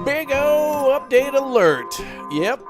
Big O update alert. Yep,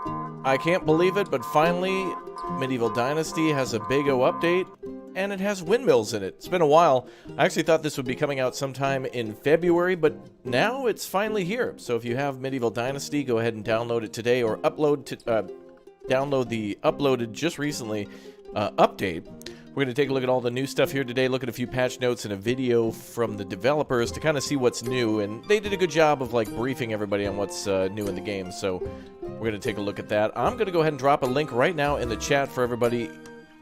I can't believe it, but finally, Medieval Dynasty has a Big O update, and it has windmills in it. It's been a while. I actually thought this would be coming out sometime in February, but now it's finally here. So if you have Medieval Dynasty, go ahead and download it today, or download the uploaded just recently update. We're going to take a look at all the new stuff here today, look at a few patch notes and a video from the developers to kind of see what's new, and they did a good job of like briefing everybody on what's new in the game, so we're going to take a look at that. I'm going to go ahead and drop a link right now in the chat for everybody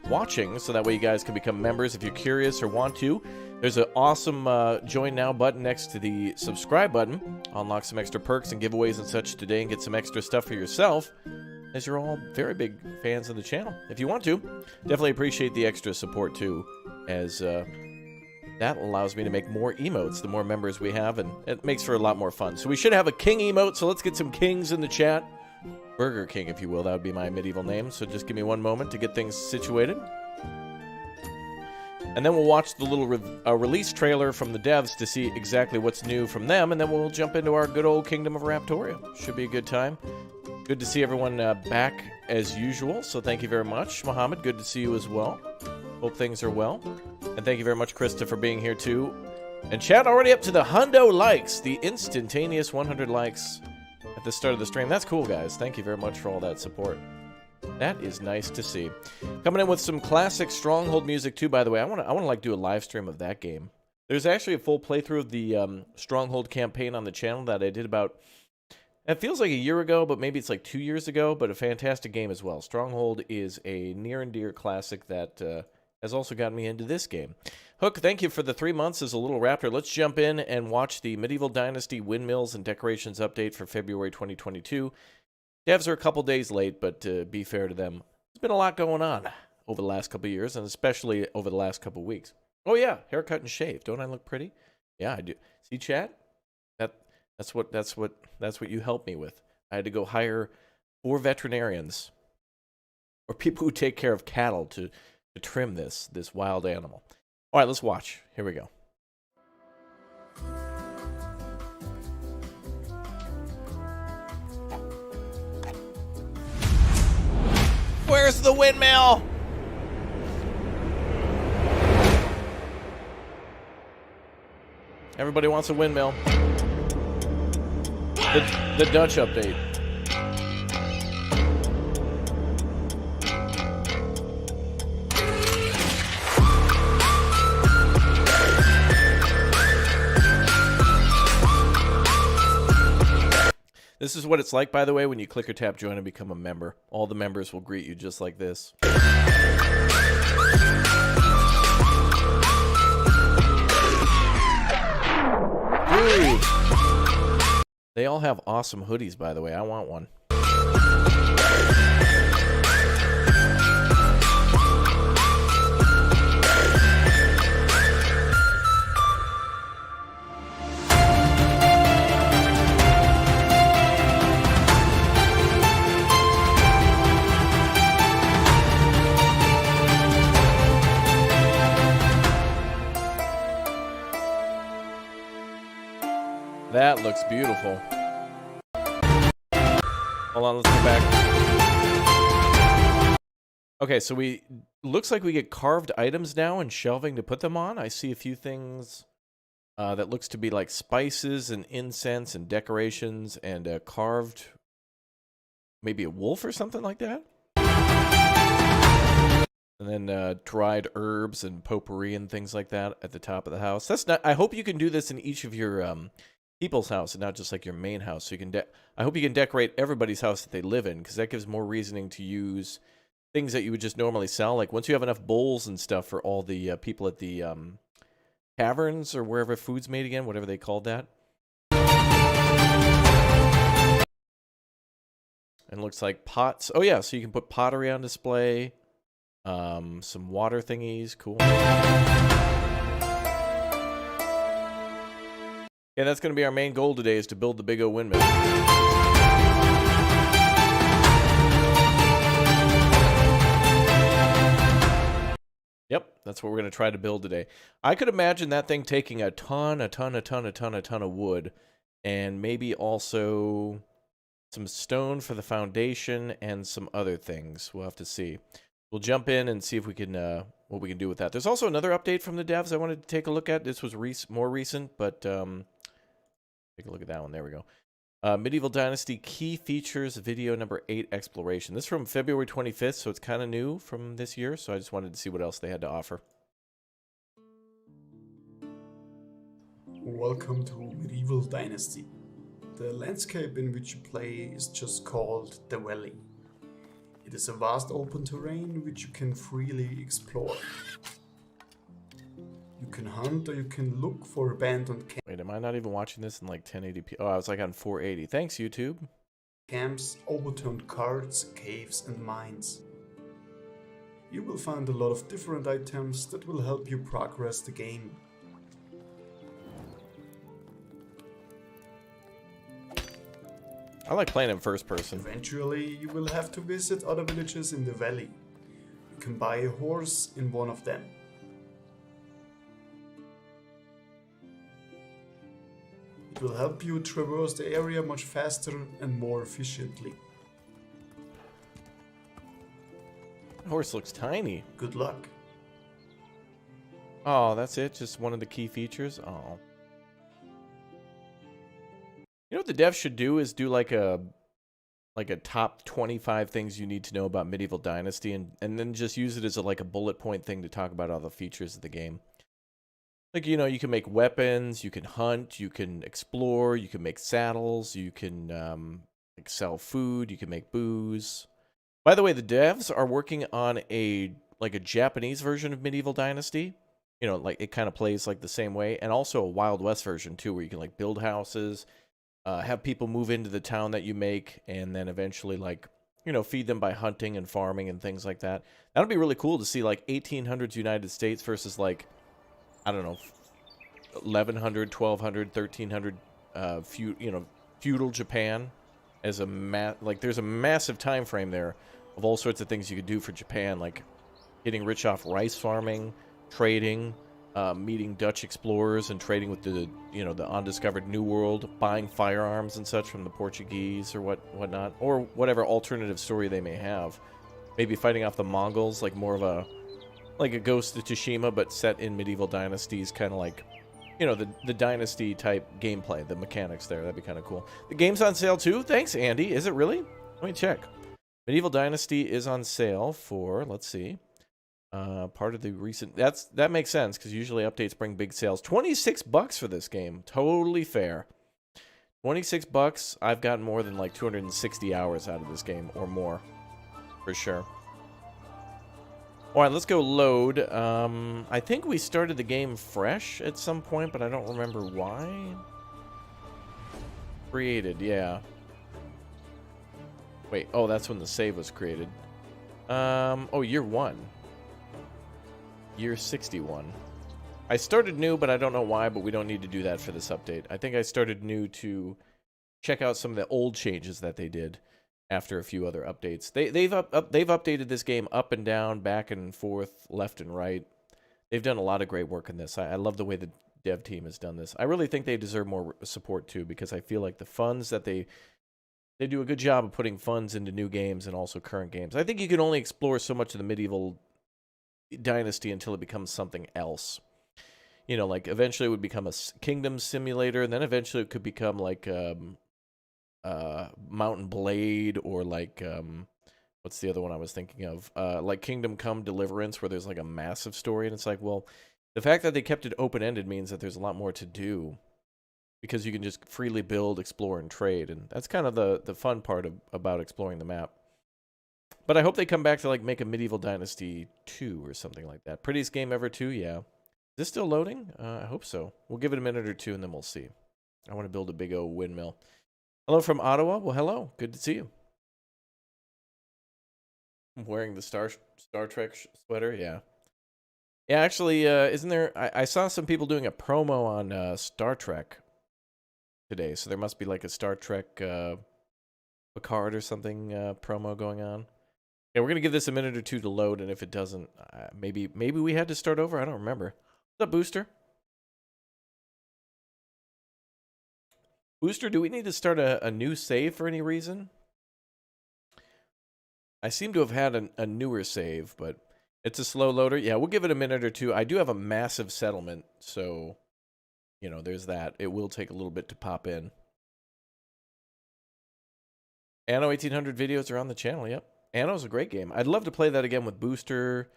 watching, so that way you guys can become members if you're curious or want to. There's an awesome join now button next to the subscribe button. Unlock some extra perks and giveaways and such today and get some extra stuff for yourself, as you're all very big fans of the channel. If you want to, definitely appreciate the extra support too, as that allows me to make more emotes the more members we have, and it makes for a lot more fun. So we should have a king emote, so let's get some kings in the chat. Burger King, if you will, that would be my medieval name, so just give me one moment to get things situated. And then we'll watch the little release trailer from the devs to see exactly what's new from them, and then we'll jump into our good old Kingdom of Raptoria. Should be a good time. Good to see everyone back as usual, so thank you very much. Mohammed, good to see you as well. Hope things are well. And thank you very much, Krista, for being here too. And chat already up to the hundo likes, the instantaneous 100 likes at the start of the stream. That's cool, guys. Thank you very much for all that support. That is nice to see. Coming in with some classic Stronghold music too, by the way. I want to like do a live stream of that game. There's actually a full playthrough of the Stronghold campaign on the channel that I did about, it feels like a year ago, but maybe it's like 2 years ago, but a fantastic game as well. Stronghold is a near and dear classic that has also gotten me into this game. Hook, thank you for the 3 months as a little raptor. Let's jump in and watch the Medieval Dynasty Windmills and Decorations update for February 2022. Devs are a couple days late, but to be fair to them, there's been a lot going on over the last couple of years, and especially over the last couple of weeks. Oh yeah, haircut and shave. Don't I look pretty? Yeah, I do. See, chat? That that's what you helped me with. I had to go hire 4 veterinarians or people who take care of cattle to trim this wild animal. All right, let's watch. Here we go. Where's the windmill? Everybody wants a windmill. The Dutch update. This is what it's like, by the way, when you click or tap join and become a member. All the members will greet you just like this. Dude. They all have awesome hoodies, by the way. I want one. That looks beautiful. Hold on, let's go back. Okay, so looks like we get carved items now and shelving to put them on. I see a few things that looks to be like spices and incense and decorations and carved, maybe a wolf or something like that. And then dried herbs and potpourri and things like that at the top of the house. That's not. I hope you can do this in each of your people's house and not just like your main house. So you can. I hope you can decorate everybody's house that they live in, because that gives more reasoning to use things that you would just normally sell. Like once you have enough bowls and stuff for all the people at the caverns or wherever food's made again, whatever they called that. And it looks like pots. Oh yeah, so you can put pottery on display. Some water thingies. Cool. Yeah, that's going to be our main goal today, is to build the big O windmill. Yep, that's what we're going to try to build today. I could imagine that thing taking a ton of wood, and maybe also some stone for the foundation and some other things. We'll have to see. We'll jump in and see if we can what we can do with that. There's also another update from the devs I wanted to take a look at. This was more recent, but take a look at that one. There we go. Medieval Dynasty Key Features Video number 8 Exploration. This is from February 25th, so it's kind of new from this year, so I just wanted to see what else they had to offer. Welcome to Medieval Dynasty. The landscape in which you play is just called the Valley. It is a vast open terrain which you can freely explore. You can hunt or you can look for abandoned camps. Wait, am I not even watching this in like 1080p? Oh, I was like on 480. Thanks, YouTube. Camps, overturned carts, caves and mines. You will find a lot of different items that will help you progress the game. I like playing in first person. Eventually, you will have to visit other villages in the valley. You can buy a horse in one of them. It will help you traverse the area much faster and more efficiently. The horse looks tiny. Good luck. Oh, that's it? Just one of the key features? Oh. You know what the devs should do is do like a top 25 things you need to know about Medieval Dynasty, and then just use it as like a bullet point thing to talk about all the features of the game. Like, you know, you can make weapons, you can hunt, you can explore, you can make saddles, you can like sell food, you can make booze. By the way, the devs are working on a Japanese version of Medieval Dynasty. You know, like it kind of plays like the same way, and also a Wild West version too, where you can like build houses, have people move into the town that you make, and then eventually, like, you know, feed them by hunting and farming and things like that. That'll be really cool to see, like, 1800s United States versus, like, I don't know, 1100, 1200, 1300, feudal Japan as a like there's a massive time frame there of all sorts of things you could do for Japan, like getting rich off rice farming, trading, meeting Dutch explorers and trading with the the undiscovered New World, buying firearms and such from the Portuguese or whatnot, or whatever alternative story they may have. Maybe fighting off the Mongols, like more of a Ghost of Tsushima, but set in medieval dynasties, kind of like, the Dynasty type gameplay, the mechanics there. That'd be kind of cool. The game's on sale too. Thanks, Andy. Is it really? Let me check. Medieval Dynasty is on sale for, let's see, part of the recent. That makes sense because usually updates bring big sales. $26 for this game. Totally fair. $26. I've gotten more than like 260 hours out of this game or more. For sure. Alright, let's go load. I think we started the game fresh at some point, but I don't remember why. Created, yeah. Wait, oh, that's when the save was created. Oh, year 1. Year 61. I started new, but I don't know why, but we don't need to do that for this update. I think I started new to check out some of the old changes that they did. After a few other updates, they've updated this game up and down, back and forth, left and right. They've done a lot of great work in this. I love the way the dev team has done this. I really think they deserve more support too, because I feel like the funds that they do a good job of putting funds into new games and also current games. I think you can only explore so much of the medieval dynasty until it becomes something else. Like eventually it would become a kingdom simulator, and then eventually it could become like Mountain Blade, or like what's the other one I was thinking of, like Kingdom Come Deliverance, where there's like a massive story. And it's like, well, the fact that they kept it open-ended means that there's a lot more to do, because you can just freely build, explore, and trade. And that's kind of the fun part about exploring the map. But I hope they come back to like make a Medieval Dynasty 2 or something like that. Prettiest game ever 2, yeah. Is this still loading? I hope so. We'll give it a minute or two and then we'll see. I want to build a big old windmill. Hello from Ottawa. Well, hello. Good to see you. I'm wearing the Star Trek sweater. Yeah. Yeah, actually, isn't there... I saw some people doing a promo on Star Trek today, so there must be like a Star Trek Picard or something promo going on. Yeah, we're going to give this a minute or two to load, and if it doesn't, maybe we had to start over. I don't remember. What's up, Booster? Booster, do we need to start a new save for any reason? I seem to have had a newer save, but it's a slow loader. Yeah, we'll give it a minute or two. I do have a massive settlement, so, there's that. It will take a little bit to pop in. Anno 1800 videos are on the channel, yep. Anno's a great game. I'd love to play that again with Booster,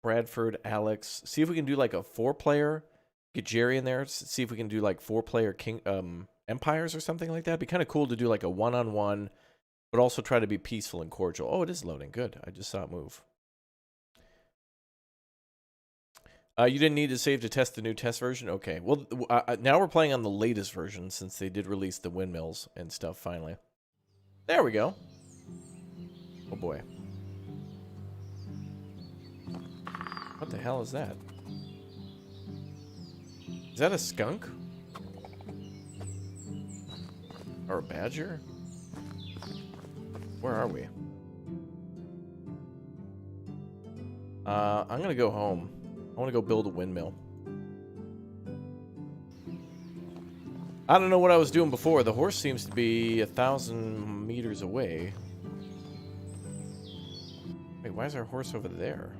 Bradford, Alex. See if we can do like a 4-player. Get Jerry in there. See if we can do like 4-player Empires or something like that. It'd be kind of cool to do like a one-on-one, but also try to be peaceful and cordial. Oh, it is loading. Good. I just saw it move. You didn't need to save to test the new test version? Okay. Well, now we're playing on the latest version since they did release the windmills and stuff finally. There we go. Oh, boy. What the hell is that? Is that a skunk? Or a badger? Where are we? I'm gonna go home. I want to go build a windmill. I don't know what I was doing before. The horse seems to be 1,000 meters away. Wait, why is our horse over there?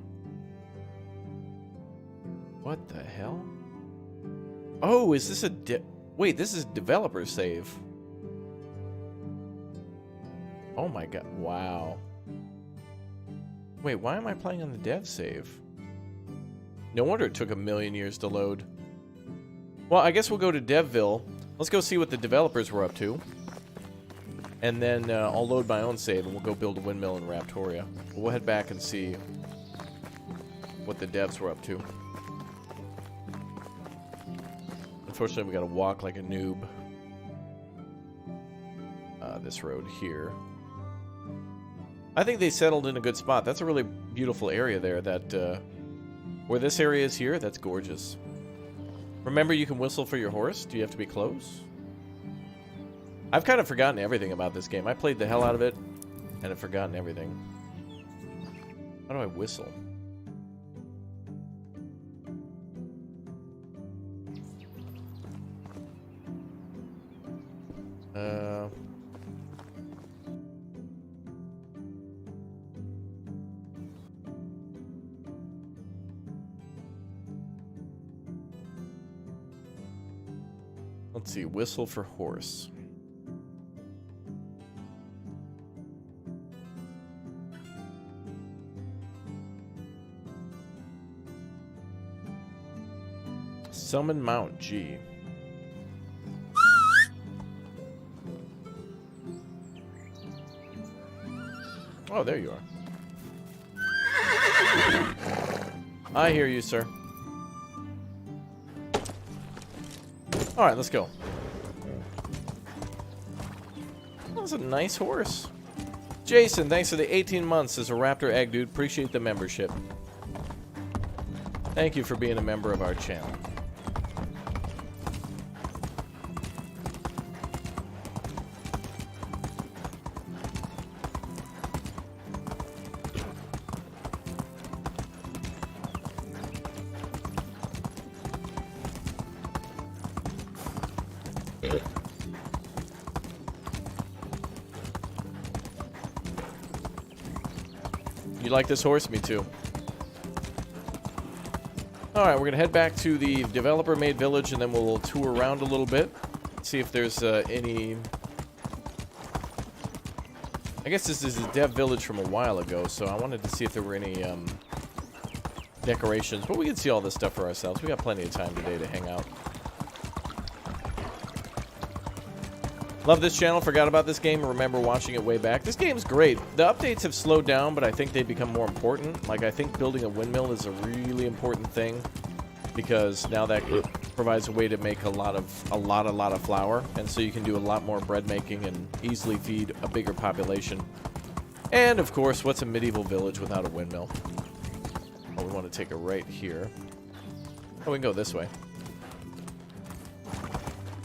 What the hell? Oh, is this a wait, this is developer save. Oh my god, wow. Wait, why am I playing on the dev save? No wonder it took a million years to load. Well, I guess we'll go to Devville. Let's go see what the developers were up to. And then I'll load my own save and we'll go build a windmill in Raptoria. We'll head back and see what the devs were up to. Unfortunately, we gotta walk like a noob. This road here. I think they settled in a good spot. That's a really beautiful area there, that Where this area is here, that's gorgeous. Remember, you can whistle for your horse. Do you have to be close? I've kind of forgotten everything about this game. I played the hell out of it, and I've forgotten everything. How do I whistle? Let's see, whistle for horse. Summon mount G. Oh, there you are. I hear you, sir. All right, let's go. That was a nice horse. Jason, thanks for the 18 months as a Raptor Egg Dude. Appreciate the membership. Thank you for being a member of our channel. You like this horse? Me too. Alright, we're going to head back to the developer-made village, and then we'll tour around a little bit. See if there's any... I guess this is a dev village from a while ago, so I wanted to see if there were any decorations. But we can see all this stuff for ourselves. We got plenty of time today to hang out. Love this channel. Forgot about this game. Remember watching it way back. This game's great. The updates have slowed down, but I think they've become more important. Like, I think building a windmill is a really important thing, because now that provides a way to make a lot of flour, and so you can do a lot more bread making and easily feed a bigger population. And of course, what's a medieval village without a windmill? Oh, we want to take a right here. Oh, we can go this way.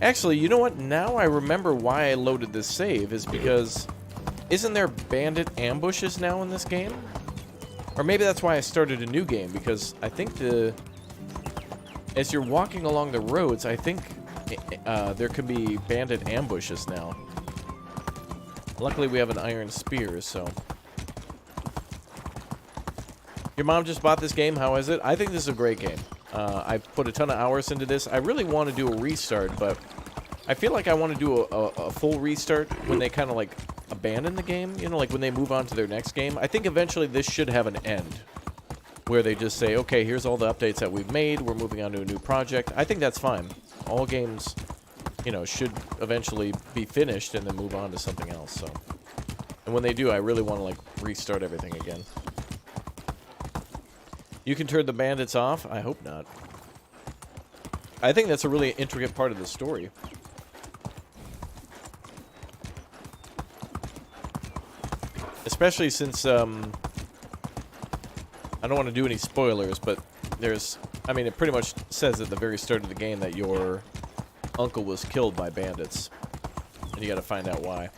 Actually, you know what? Now I remember why I loaded this save, is because isn't there bandit ambushes now in this game? Or maybe that's why I started a new game, because I think as you're walking along the roads, I think there could be bandit ambushes now. Luckily, we have an iron spear, so... Your mom just bought this game. How is it? I think this is a great game. I've put a ton of hours into this. I really want to do a restart, but I feel like I want to do a full restart when they kind of like abandon the game, you know, like when they move on to their next game. I think eventually this should have an end where they just say, okay, here's all the updates that we've made. We're moving on to a new project. I think that's fine. All games, you know, should eventually be finished and then move on to something else. So, and when they do, I really want to like restart everything again. You can turn the bandits off? I hope not. I think that's a really intricate part of the story. Especially since, I don't want to do any spoilers, but there's... I mean, it pretty much says at the very start of the game that your uncle was killed by bandits. And you gotta find out why.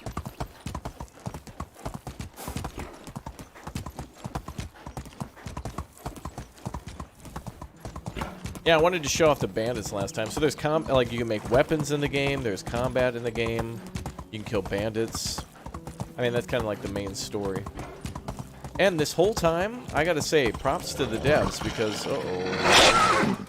Yeah, I wanted to show off the bandits last time. So there's like you can make weapons in the game. There's combat in the game. You can kill bandits. I mean, that's kind of like the main story. And this whole time, I gotta say, props to the devs because hold on.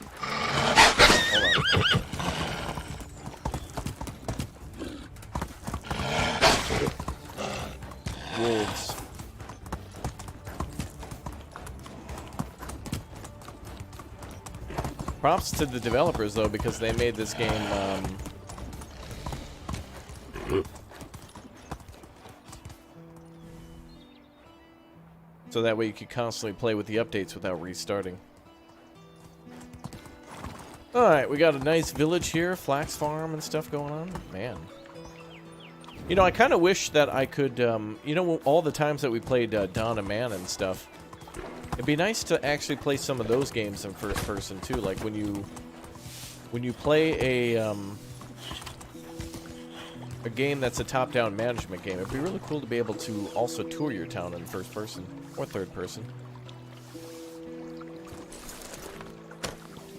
Wolves. Props to the developers, though, because they made this game, so that way you could constantly play with the updates without restarting. Alright, we got a nice village here, flax farm and stuff going on. Man. You know, I kind of wish that I could, you know, all the times that we played Dawn of Man and stuff, It'd be nice to actually play some of those games in first person too, like when you play a game that's a top-down management game. It'd be really cool to be able to also tour your town in first person or third person.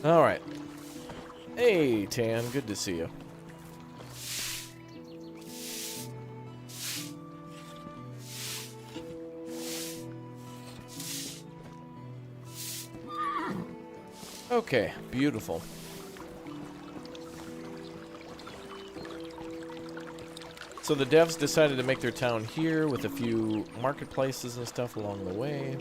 All right. Hey, Tan, good to see you. Okay, beautiful. So the devs decided to make their town here with a few marketplaces and stuff along the way.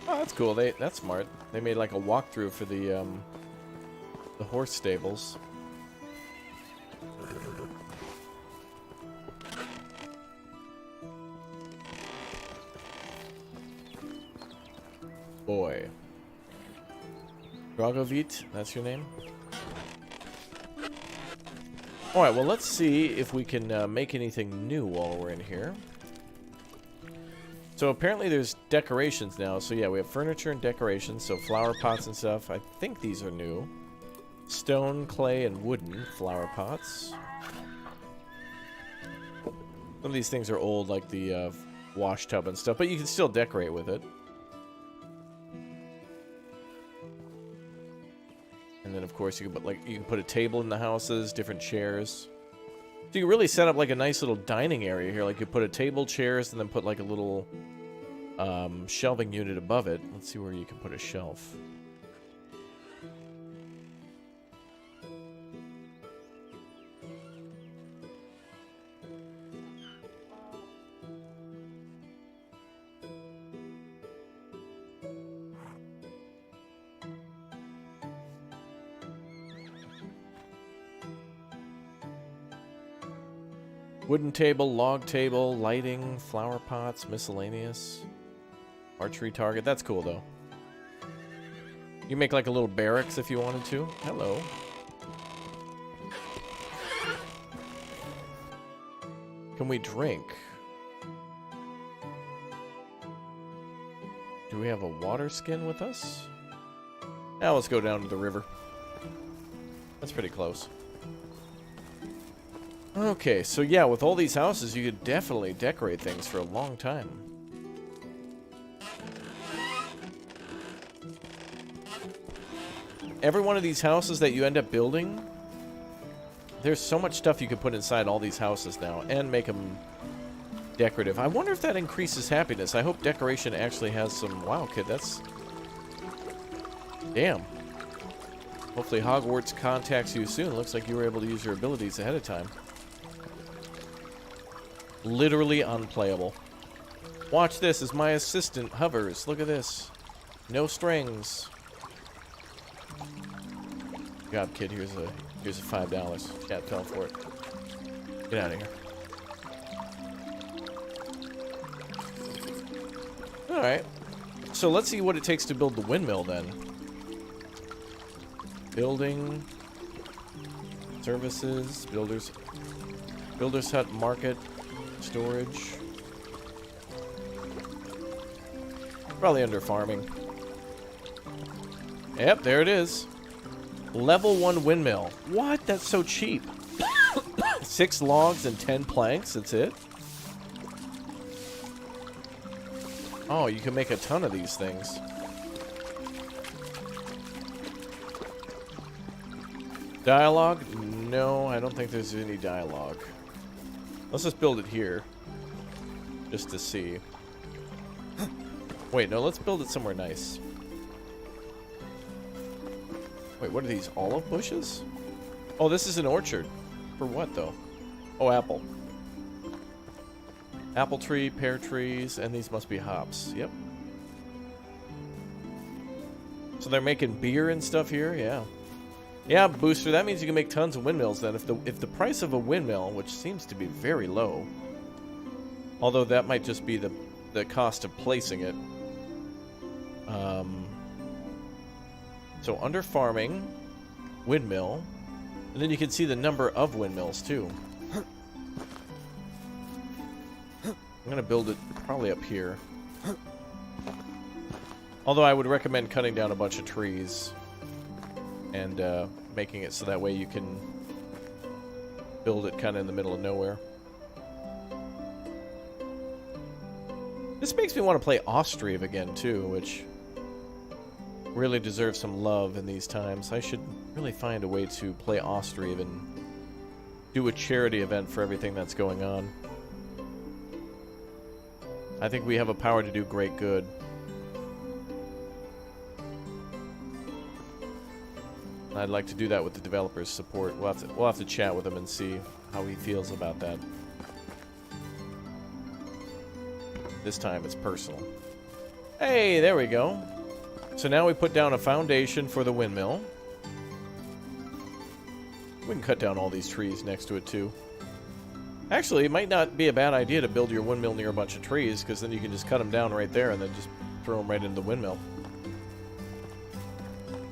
Oh, that's cool. That's smart. They made like a walkthrough for the horse stables. Boy. Dragovit, that's your name? Alright, well let's see if we can make anything new while we're in here. So apparently there's decorations now. So yeah, we have furniture and decorations. So flower pots and stuff. I think these are new. Stone, clay, and wooden flower pots. Some of these things are old, like the wash tub and stuff, but you can still decorate with it. And then of course you can put a table in the houses, different chairs. So you can really set up like a nice little dining area here. Like you put a table, chairs, and then put like a little shelving unit above it. Let's see where you can put a shelf. Wooden table, log table, lighting, flower pots, miscellaneous. Archery target. That's cool, though. You make like a little barracks if you wanted to. Hello. Can we drink? Do we have a water skin with us? Now let's go down to the river. That's pretty close. Okay, so yeah, with all these houses, you could definitely decorate things for a long time. Every one of these houses that you end up building, there's so much stuff you can put inside all these houses now and make them decorative. I wonder if that increases happiness. I hope decoration actually has some... Wow, kid, that's... Damn. Hopefully Hogwarts contacts you soon. Looks like you were able to use your abilities ahead of time. Literally unplayable. Watch this as my assistant hovers. Look at this. No strings. God, kid, here's a $5. Cat fell for it. Get out of here. Alright. So let's see what it takes to build the windmill then. Building. Services. Builders hut, market. Storage. Probably under farming. Yep, there it is. Level 1 windmill. What? That's so cheap. 6 logs and 10 planks, that's it? Oh, you can make a ton of these things. Dialogue? No, I don't think there's any dialogue. Let's just build it here. Just to see. Wait, no, let's build it somewhere nice. Wait, what are these? Olive bushes? Oh, this is an orchard. For what, though? Oh, apple. Apple tree, pear trees, and these must be hops. Yep. So they're making beer and stuff here? Yeah. Yeah, Booster, that means you can make tons of windmills then. If the price of a windmill, which seems to be very low, although that might just be the cost of placing it. So under farming, windmill, and then you can see the number of windmills too. I'm gonna build it probably up here. Although I would recommend cutting down a bunch of trees and making it so that way you can build it kind of in the middle of nowhere. This makes me want to play Austrian again too, which really deserves some love in these times. I should really find a way to play Austrian and do a charity event for everything that's going on. I think we have a power to do great good. I'd like to do that with the developers' support. We'll have to chat with him and see how he feels about that. This time it's personal. Hey, there we go. So now we put down a foundation for the windmill. We can cut down all these trees next to it too. Actually, it might not be a bad idea to build your windmill near a bunch of trees, because then you can just cut them down right there and then just throw them right into the windmill.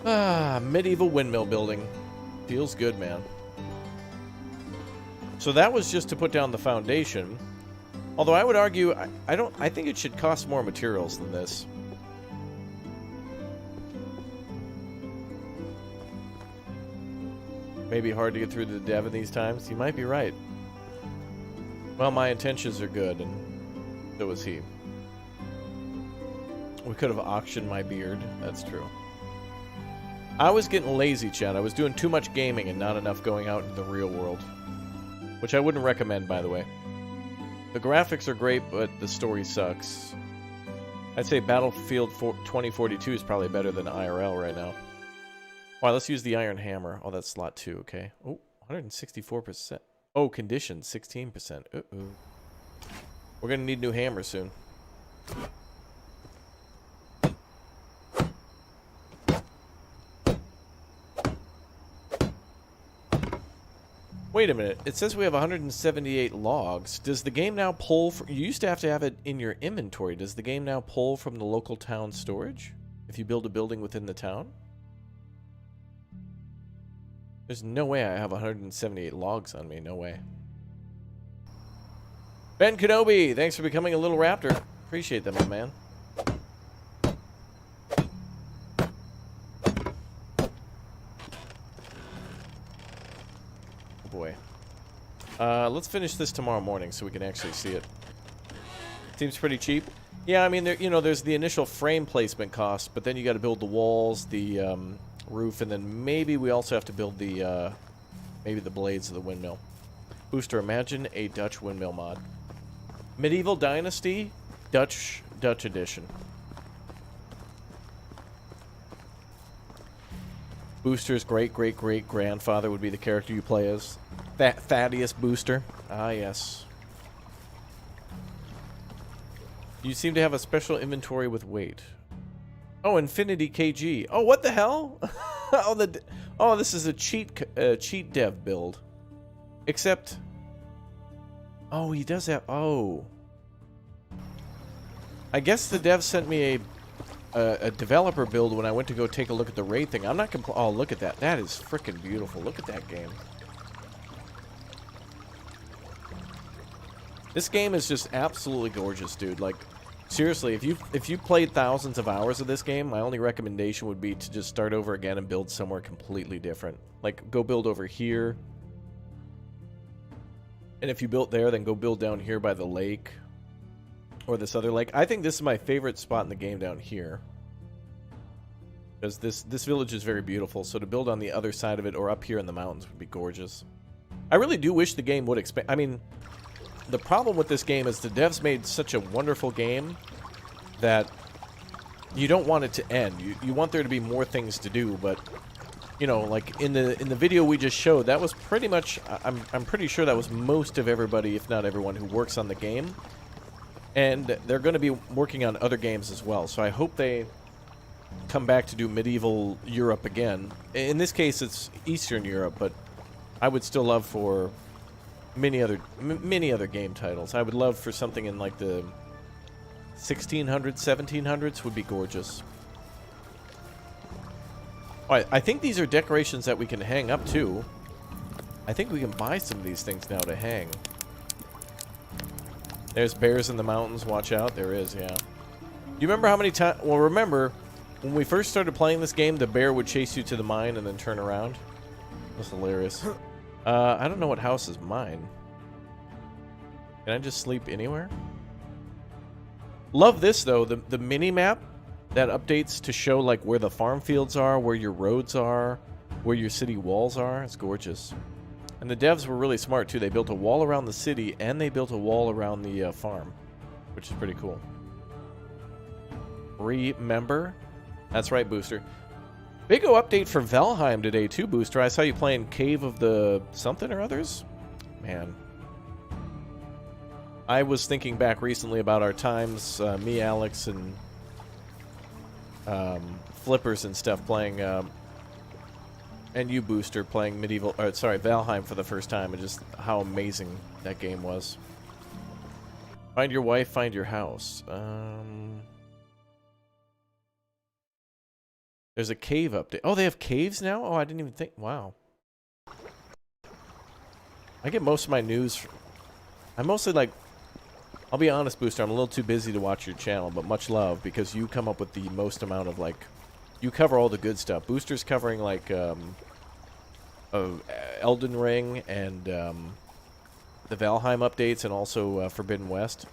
Ah, medieval windmill building. Feels good, man. So that was just to put down the foundation. Although I would argue, I think it should cost more materials than this. Maybe hard to get through to the dev in these times. You might be right. Well, my intentions are good, and so was he. We could have auctioned my beard. That's true. I was getting lazy, Chad. I was doing too much gaming and not enough going out into the real world. Which I wouldn't recommend, by the way. The graphics are great, but the story sucks. I'd say Battlefield 2042 is probably better than IRL right now. Alright, let's use the Iron Hammer. Oh, that's slot 2, okay. Oh, 164%. Oh, conditions, 16%. Uh-oh. We're gonna need new hammers soon. Wait a minute. It says we have 178 logs. Does the game now pull... You used to have it in your inventory. Does the game now pull from the local town storage? If you build a building within the town? There's no way I have 178 logs on me. No way. Ben Kenobi, thanks for becoming a little raptor. Appreciate that, my man. Oh boy. Let's finish this tomorrow morning so we can actually see it. Seems pretty cheap. Yeah, I mean, there, you know, there's the initial frame placement cost, but then you got to build the walls, the roof, and then maybe we also have to build the maybe the blades of the windmill. Booster, imagine a Dutch windmill mod. Medieval Dynasty, Dutch edition. Booster's great-great-great-grandfather would be the character you play as. Thaddeus Booster. Ah, yes. You seem to have a special inventory with weight. Oh, Infinity KG. Oh, what the hell? Oh, this is a cheat dev build. Except... Oh, he does have... Oh. I guess the dev sent me a developer build when I went to go take a look at the raid thing. I'm not oh, look at that. That is freaking beautiful. Look at that game. This game is just absolutely gorgeous, dude. Like, seriously, if you played thousands of hours of this game, my only recommendation would be to just start over again and build somewhere completely different. Like, go build over here. And if you built there, then go build down here by the lake. Or this other lake. I think this is my favorite spot in the game down here. Because this village is very beautiful, so to build on the other side of it or up here in the mountains would be gorgeous. I really do wish the game would expand. I mean, the problem with this game is the devs made such a wonderful game that you don't want it to end. You want there to be more things to do, but you know, like in the video we just showed, that was pretty much I'm pretty sure that was most of everybody, if not everyone, who works on the game. And they're going to be working on other games as well. So I hope they come back to do medieval Europe again. In this case, it's Eastern Europe, but I would still love for many other game titles. I would love for something in like the 1600s, 1700s would be gorgeous. Oh, I think these are decorations that we can hang up too. I think we can buy some of these things now to hang. There's bears in the mountains. Watch out. There is, yeah. Do you remember how many times... Well, remember, when we first started playing this game, the bear would chase you to the mine and then turn around. That's hilarious. I don't know what house is mine. Can I just sleep anywhere? Love this, though. The mini-map that updates to show, like, where the farm fields are, where your roads are, where your city walls are. It's gorgeous. And the devs were really smart, too. They built a wall around the city, and they built a wall around the farm, which is pretty cool. Remember? That's right, Booster. Big O update for Valheim today, too, Booster. I saw you playing Cave of the something or others. Man. I was thinking back recently about our times, me, Alex, and Flippers and stuff playing... and you, Booster, playing Valheim for the first time, and just how amazing that game was. Find your wife, find your house. There's a cave update. Oh, they have caves now? Oh, I didn't even think. Wow. I get most of my news. I'm mostly like... I'll be honest, Booster, I'm a little too busy to watch your channel, but much love, because you come up with the most amount of, like... You cover all the good stuff. Booster's covering, like, Elden Ring and the Valheim updates and also Forbidden West.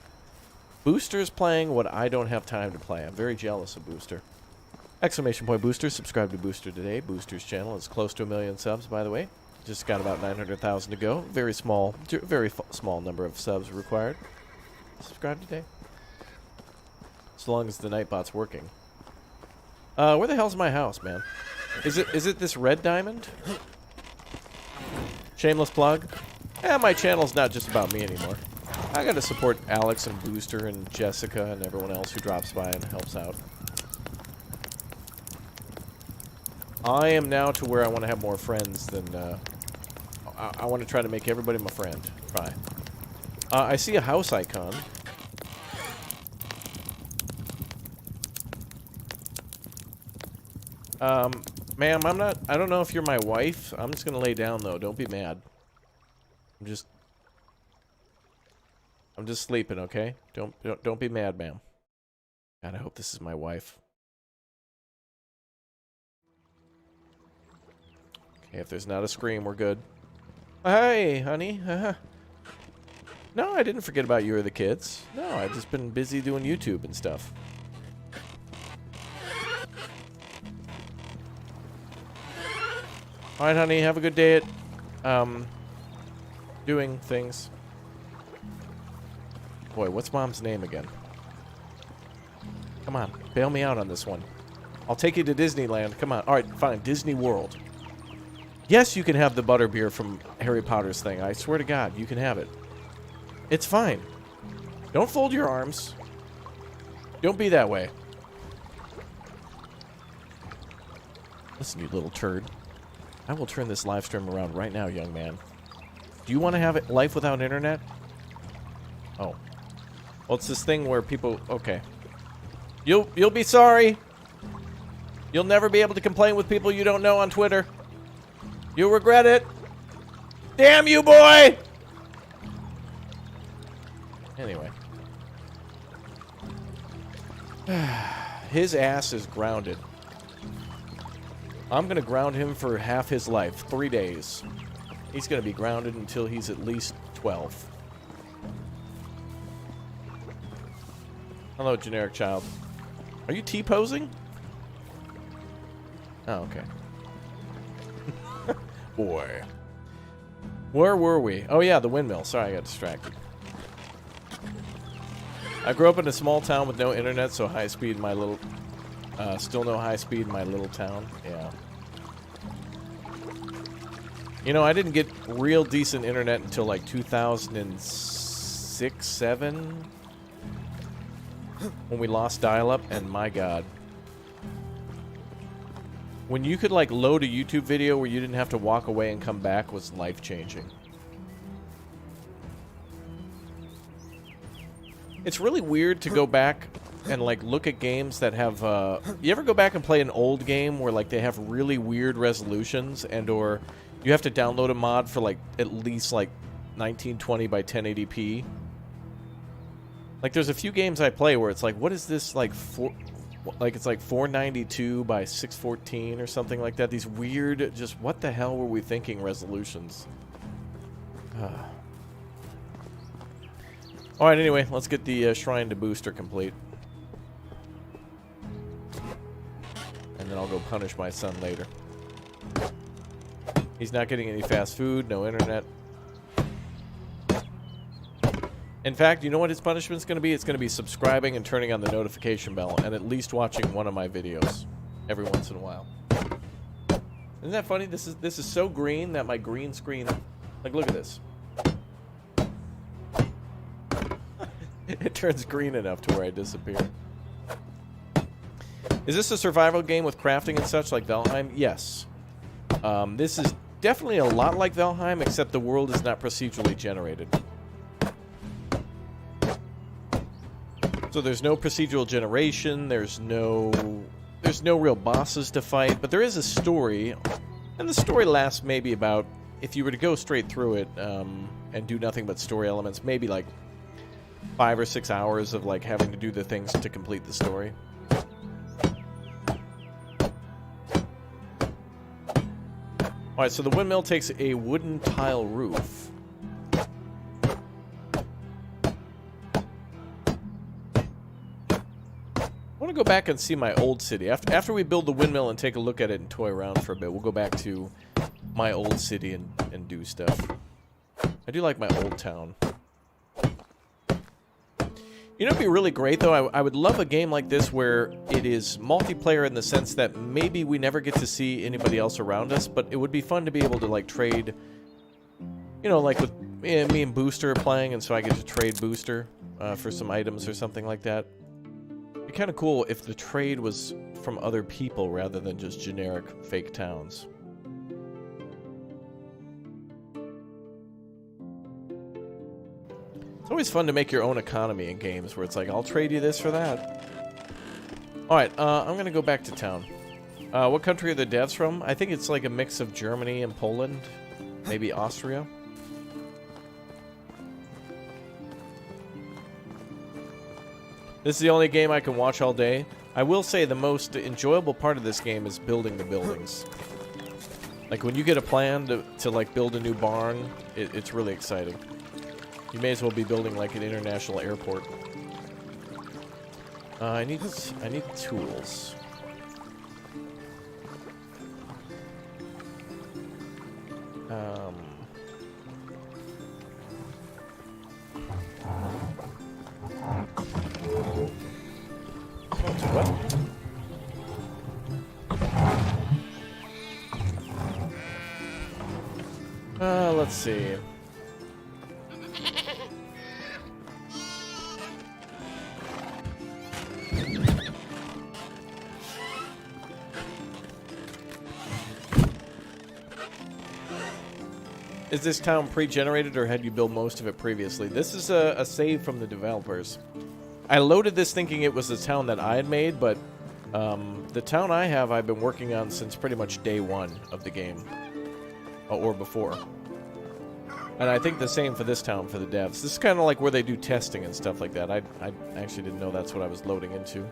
Booster's playing what I don't have time to play. I'm very jealous of Booster. Exclamation point Booster. Subscribe to Booster today. Booster's channel is close to 1 million subs, by the way. Just got about 900,000 to go. Very small number of subs required. Subscribe today. As long as the Nightbot's working. Where the hell's my house, man? Is it this red diamond? Shameless plug. My channel's not just about me anymore. I gotta support Alex and Booster and Jessica and everyone else who drops by and helps out. I am now to where I want to have more friends than... I want to try to make everybody my friend. Try. I see a house icon. Ma'am, I don't know if you're my wife. I'm just gonna lay down, though. Don't be mad. I'm just sleeping, okay? Don't be mad, ma'am. God, I hope this is my wife. Okay, if there's not a scream, we're good. Hey, honey. No, I didn't forget about you or the kids. No, I've just been busy doing YouTube and stuff. Alright, honey, have a good day at, doing things. Boy, what's Mom's name again? Come on, bail me out on this one. I'll take you to Disneyland. Come on. Alright, fine. Disney World. Yes, you can have the butterbeer from Harry Potter's thing. I swear to God, you can have it. It's fine. Don't fold your arms. Don't be that way. Listen, you little turd. I will turn this live stream around right now, young man. Do you want to have a life without internet? Oh. Well, it's this thing where people... Okay. You'll be sorry. You'll never be able to complain with people you don't know on Twitter. You'll regret it. Damn you, boy! Anyway. His ass is grounded. I'm gonna ground him for half his life. 3 days. He's gonna be grounded until he's at least 12. Hello, generic child. Are you T-posing? Oh, okay. Boy. Where were we? Oh, yeah, the windmill. Sorry, I got distracted. I grew up in a small town with no internet, so high speed in my little... still no high speed in my little town. Yeah. You know, I didn't get real decent internet until like 2006, 7, when we lost dial-up, and my God. When you could, like, load a YouTube video where you didn't have to walk away and come back was life-changing. It's really weird to go back and, like, look at games that have, you ever go back and play an old game where, like, they have really weird resolutions and or you have to download a mod for, like, at least, like, 1920 by 1080p? Like, there's a few games I play where it's like, what is this, like, it's like 492 by 614 or something like that. These weird, just what the hell were we thinking resolutions? Alright, anyway, let's get the Shrine to Booster complete. And then I'll go punish my son later. He's not getting any fast food, no internet. In fact, you know what his punishment's going to be? It's going to be subscribing and turning on the notification bell, and at least watching one of my videos every once in a while. Isn't that funny? This is so green that my green screen... Like, look at this. It turns green enough to where I disappear. Is this a survival game with crafting and such like Valheim? Yes. This is definitely a lot like Valheim, except the world is not procedurally generated. So there's no procedural generation, there's no real bosses to fight, but there is a story, and the story lasts maybe about, if you were to go straight through it and do nothing but story elements, maybe like 5 or 6 hours of like having to do the things to complete the story. Alright, so the windmill takes a wooden tile roof. I want to go back and see my old city. After we build the windmill and take a look at it and toy around for a bit, we'll go back to my old city and do stuff. I do like my old town. You know, it'd be really great, though. I would love a game like this where it is multiplayer in the sense that maybe we never get to see anybody else around us, but it would be fun to be able to, like, trade, you know, like with me and Booster playing, and so I get to trade Booster for some items or something like that. It'd be kind of cool if the trade was from other people rather than just generic fake towns. It's always fun to make your own economy in games where it's like, I'll trade you this for that. Alright, I'm going to go back to town. What country are the devs from? I think it's like a mix of Germany and Poland. Maybe Austria. This is the only game I can watch all day. I will say the most enjoyable part of this game is building the buildings. Like when you get a plan to like build a new barn, it's really exciting. You may as well be building like an international airport. I need tools. What? Let's see. Is this town pre-generated, or had you built most of it previously? This is a save from the developers. I loaded this thinking it was the town that I had made, but the town I have, I've been working on since pretty much day one of the game. Or before. And I think the same for this town for the devs. This is kind of like where they do testing and stuff like that. I actually didn't know that's what I was loading into.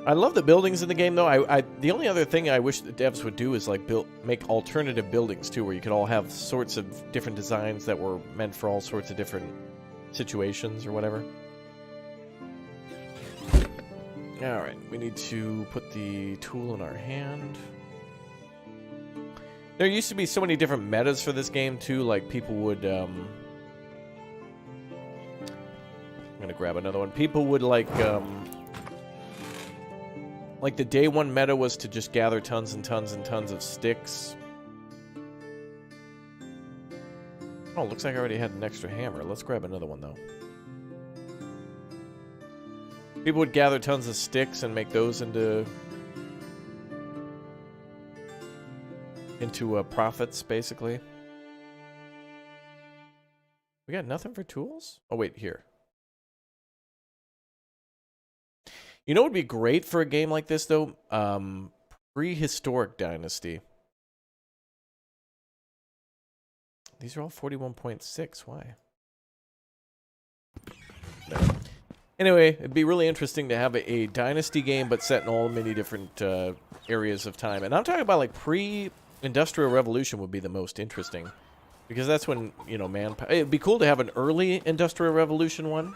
I love the buildings in the game, though. The only other thing I wish the devs would do is like make alternative buildings too, where you could all have sorts of different designs that were meant for all sorts of different situations or whatever. All right, we need to put the tool in our hand. There used to be so many different metas for this game too. Like people would, I'm gonna grab another one. People would like the day one meta was to just gather tons and tons and tons of sticks. Oh, looks like I already had an extra hammer. Let's grab another one, though. People would gather tons of sticks and make those into profits, basically. We got nothing for tools? Oh, wait, here. You know what would be great for a game like this, though? Prehistoric Dynasty. These are all 41.6. Why? No. Anyway, it'd be really interesting to have a Dynasty game, but set in all many different areas of time. And I'm talking about, like, pre-Industrial Revolution would be the most interesting. Because that's when, you know, it'd be cool to have an early Industrial Revolution one.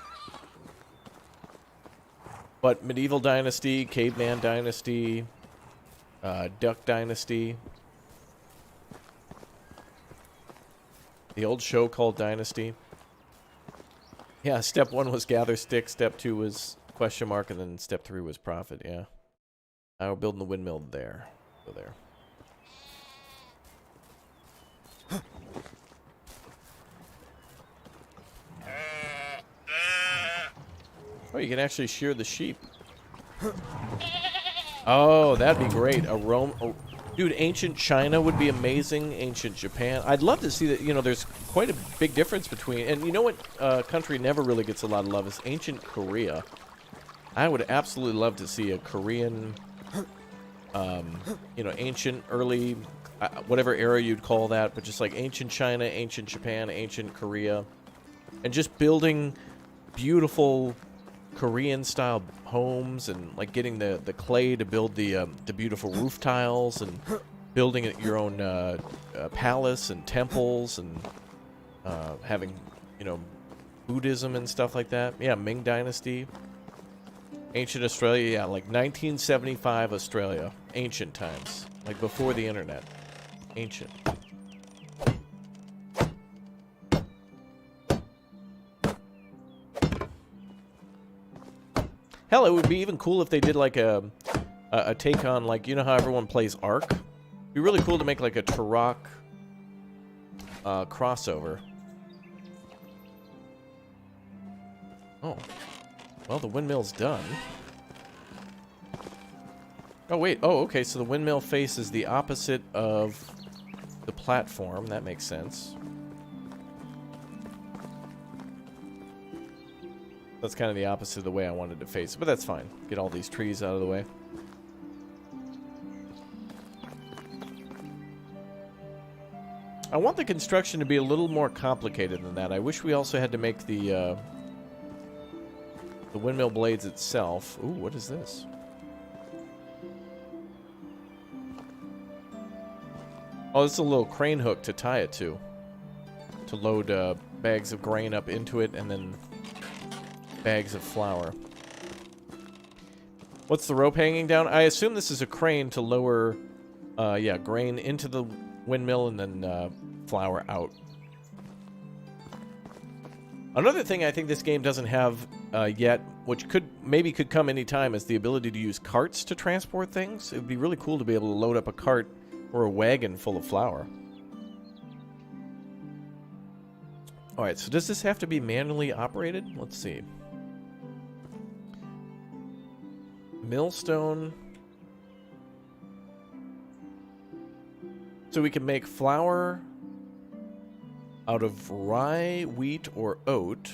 But Medieval Dynasty, Caveman Dynasty, Duck Dynasty. The old show called Dynasty. Yeah, step 1 was gather sticks, step 2 was question mark, and then step 3 was profit, yeah. We're building the windmill there. Go there. Oh, you can actually shear the sheep. Oh, that'd be great. Dude, ancient China would be amazing. Ancient Japan. I'd love to see that. You know, there's quite a big difference between. And you know what country never really gets a lot of love is ancient Korea. I would absolutely love to see a Korean, you know, ancient, early, whatever era you'd call that, but just like ancient China, ancient Japan, ancient Korea, and just building beautiful Korean-style homes and like getting the clay to build the beautiful roof tiles and building your own palace and temples and having, you know, Buddhism and stuff like that. Yeah, Ming Dynasty. Ancient Australia, yeah, like 1975 Australia. Ancient times. Like before the internet. Ancient. Hell, it would be even cool if they did like a take on, like, you know how everyone plays Ark? It'd be really cool to make like a Turok crossover. Oh. Well, the windmill's done. Oh, wait. Oh, okay, so the windmill face is the opposite of the platform. That makes sense. That's kind of the opposite of the way I wanted to face it, but that's fine. Get all these trees out of the way. I want the construction to be a little more complicated than that. I wish we also had to make the windmill blades itself. Ooh, what is this? Oh, this is a little crane hook to tie it to load bags of grain up into it, and then bags of flour. What's the rope hanging down? I assume this is a crane to lower, yeah, grain into the windmill and then flour out. Another thing I think this game doesn't have yet, which maybe could come anytime, is the ability to use carts to transport things. It would be really cool to be able to load up a cart or a wagon full of flour. Alright, so does this have to be manually operated? Let's see. Millstone. So we can make flour out of rye, wheat, or oat.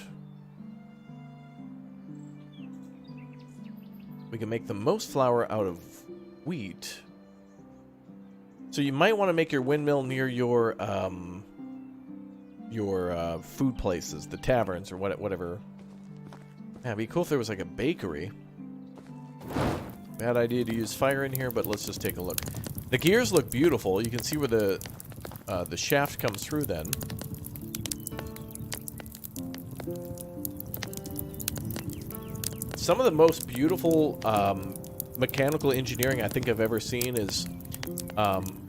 We can make the most flour out of wheat. So you might want to make your windmill near your food places, the taverns or whatever. Yeah, it'd be cool if there was like a bakery. Bad idea to use fire in here, but let's just take a look. The gears look beautiful. You can see where the shaft comes through then. Some of the most beautiful mechanical engineering I think I've ever seen is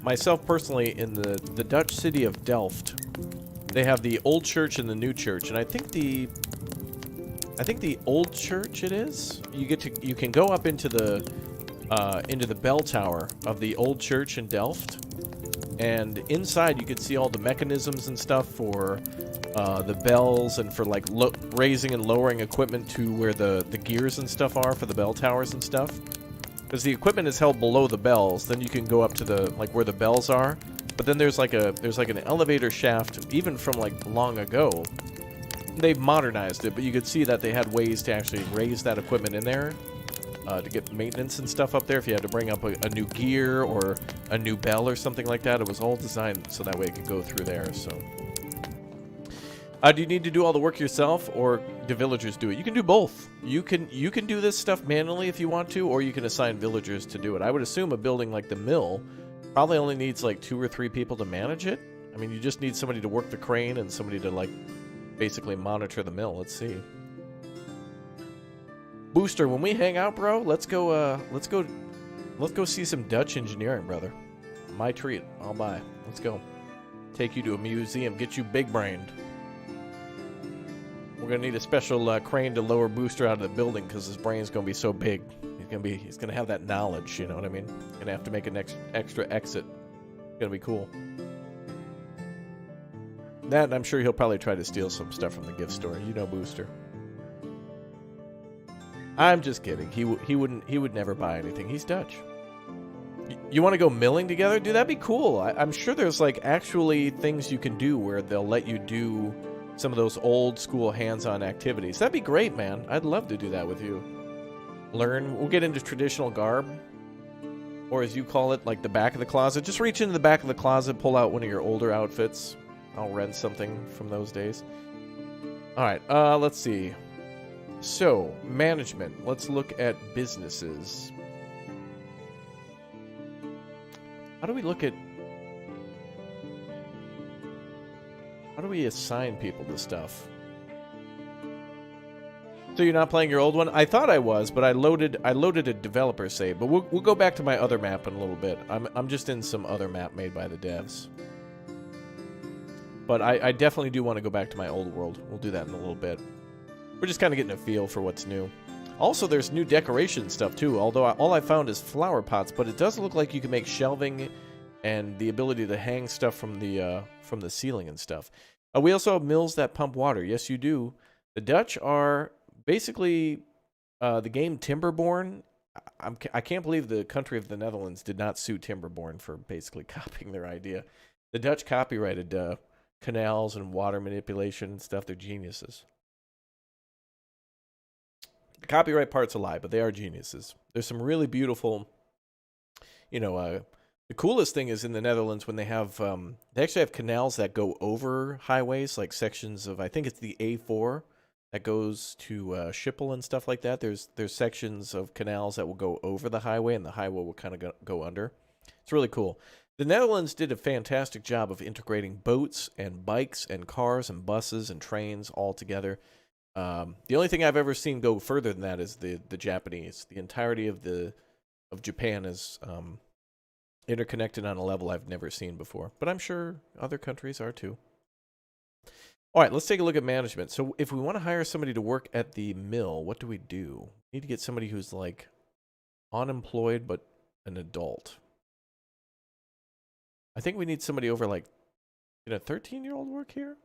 myself personally in the Dutch city of Delft. They have the old church and the new church, and I think the old church it is. You can go up into the bell tower of the old church in Delft, and inside you could see all the mechanisms and stuff for the bells, and for like raising and lowering equipment to where the gears and stuff are for the bell towers and stuff. Because the equipment is held below the bells, then you can go up to the like where the bells are. But then there's like an elevator shaft, even from like long ago. They've modernized it, but you could see that they had ways to actually raise that equipment in there to get maintenance and stuff up there. If you had to bring up a new gear or a new bell or something like that, it was all designed so that way it could go through there. So, do you need to do all the work yourself, or do villagers do it? You can do both. You can do this stuff manually if you want to, or you can assign villagers to do it. I would assume a building like the mill probably only needs like 2 or 3 people to manage it. I mean, you just need somebody to work the crane and somebody to like basically monitor the mill. Let's see. Booster, when we hang out, bro, let's go see some Dutch engineering, brother. My treat. I'll buy. Let's go. Take you to a museum. Get you big brained. We're gonna need a special crane to lower Booster out of the building because his brain's gonna be so big. He's gonna have that knowledge. You know what I mean? Gonna have to make an extra exit. It's gonna be cool. That, and I'm sure he'll probably try to steal some stuff from the gift store. You know, Booster. I'm just kidding. He would never buy anything. He's Dutch. You want to go milling together? Dude, that'd be cool. I'm sure there's like actually things you can do where they'll let you do some of those old school hands-on activities. That'd be great, man. I'd love to do that with you. We'll get into traditional garb, or as you call it, like the back of the closet. Just reach into the back of the closet, pull out one of your older outfits. I'll rent something from those days. All right, let's see. So, management. Let's look at businesses. How do we look at... How do we assign people to stuff? So you're not playing your old one? I thought I was, but I loaded a developer save. But we'll go back to my other map in a little bit. I'm just in some other map made by the devs. But I definitely do want to go back to my old world. We'll do that in a little bit. We're just kind of getting a feel for what's new. Also, there's new decoration stuff, too. Although all I found is flower pots. But it does look like you can make shelving and the ability to hang stuff from the ceiling and stuff. We also have mills that pump water. Yes, you do. The Dutch are basically the game Timberborn. I can't believe the country of the Netherlands did not sue Timberborn for basically copying their idea. The Dutch copyrighted canals and water manipulation and stuff. They're geniuses. The copyright part's a lie, but they are geniuses. There's some really beautiful, the coolest thing is in the Netherlands when they actually have canals that go over highways, like sections of, I think it's the A4 that goes to Schiphol and stuff like that. There's sections of canals that will go over the highway, and the highway will kind of go under. It's really cool. The Netherlands did a fantastic job of integrating boats and bikes and cars and buses and trains all together. The only thing I've ever seen go further than that is the Japanese. The entirety of Japan is interconnected on a level I've never seen before. But I'm sure other countries are too. All right, let's take a look at management. So if we want to hire somebody to work at the mill, what do? We need to get somebody who's like unemployed but an adult. I think we need somebody over like, can a 13-year-old work here?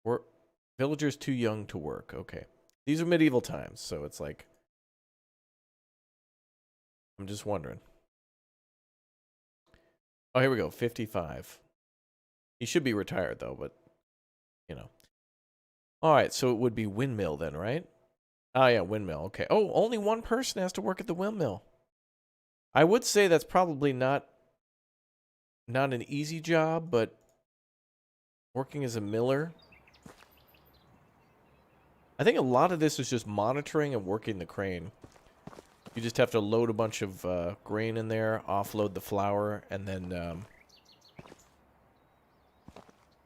Or villagers too young to work. Okay. These are medieval times, so it's like, I'm just wondering. Oh, here we go. 55. He should be retired, though, but, All right, so it would be Windmill then, right? Oh, yeah, Windmill. Okay. Oh, only one person has to work at the Windmill. I would say that's probably not an easy job, but working as a miller. I think a lot of this is just monitoring and working the crane. You just have to load a bunch of grain in there, offload the flour, and then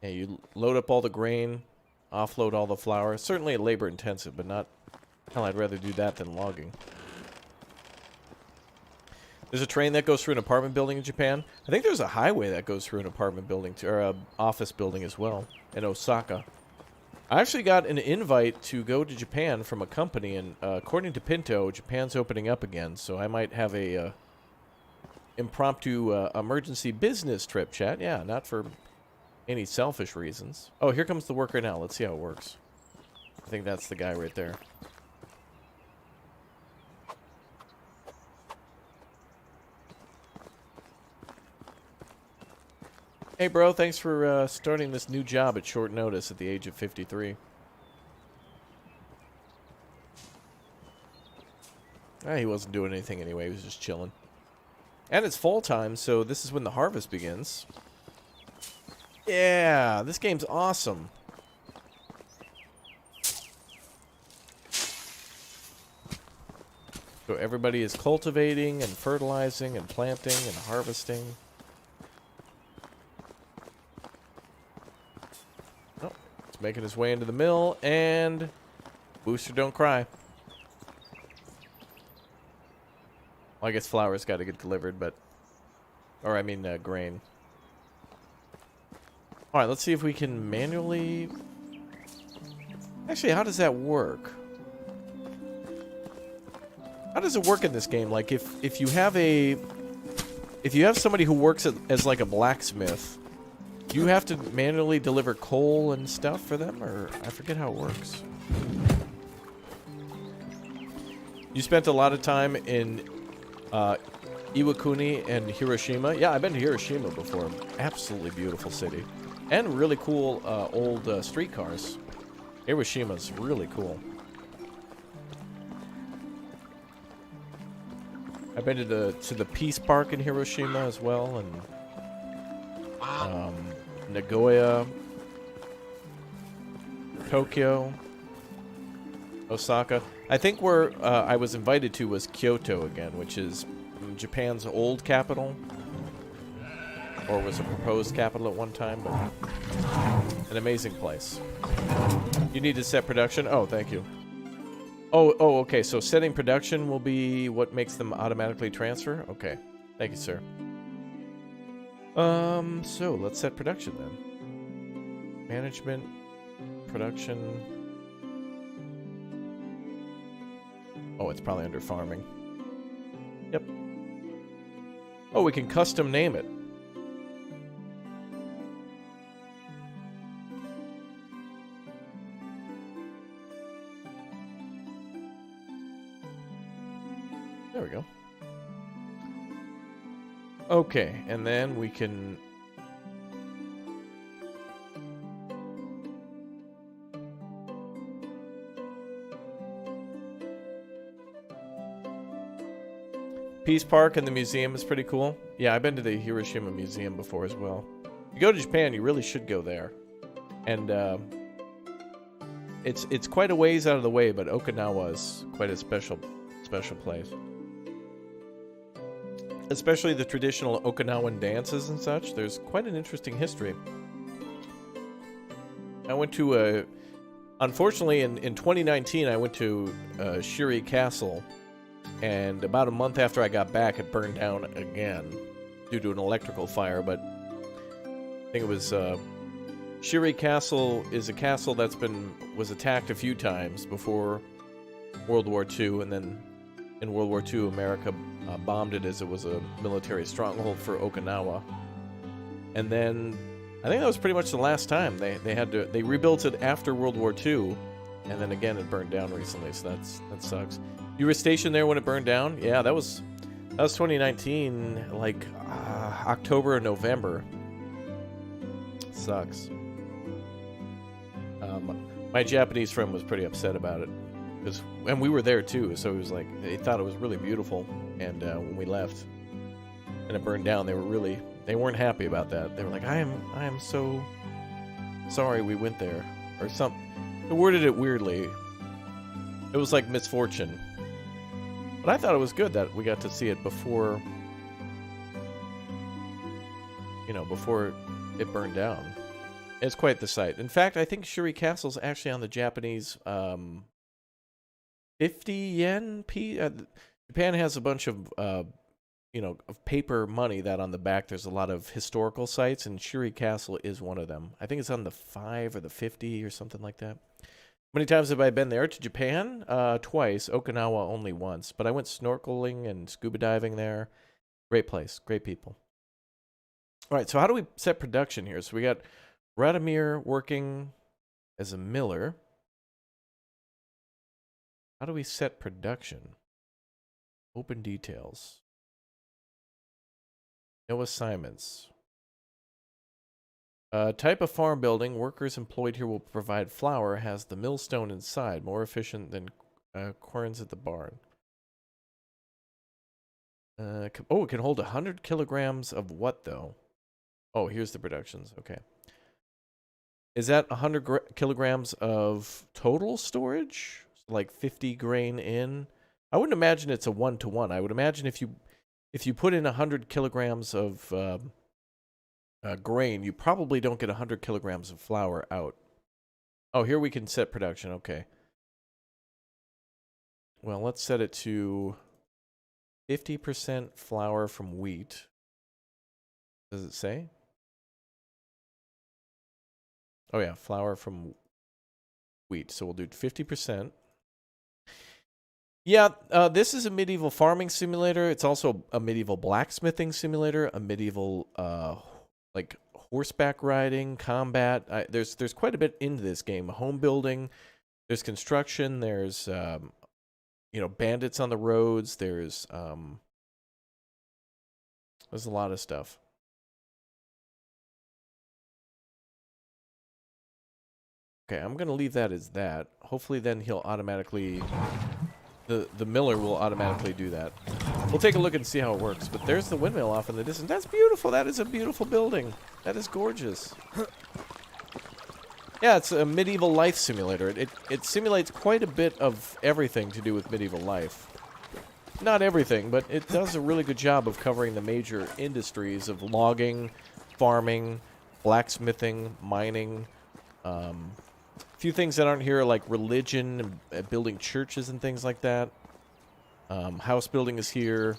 you load up all the grain, offload all the flour. Certainly labor intensive, but not... Hell, I'd rather do that than logging. There's a train that goes through an apartment building in Japan. I think there's a highway that goes through an apartment building, or an office building as well, in Osaka. I actually got an invite to go to Japan from a company, and according to Pinto, Japan's opening up again, so I might have a impromptu emergency business trip, chat. Yeah, not for, any selfish reasons. Oh, here comes the worker now. Let's see how it works. I think that's the guy right there. Hey, bro, thanks for starting this new job at short notice at the age of 53. He wasn't doing anything anyway. He was just chilling. And it's fall time, so this is when the harvest begins. Yeah, this game's awesome. So everybody is cultivating and fertilizing and planting and harvesting. Oh, it's making his way into the mill, and Booster don't cry. Well, I guess flour's got to get delivered, but... Or, I mean, grain. Alright, let's see if we can manually... Actually, how does that work? How does it work in this game? Like, if you have a... If you have somebody who works as, like, a blacksmith, do you have to manually deliver coal and stuff for them? Or, I forget how it works. You spent a lot of time in... Iwakuni and Hiroshima. Yeah, I've been to Hiroshima before. Absolutely beautiful city. And really cool old streetcars. Hiroshima's really cool. I've been to the Peace Park in Hiroshima as well, and Nagoya, Tokyo, Osaka. I think where I was invited to was Kyoto again, which is Japan's old capital, or was a proposed capital at one time, but an amazing place. You need to set production? Oh, thank you. Oh, okay, so setting production will be what makes them automatically transfer? Okay, thank you, sir. So let's set production then. Management, production... Oh, it's probably under farming. Yep. Oh, we can custom name it. There we go. Okay, and then we can... Peace Park and the museum is pretty cool. Yeah, I've been to the Hiroshima Museum before as well. If you go to Japan, you really should go there. And it's quite a ways out of the way, but Okinawa is quite a special place. Especially the traditional Okinawan dances and such. There's quite an interesting history. I went to unfortunately in 2019 I went to Shiri Castle. And about a month after I got back, it burned down again due to an electrical fire. But I think it was Shiri Castle is a castle that's was attacked a few times before World War II, and then in World War II, America bombed it as it was a military stronghold for Okinawa. And then I think that was pretty much the last time they rebuilt it after World War II, and then again it burned down recently. So that sucks. You were stationed there when it burned down? Yeah, that was 2019, like October or November. Sucks. My Japanese friend was pretty upset about it, and we were there too. So it was like they thought it was really beautiful, and when we left and it burned down, they weren't happy about that. They were like, I am so sorry we went there, or something. They worded it weirdly. It was like misfortune. But I thought it was good that we got to see it before, before it burned down. It's quite the sight. In fact, I think Shuri Castle's actually on the Japanese 50 yen piece. Japan has a bunch of, of paper money that on the back there's a lot of historical sites, and Shuri Castle is one of them. I think it's on the 5 or the 50 or something like that. How many times have I been there? To Japan? Twice. Okinawa only once. But I went snorkeling and scuba diving there. Great place. Great people. All right, so how do we set production here? So we got Radomir working as a miller. How do we set production? Open details. No assignments. Type of farm building. Workers employed here will provide flour. Has the millstone inside. More efficient than querns at the barn. Oh, it can hold 100 kilograms of what, though? Oh, here's the productions. Okay. Is that 100 kilograms of total storage? Like 50 grain in? I wouldn't imagine it's a 1-to-1. I would imagine if you put in 100 kilograms of grain, you probably don't get 100 kilograms of flour out. Oh, here we can set production. Okay. Well, let's set it to 50% flour from wheat. Does it say? Oh, yeah, flour from wheat. So we'll do 50%. Yeah, this is a medieval farming simulator. It's also a medieval blacksmithing simulator, a medieval like horseback riding, combat. There's quite a bit into this game. Home building, there's construction, there's bandits on the roads, there's a lot of stuff. Okay, I'm gonna leave that as that. Hopefully then he'll automatically the miller will automatically do that. We'll take a look and see how it works. But there's the windmill off in the distance. That's beautiful. That is a beautiful building. That is gorgeous. Yeah, it's a medieval life simulator. It simulates quite a bit of everything to do with medieval life. Not everything, but it does a really good job of covering the major industries of logging, farming, blacksmithing, mining. A few things that aren't here, like religion, and building churches and things like that. House building is here.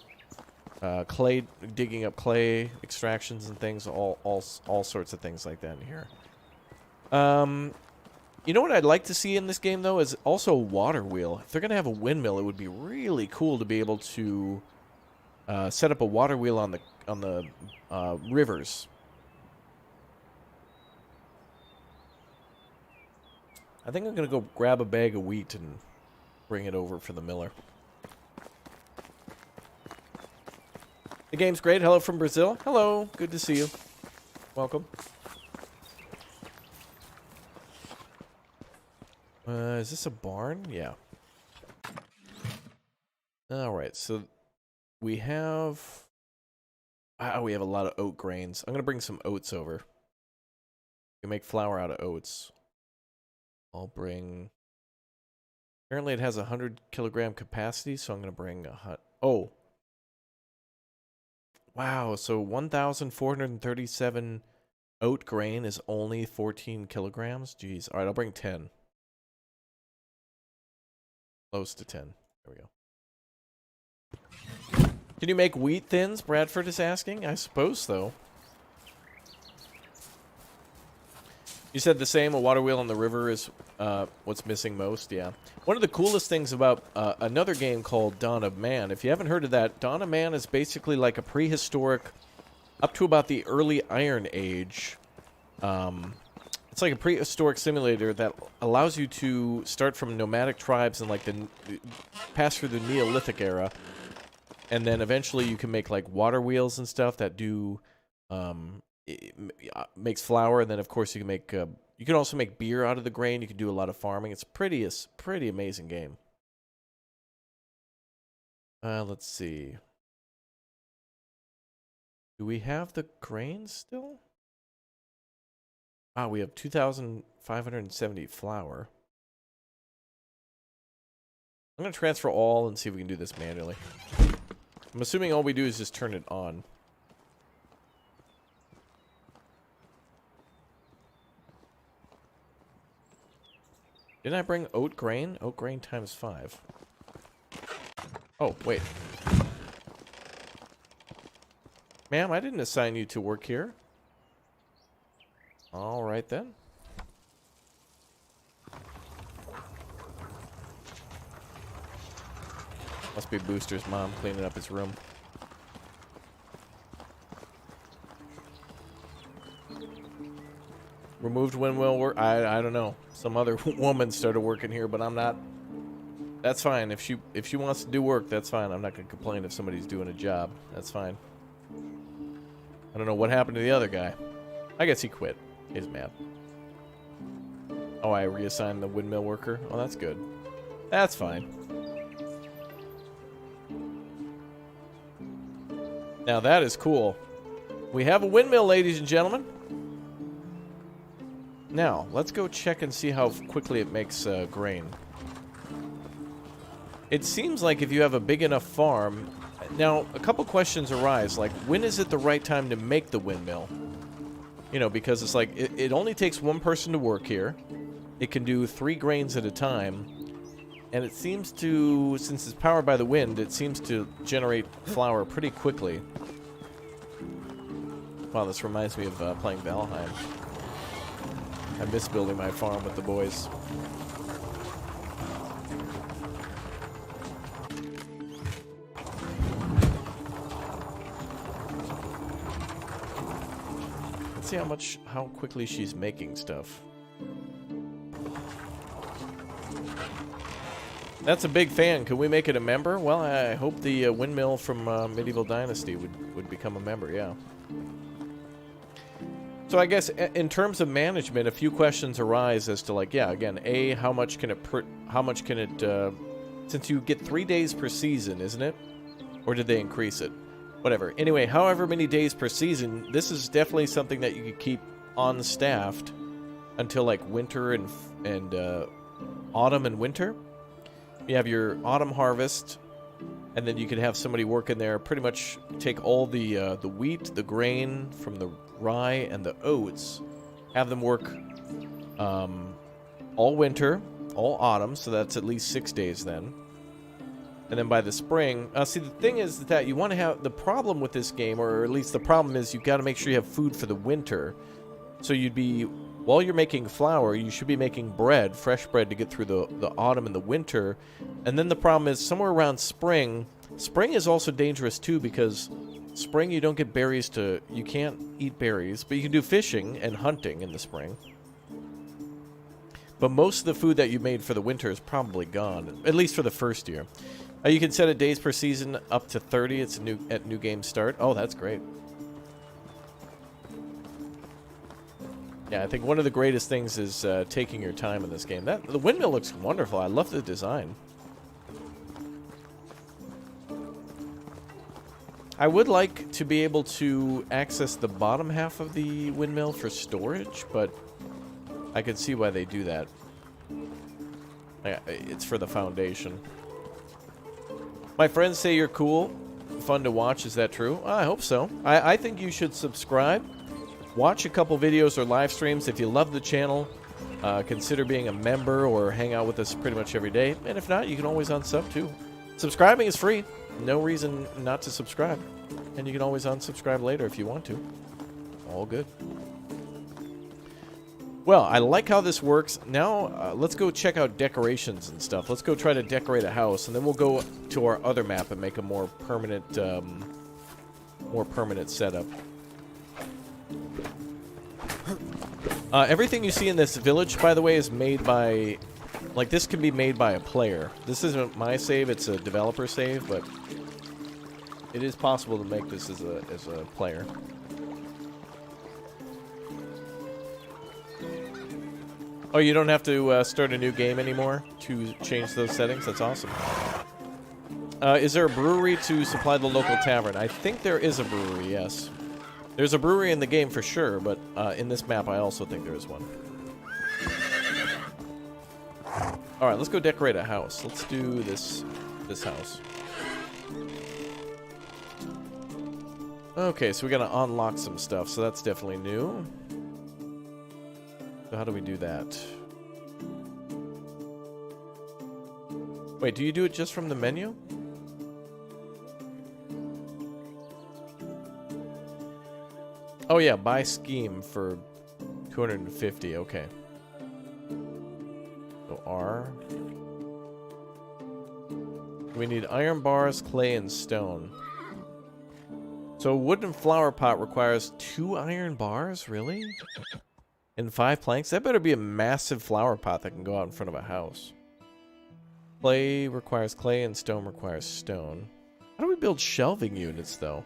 Clay, digging up clay, extractions and things, all sorts of things like that in here. You know what I'd like to see in this game, though, is also a water wheel. If they're going to have a windmill, it would be really cool to be able to set up a water wheel on the rivers. I think I'm going to go grab a bag of wheat and bring it over for the miller. The game's great. Hello from Brazil. Hello. Good to see you. Welcome. Is this a barn? Yeah. Alright, so we have... we have a lot of oat grains. I'm going to bring some oats over. You can make flour out of oats. I'll bring... Apparently it has a 100 kilogram capacity, so I'm going to bring a... Oh! Wow, so 1,437 oat grain is only 14 kilograms? Jeez. Alright, I'll bring 10. Close to 10. There we go. Can you make wheat thins? Bradford is asking. I suppose so. You said the same, a water wheel on the river is what's missing most, yeah. One of the coolest things about another game called Dawn of Man, if you haven't heard of that, Dawn of Man is basically like a prehistoric, up to about the early Iron Age. It's like a prehistoric simulator that allows you to start from nomadic tribes and like pass through the Neolithic era. And then eventually you can make like water wheels and stuff that do... It makes flour, and then of course you can make you can also make beer out of the grain. You can do a lot of farming. It's pretty amazing game. Let's see. Do we have the grain still? Ah, we have 2,570 flour. I'm gonna transfer all and see if we can do this manually. I'm assuming all we do is just turn it on. Didn't I bring oat grain? Oat grain times 5. Oh, wait. Ma'am, I didn't assign you to work here. Alright then. Must be Booster's mom cleaning up his room. Removed windmill work. I don't know. Some other woman started working here, but I'm not. That's fine. If she wants to do work, that's fine. I'm not gonna complain if somebody's doing a job. That's fine. I don't know what happened to the other guy. I guess he quit. He's mad. Oh, I reassigned the windmill worker. Oh, that's good. That's fine. Now that is cool. We have a windmill, ladies and gentlemen. Now, let's go check and see how quickly it makes grain. It seems like if you have a big enough farm... Now, a couple questions arise, like, when is it the right time to make the windmill? You know, because it's like, it only takes one person to work here. It can do 3 grains at a time. And it seems to, since it's powered by the wind, it seems to generate flour pretty quickly. Wow, this reminds me of playing Valheim. I miss building my farm with the boys. Let's see how quickly she's making stuff. That's a big fan. Could we make it a member? Well, I hope the windmill from Medieval Dynasty would become a member, yeah. So I guess in terms of management, a few questions arise as to, like, yeah, again, A, how much can it, since you get 3 days per season, isn't it? Or did they increase it? Whatever. Anyway, however many days per season, this is definitely something that you could keep on-staffed until, like, winter and autumn and winter. You have your autumn harvest, and then you could have somebody work in there, pretty much take all the wheat, the grain from the rye, and the oats, have them work all winter, all autumn, so that's at least 6 days then. And then by the spring, see, the thing is that you want to have, the problem with this game, or at least the problem is you've got to make sure you have food for the winter. So you'd be, while you're making flour, you should be making bread, fresh bread, to get through the autumn and the winter. And then the problem is somewhere around spring is also dangerous too, because spring you don't get berries to, you can't eat berries, but you can do fishing and hunting in the spring. But most of the food that you made for the winter is probably gone, at least for the first year. You can set it days per season up to 30. It's at new game start. Oh, that's great. Yeah, I think one of the greatest things is taking your time in this game. The windmill looks wonderful. I love the design. I would like to be able to access the bottom half of the windmill for storage, but I can see why they do that. Yeah, it's for the foundation. My friends say you're cool, fun to watch. Is that true? I hope so. I think you should subscribe. Watch a couple videos or live streams. If you love the channel, consider being a member or hang out with us pretty much every day. And if not, you can always unsub too. Subscribing is free. No reason not to subscribe. And you can always unsubscribe later if you want to. All good. Well, I like how this works. Now, let's go check out decorations and stuff. Let's go try to decorate a house, and then we'll go to our other map and make a more permanent setup. Everything you see in this village, by the way, is made by... Like, this can be made by a player. This isn't my save, it's a developer save, but it is possible to make this as a player. Oh, you don't have to start a new game anymore to change those settings? That's awesome. Is there a brewery to supply the local tavern? I think there is a brewery, yes. There's a brewery in the game for sure, but in this map I also think there is one. Alright, let's go decorate a house. Let's do this house. Okay, so we gotta unlock some stuff, so that's definitely new. So how do we do that? Wait, do you do it just from the menu? Oh yeah, buy scheme for 250, okay. So R. We need iron bars, clay, and stone. So a wooden flower pot requires 2 iron bars? Really? in 5 planks? That better be a massive flower pot that can go out in front of a house. Clay requires clay and stone requires stone. How do we build shelving units, though?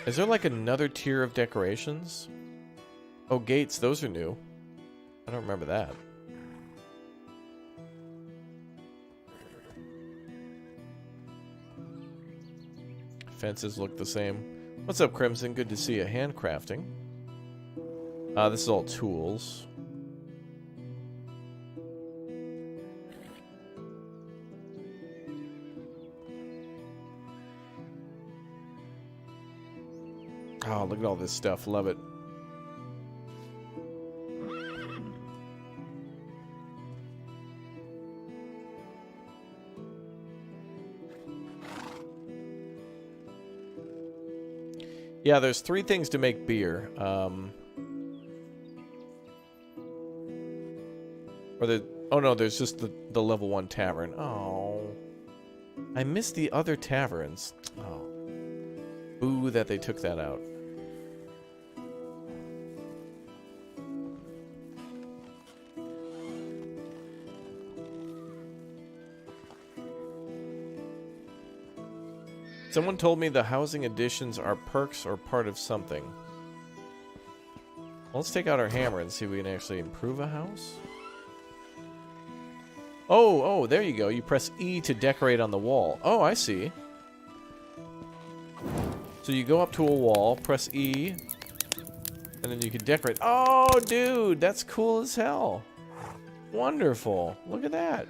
Is there like another tier of decorations? Oh, gates, those are new. I don't remember that. Fences look the same. What's up, Crimson? Good to see you. Handcrafting. This is all tools. Oh, look at all this stuff. Love it. Yeah, there's 3 things to make beer. Oh no, there's just the level 1 tavern. Oh. I missed the other taverns. Oh. Boo that they took that out. Someone told me the housing additions are perks or part of something. Well, let's take out our hammer and see if we can actually improve a house. Oh, there you go. You press E to decorate on the wall. Oh, I see. So you go up to a wall, press E, and then you can decorate. Oh, dude, that's cool as hell. Wonderful. Look at that.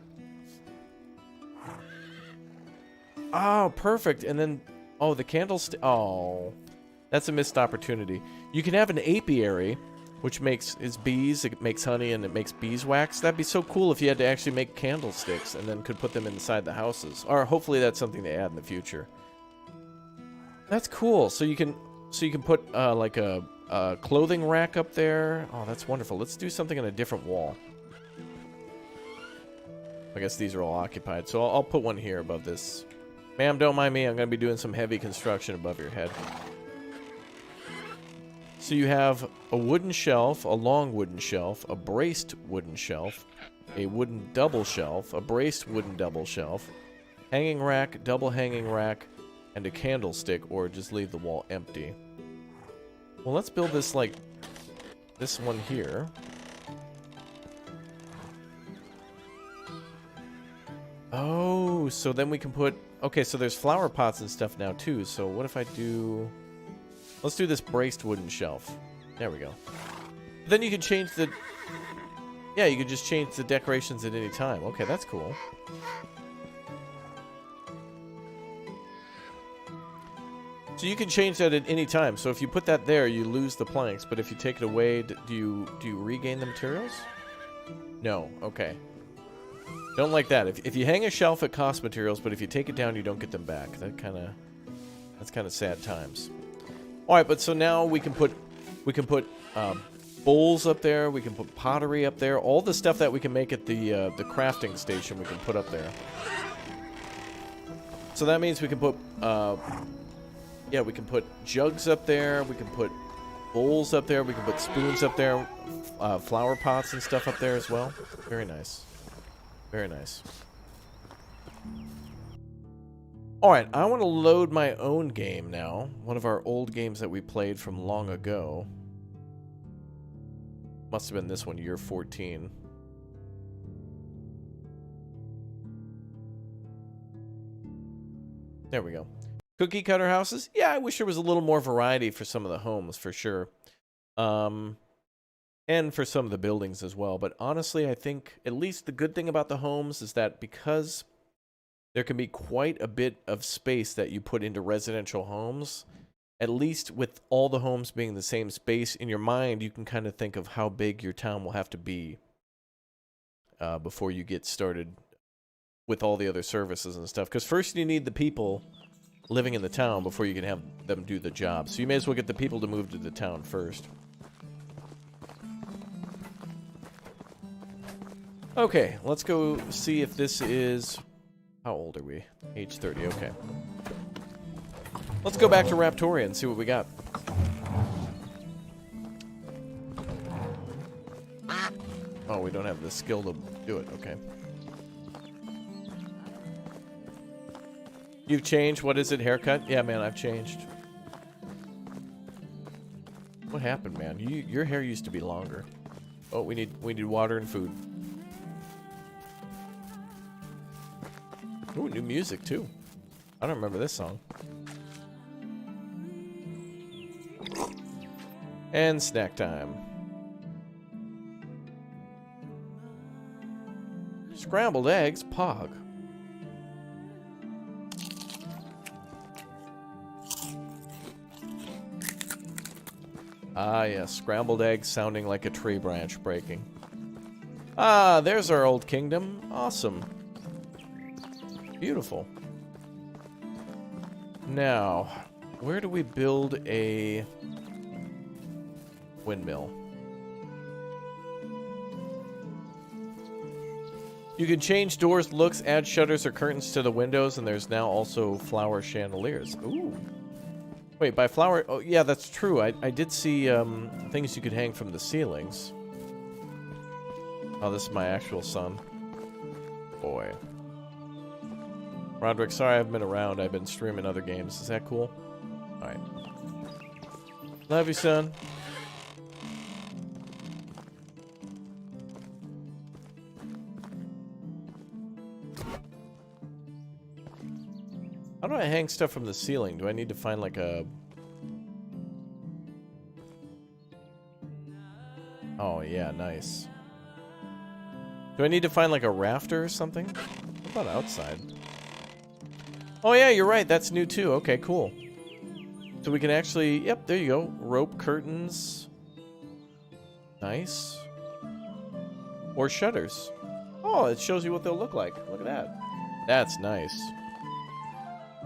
Oh, perfect. And then, oh, the candlestick. Oh, that's a missed opportunity. You can have an apiary, which makes bees. It makes honey and it makes beeswax. That'd be so cool if you had to actually make candlesticks and then could put them inside the houses. Or hopefully that's something to add in the future. That's cool. So you can put like a clothing rack up there. Oh, that's wonderful. Let's do something on a different wall. I guess these are all occupied, so I'll put one here above this. Ma'am, don't mind me. I'm going to be doing some heavy construction above your head. So you have a wooden shelf, a long wooden shelf, a braced wooden shelf, a wooden double shelf, a braced wooden double shelf, hanging rack, double hanging rack, and a candlestick, or just leave the wall empty. Well, let's build this like this one here. Oh, so then we can put... Okay, so there's flower pots and stuff now, too. So what if I do... Let's do this braced wooden shelf. There we go. Then you can change the... Yeah, you can just change the decorations at any time. Okay, that's cool. So you can change that at any time. So if you put that there, you lose the planks. But if you take it away, do you regain the materials? No. Okay. Don't like that. If you hang a shelf, it costs materials, but if you take it down, you don't get them back. That's kind of sad times. All right, but so now we can put bowls up there. We can put pottery up there. All the stuff that we can make at the crafting station, we can put up there. So that means we can put yeah, we can put jugs up there. We can put bowls up there. We can put spoons up there. Flower pots and stuff up there as well. Very nice. Very nice. Alright, I want to load my own game now. One of our old games that we played from long ago. Must have been this one, year 14. There we go. Cookie cutter houses? Yeah, I wish there was a little more variety for some of the homes, for sure. And for some of the buildings as well. But honestly, I think at least the good thing about the homes is that because there can be quite a bit of space that you put into residential homes, at least with all the homes being the same space, in your mind, you can kind of think of how big your town will have to be before you get started with all the other services and stuff. Because first you need the people living in the town before you can have them do the job. So you may as well get the people to move to the town first. Okay, let's go see if this is... How old are we? Age 30, okay. Let's go back to Raptoria and see what we got. Oh, we don't have the skill to do it. Okay. You've changed. What is it? Haircut? Yeah, man, I've changed. What happened, man? Your hair used to be longer. Oh, we need water and food. Ooh, new music too. I don't remember this song. And snack time. Scrambled eggs, Pog. Ah, yes, scrambled eggs sounding like a tree branch breaking. Ah, there's our old kingdom. Awesome. Beautiful. Now, where do we build a windmill? You can change doors, looks, add shutters or curtains to the windows, and there's now also flower chandeliers. Ooh. Wait, by flower... Oh, yeah, that's true. I did see things you could hang from the ceilings. Oh, this is my actual son. Boy. Roderick, sorry I haven't been around. I've been streaming other games. Is that cool? Alright. Love you, son. How do I hang stuff from the ceiling? Do I need to find like a... Oh, yeah, nice. Do I need to find like a rafter or something? What about outside? Oh, yeah, you're right. That's new too. Okay, cool. So we can actually... Yep, there you go. Rope curtains. Nice. Or shutters. Oh, it shows you what they'll look like. Look at that. That's nice.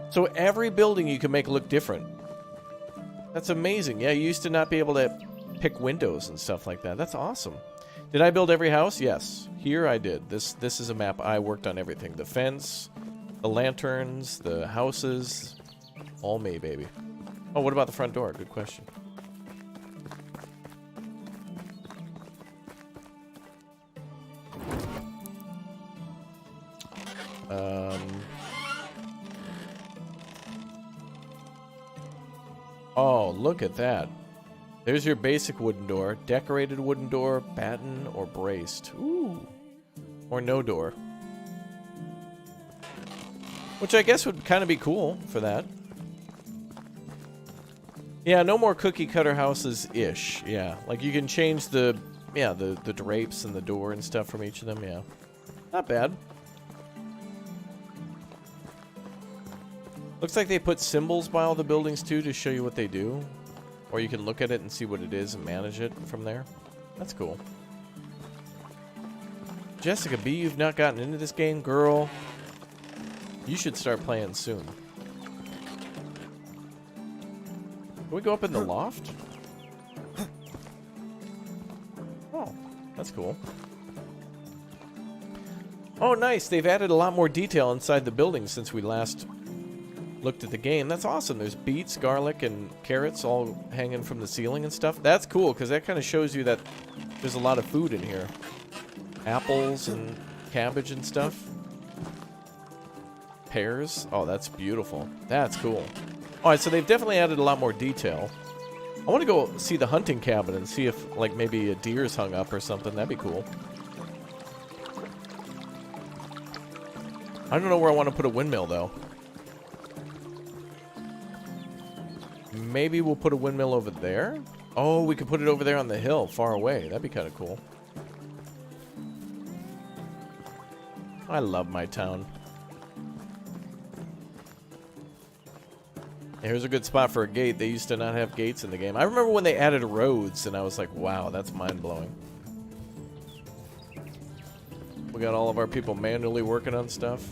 So every building you can make look different. That's amazing. Yeah, you used to not be able to pick windows and stuff like that. That's awesome. Did I build every house? Yes. Here I did. This is a map. I worked on everything. The fence, the lanterns, the houses. All me, baby. Oh, what about the front door? Good question. Oh, look at that. There's your basic wooden door. Decorated wooden door, batten, or braced. Ooh. Or no door. Which I guess would kind of be cool for that. Yeah, no more cookie cutter houses-ish. Yeah, like you can change the drapes and the door and stuff from each of them. Yeah, not bad. Looks like they put symbols by all the buildings too to show you what they do. Or you can look at it and see what it is and manage it from there. That's cool. Jessica B, you've not gotten into this game, girl. You should start playing soon. Can we go up in the loft? Oh, that's cool. Oh, nice. They've added a lot more detail inside the building since we last looked at the game. That's awesome. There's beets, garlic, and carrots all hanging from the ceiling and stuff. That's cool, because that kind of shows you that there's a lot of food in here. Apples and cabbage and stuff. Pears. Oh, that's beautiful. That's cool. Alright, so they've definitely added a lot more detail. I want to go see the hunting cabin and see if, like, maybe a deer's hung up or something. That'd be cool. I don't know where I want to put a windmill, though. Maybe we'll put a windmill over there? Oh, we could put it over there on the hill, far away. That'd be kind of cool. I love my town. Here's a good spot for a gate. They used to not have gates in the game. I remember when they added roads, and I was like, wow, that's mind-blowing. We got all of our people manually working on stuff.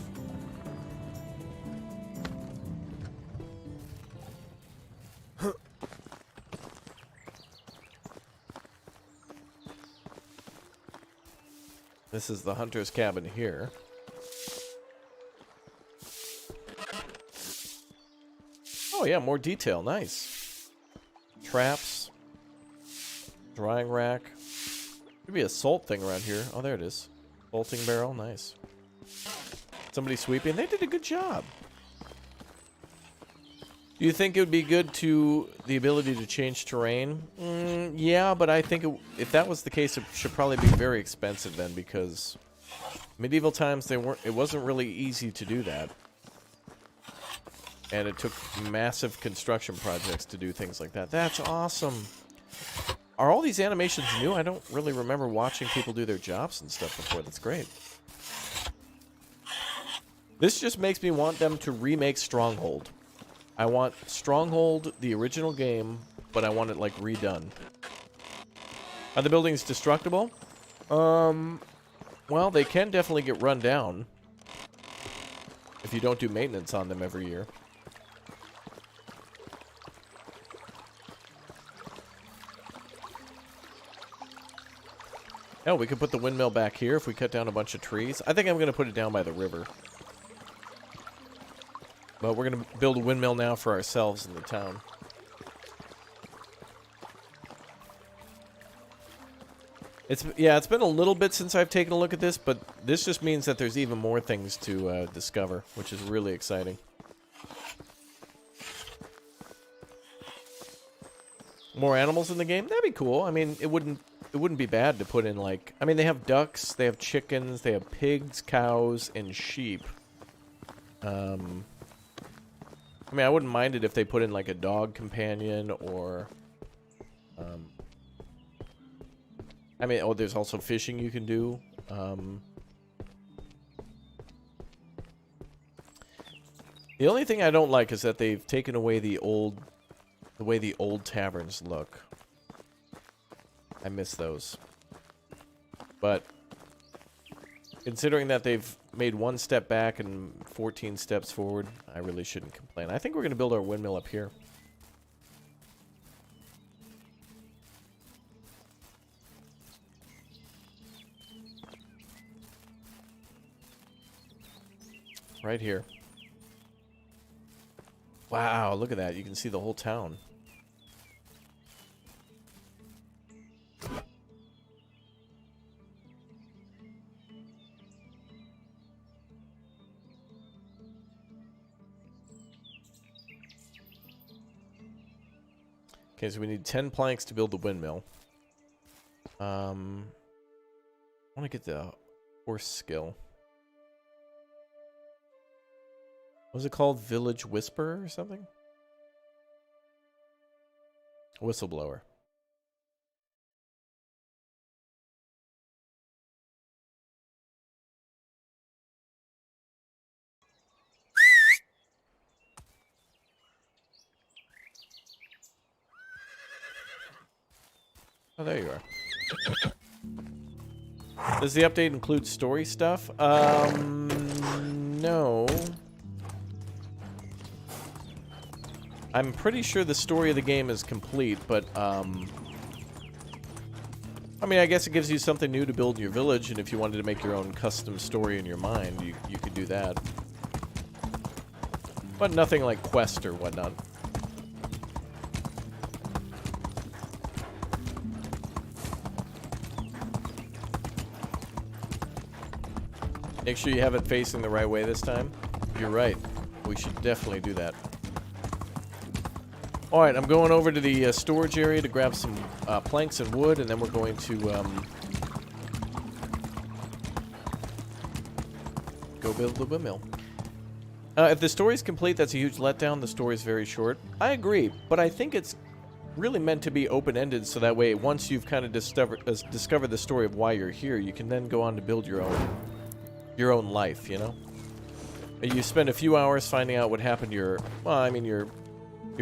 This is the hunter's cabin here. Oh yeah, more detail. Nice. Traps. Drying rack. Could be a salt thing around here. Oh, there it is. Salting barrel, nice. Somebody sweeping. They did a good job. Do you think it would be good to the ability to change terrain? Yeah, but I think if that was the case, it should probably be very expensive then, because medieval times it wasn't really easy to do that. And it took massive construction projects to do things like that. That's awesome. Are all these animations new? I don't really remember watching people do their jobs and stuff before. That's great. This just makes me want them to remake Stronghold. I want Stronghold, the original game, but I want it, like, redone. Are the buildings destructible? Well, they can definitely get run down if you don't do maintenance on them every year. Oh, we could put the windmill back here if we cut down a bunch of trees. I think I'm going to put it down by the river. But we're going to build a windmill now for ourselves in the town. It's been a little bit since I've taken a look at this, but this just means that there's even more things to discover, which is really exciting. More animals in the game? That'd be cool. I mean, it wouldn't be bad to put in, like... I mean, they have ducks, they have chickens, they have pigs, cows, and sheep. I mean, I wouldn't mind it if they put in, like, a dog companion, or... I mean, oh, there's also fishing you can do. The only thing I don't like is that they've taken away the way the old taverns look. I miss those. But considering that they've made one step back and 14 steps forward, I really shouldn't complain. I think we're going to build our windmill up here. Right here. Wow, look at that. You can see the whole town. Okay, so we need 10 planks to build the windmill. I want to get the horse skill. What was it called? Village Whisperer or something? Whistleblower. Oh, there you are. Does the update include story stuff? No. I'm pretty sure the story of the game is complete, but, I mean, I guess it gives you something new to build in your village, and if you wanted to make your own custom story in your mind, you could do that. But nothing like quest or whatnot. Make sure you have it facing the right way this time. You're right. We should definitely do that. Alright, I'm going over to the storage area to grab some planks and wood, and then we're going to go build the windmill. If the story's complete, that's a huge letdown. The story's very short. I agree, but I think it's really meant to be open-ended, so that way, once you've kind of discovered the story of why you're here, you can then go on to build your own life, you know? You spend a few hours finding out what happened to your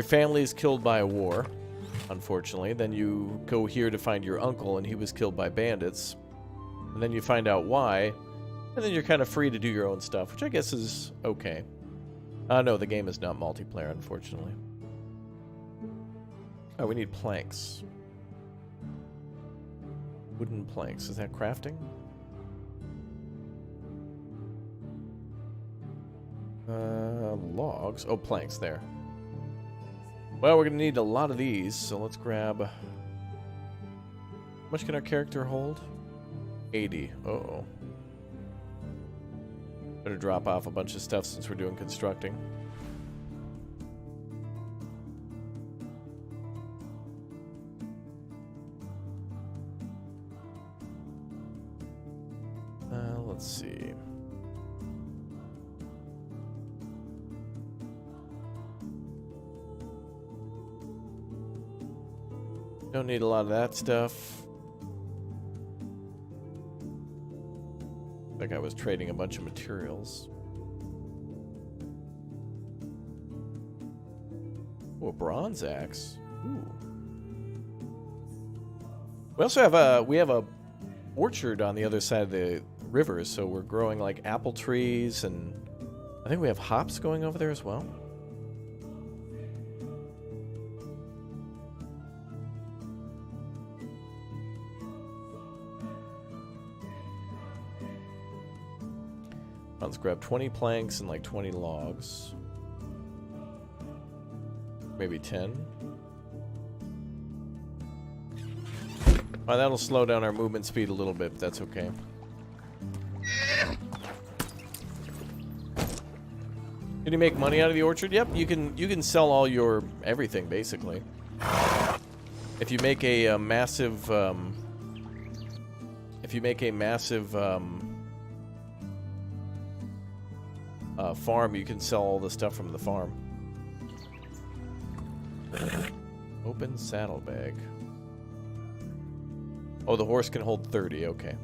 family is killed by a war, unfortunately. Then you go here to find your uncle, and he was killed by bandits. And then you find out why, and then you're kind of free to do your own stuff, which I guess is okay. No, the game is not multiplayer, unfortunately. Oh, we need planks. Wooden planks. Is that crafting? Logs. Oh, planks, there. Well, we're going to need a lot of these, so let's grab How much can our character hold? 80. Uh-oh. Better drop off a bunch of stuff since we're doing constructing. Let's see. Don't need a lot of that stuff. Like I was trading a bunch of materials. Oh, a bronze axe. Ooh. We also have a orchard on the other side of the river, so we're growing like apple trees, and I think we have hops going over there as well. Let's grab 20 planks and like 20 logs. Maybe 10. That'll slow down our movement speed a little bit, but that's okay. Can you make money out of the orchard? Yep, you can sell all your everything basically. If you make a massive farm, you can sell all the stuff from the farm. Open saddlebag. Oh, the horse can hold 30, okay.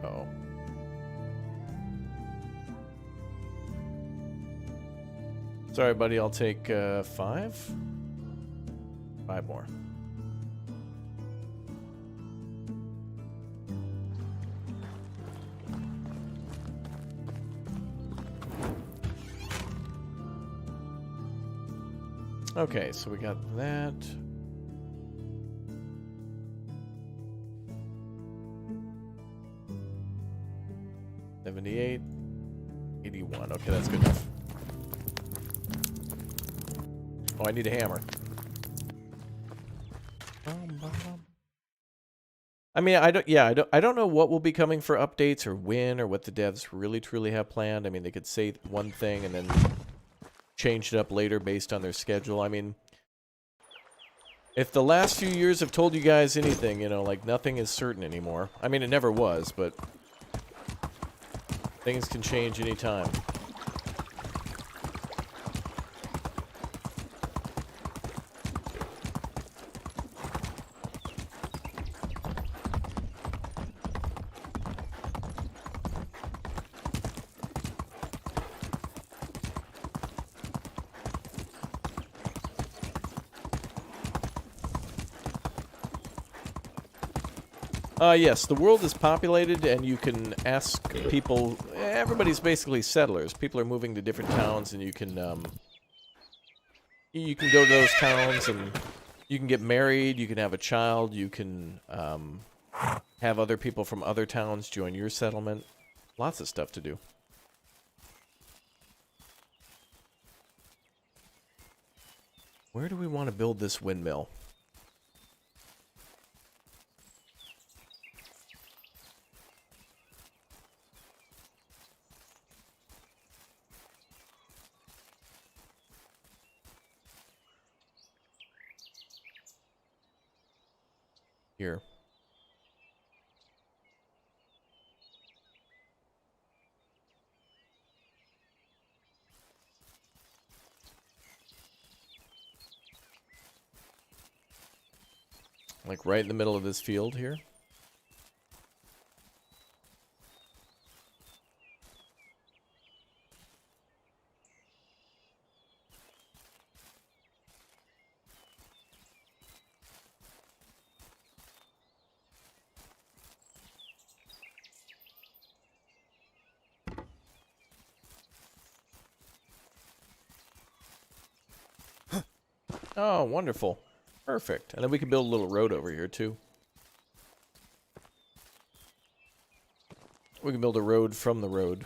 Uh-oh. Sorry, buddy, I'll take 5. 5 more. Okay, so we got that. $78, $81. Okay, that's good enough. Oh, I need a hammer. I mean, I don't know what will be coming for updates or when or what the devs really truly have planned. I mean, they could say one thing and then change it up later based on their schedule. I mean, if the last few years have told you guys anything, you know, like nothing is certain anymore. I mean, it never was, but things can change anytime. Yes, the world is populated, and you can ask people. Everybody's basically settlers. People are moving to different towns, and you can go to those towns, and you can get married. You can have a child. You can have other people from other towns join your settlement. Lots of stuff to do. Where do we want to build this windmill? Here. Like right in the middle of this field here. Oh, wonderful. Perfect. And then we can build a little road over here, too. We can build a road from the road.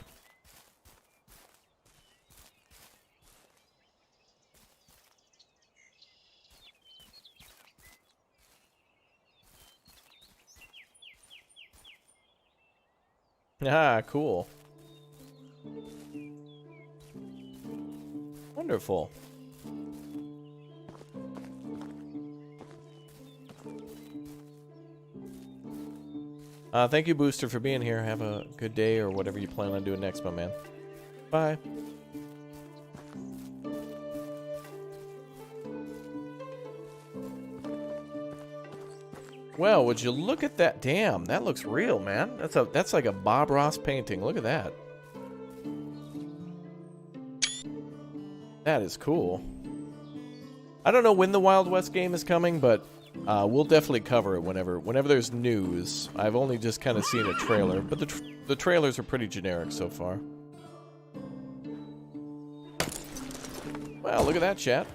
Ah, cool. Wonderful. Thank you, Booster, for being here. Have a good day or whatever you plan on doing next, my man. Bye. Well, would you look at that? Damn, that looks real, man. That's like a Bob Ross painting. Look at that. That is cool. I don't know when the Wild West game is coming, but we'll definitely cover it whenever there's news. I've only just kind of seen a trailer, but the trailers are pretty generic so far. Well, look at that, chat.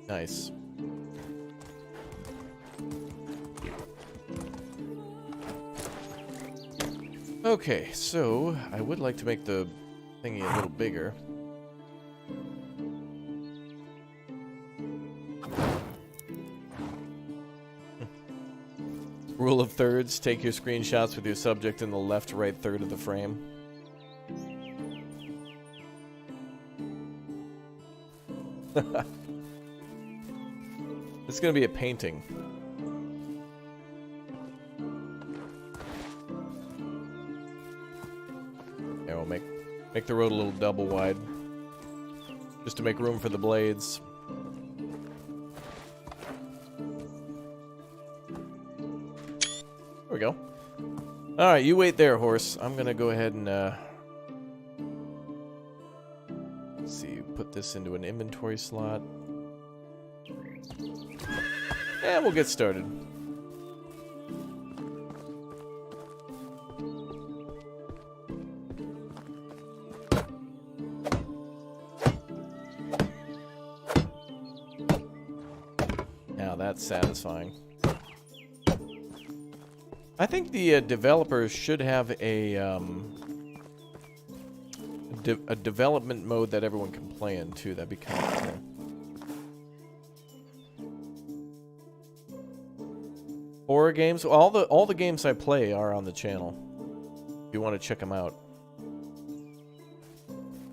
Nice. Okay, so I would like to make the thingy a little bigger. Rule of thirds, take your screenshots with your subject in the left-right third of the frame. It's gonna be a painting. Yeah, we'll make the road a little double wide, just to make room for the blades. There we go. All right, you wait there, horse. I'm gonna go ahead and let's see, put this into an inventory slot. And we'll get started. Now that's satisfying. I think the developers should have a development mode that everyone can play in too. That'd be kind of cool. Horror games, all the games I play are on the channel. If you want to check them out.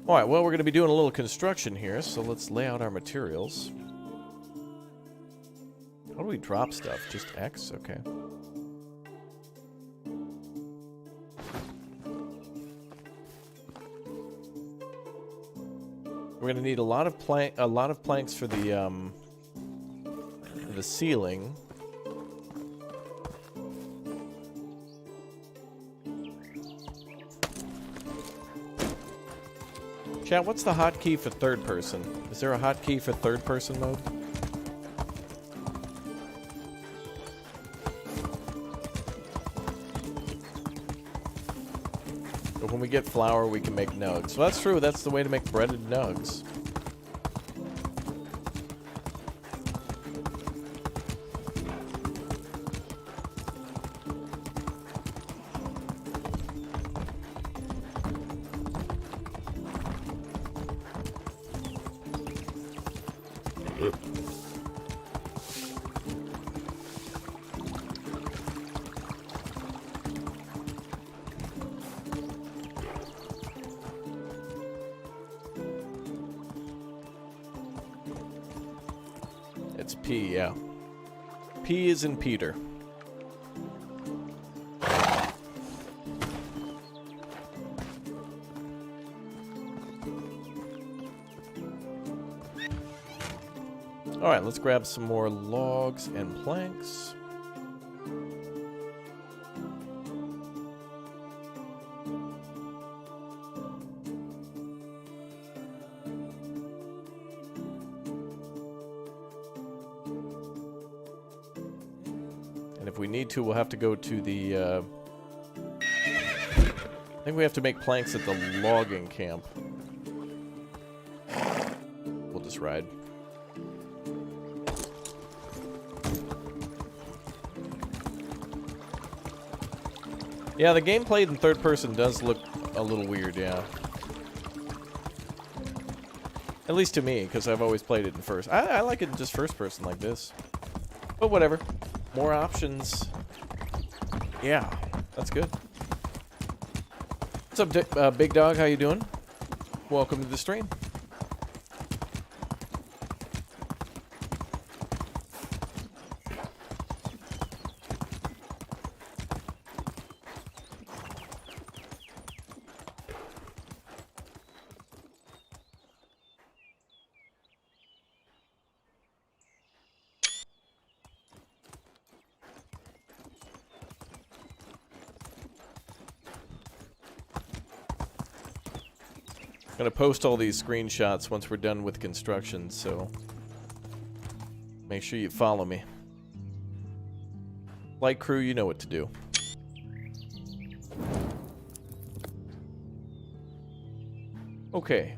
All right, well, we're going to be doing a little construction here, so let's lay out our materials. How do we drop stuff? Just X? Okay. We're going to need a lot of planks for the ceiling. Chat, what's the hotkey for third person? Is there a hotkey for third person mode? But when we get flour, we can make nugs. Well, that's true. That's the way to make breaded nugs. It's P, yeah. P is in Peter. Alright, let's grab some more logs and planks. And if we need to, we'll have to go to the, I think we have to make planks at the logging camp. We'll just ride. Yeah, the game played in third person does look a little weird, yeah. At least to me, because I've always played it in first. I like it in just first person like this. But whatever. More options. Yeah, that's good. What's up, Big Dog? How you doing? Welcome to the stream. I'm gonna post all these screenshots once we're done with construction, so make sure you follow me. Light crew, you know what to do. Okay.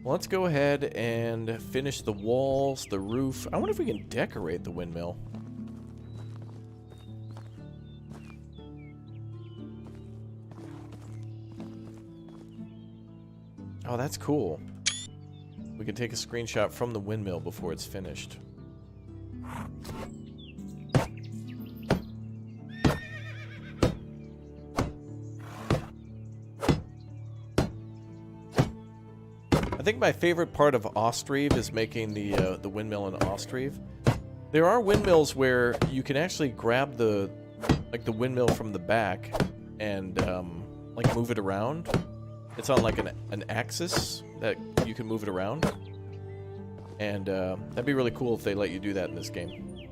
Let's go ahead and finish the walls, the roof. I wonder if we can decorate the windmill. Oh, that's cool. We can take a screenshot from the windmill before it's finished. I think my favorite part of Ostreve is making the windmill in Ostreve. There are windmills where you can actually grab the windmill from the back and like move it around. It's on like an axis that you can move it around, and that'd be really cool if they let you do that in this game.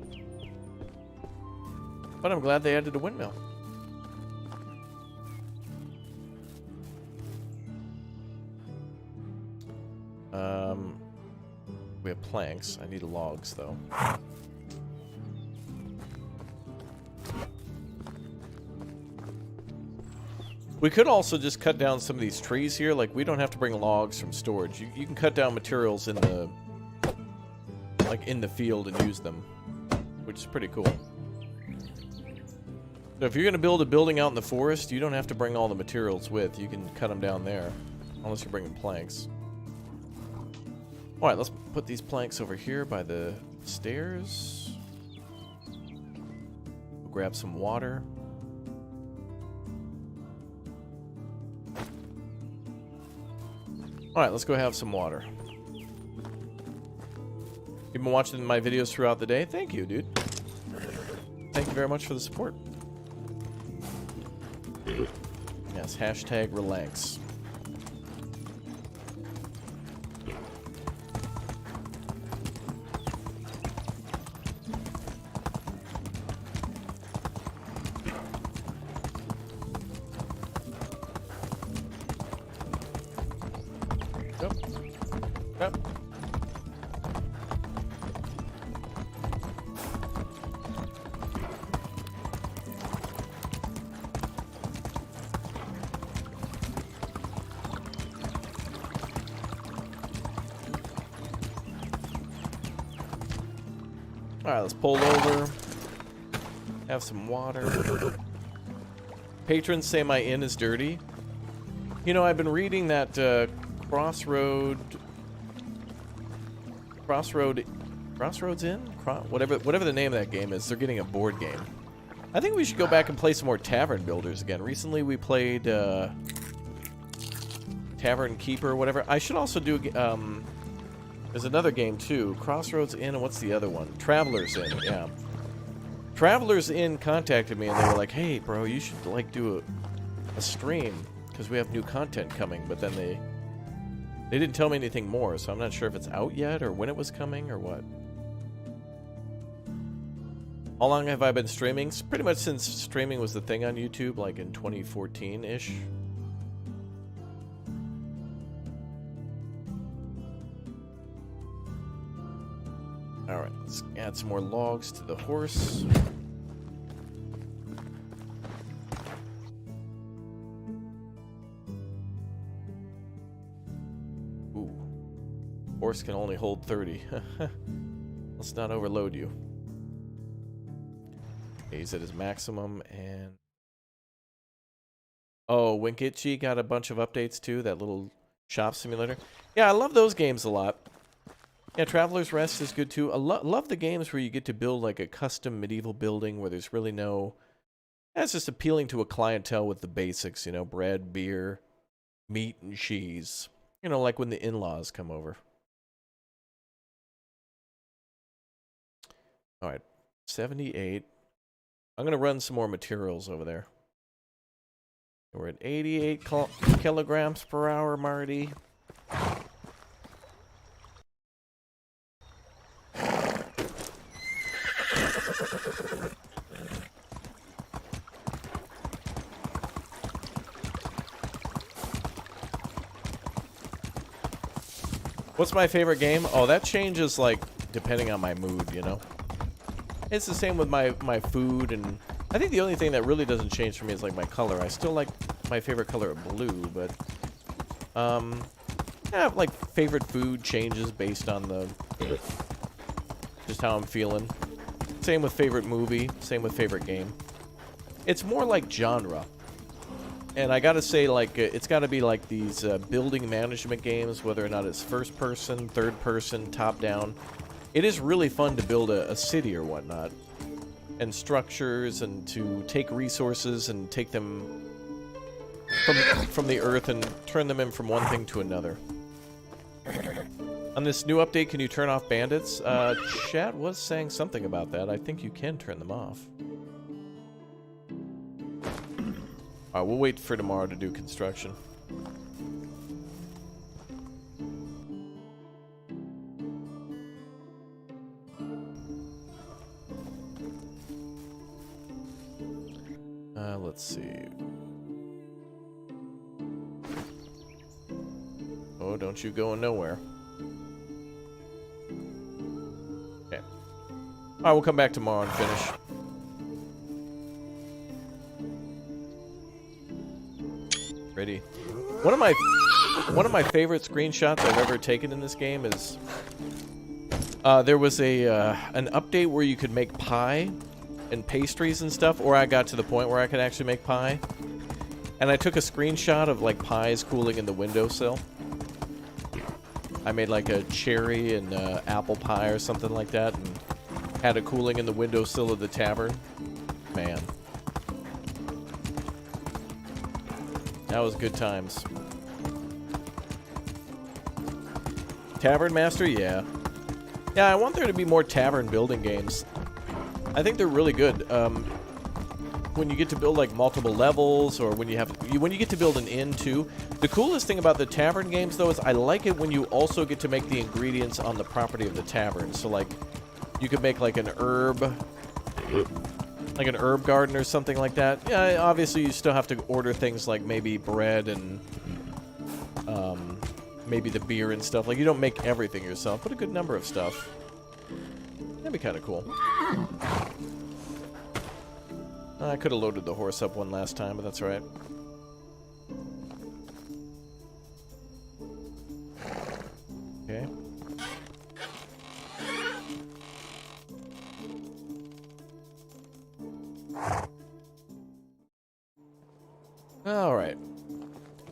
But I'm glad they added a windmill. We have planks. I need logs, though. We could also just cut down some of these trees here. Like, we don't have to bring logs from storage. You can cut down materials in the field and use them, which is pretty cool. So if you're going to build a building out in the forest, you don't have to bring all the materials with. You can cut them down there, unless you're bringing planks. Alright, let's put these planks over here by the stairs. We'll grab some water. Alright, let's go have some water. You've been watching my videos throughout the day? Thank you, dude. Thank you very much for the support. Yes, hashtag relax. Alright, let's pull over. Have some water. Patrons say my inn is dirty. You know, I've been reading that Crossroads Inn? Whatever the name of that game is, they're getting a board game. I think we should go back and play some more Tavern Builders again. Recently we played Tavern Keeper or whatever. I should also do there's another game too. Crossroads Inn, and what's the other one? Travelers Inn, yeah. Travelers Inn contacted me and they were like, hey bro, you should like do a stream because we have new content coming, but then they didn't tell me anything more, so I'm not sure if it's out yet or when it was coming or what. How long have I been streaming? Pretty much since streaming was the thing on YouTube, like in 2014-ish. Alright, let's add some more logs to the horse. Horse can only hold 30. Let's not overload you. Okay, he's at his maximum, and... Oh, Winkichi got a bunch of updates too, that little shop simulator. Yeah, I love those games a lot. Yeah, Traveler's Rest is good too. I love the games where you get to build like a custom medieval building where there's really no... That's just appealing to a clientele with the basics, you know, bread, beer, meat, and cheese. You know, like when the in-laws come over. Alright, 78. I'm going to run some more materials over there. We're at 88 kilograms per hour, Marty. What's my favorite game? Oh, that changes, like, depending on my mood, you know? It's the same with my food, and I think the only thing that really doesn't change for me is, like, my color. I still like my favorite color of blue, but, yeah, like, favorite food changes based on the, just how I'm feeling. Same with favorite movie, same with favorite game. It's more like genre. And I gotta say, like, it's gotta be like these building management games, whether or not it's first person, third person, top down. It is really fun to build a city or whatnot. And structures, and to take resources and take them from the earth and turn them in from one thing to another. On this new update, can you turn off bandits? Chat was saying something about that. I think you can turn them off. Alright, we'll wait for tomorrow to do construction. Let's see. Oh, don't you go nowhere. Okay. Alright, we'll come back tomorrow and finish. Ready. One of my favorite screenshots I've ever taken in this game is there was an update where you could make pie and pastries and stuff, or I got to the point where I could actually make pie, and I took a screenshot of like pies cooling in the windowsill. I made like a cherry and apple pie or something like that, and had it cooling in the windowsill of the tavern. Man. That was good times. Tavern Master? Yeah. Yeah, I want there to be more tavern building games. I think they're really good. When you get to build like multiple levels, or when you get to build an inn too. The coolest thing about the tavern games though is I like it when you also get to make the ingredients on the property of the tavern. So like, you could make like an herb garden or something like that. Yeah, obviously you still have to order things like maybe bread and maybe the beer and stuff. Like, you don't make everything yourself, but a good number of stuff. That'd be kind of cool. I could have loaded the horse up one last time, but that's all right. Okay. All right.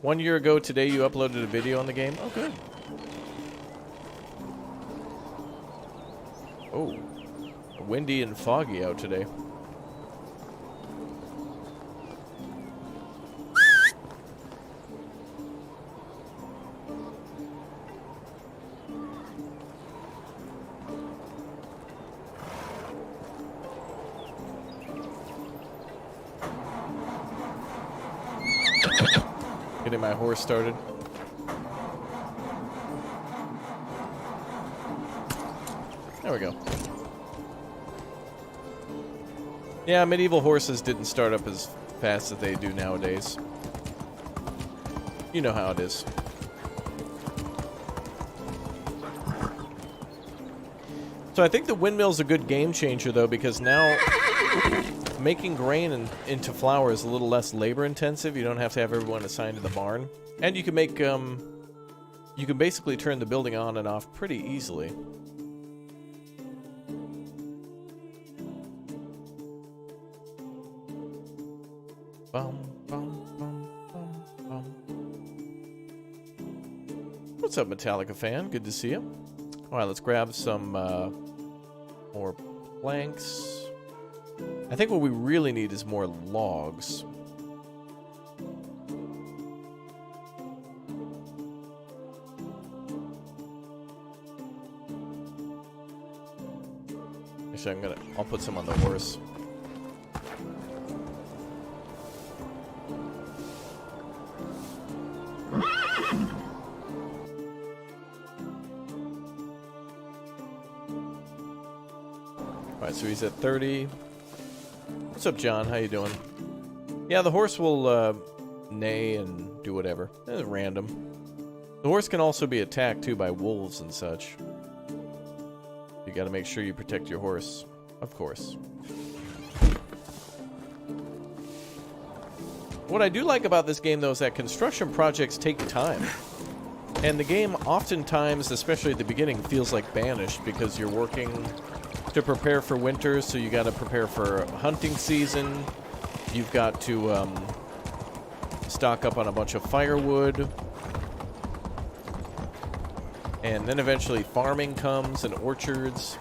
1 year ago today, you uploaded a video on the game. Oh, good. Oh, windy and foggy out today. Getting my horse started. There we go. Yeah, medieval horses didn't start up as fast as they do nowadays. You know how it is. So I think the windmill's a good game changer, though, because now making grain into flour is a little less labor intensive. You don't have to have everyone assigned to the barn. And you can make you can basically turn the building on and off pretty easily. Bum, bum, bum, bum, bum. What's up, Metallica fan? Good to see you. All right, let's grab some more planks. I think what we really need is more logs. Actually, I'll put some on the horse. Alright, so he's at 30. What's up, John? How you doing? Yeah, the horse will neigh and do whatever. It's random. The horse can also be attacked, too, by wolves and such. You gotta make sure you protect your horse, of course. What I do like about this game, though, is that construction projects take time. And the game oftentimes, especially at the beginning, feels like Banished because you're working to prepare for winter, so you gotta prepare for hunting season. You've got to stock up on a bunch of firewood. And then eventually farming comes and orchards.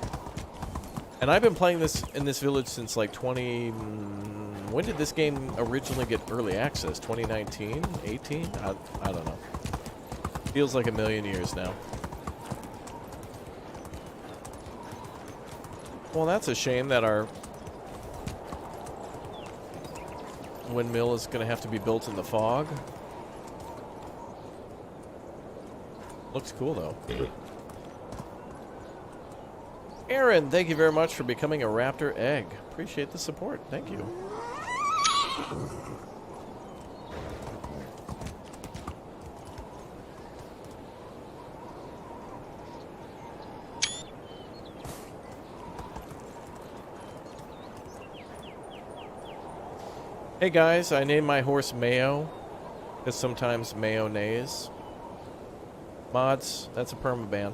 And I've been playing this in this village since like when did this game originally get early access? 2019? 18? I don't know. Feels like a million years now. Well, that's a shame that our windmill is going to have to be built in the fog. Looks cool, though. Aaron, thank you very much for becoming a Raptor Egg. Appreciate the support. Thank you. Hey guys, I named my horse Mayo, because sometimes Mayo neighs. Mods, that's a permaban.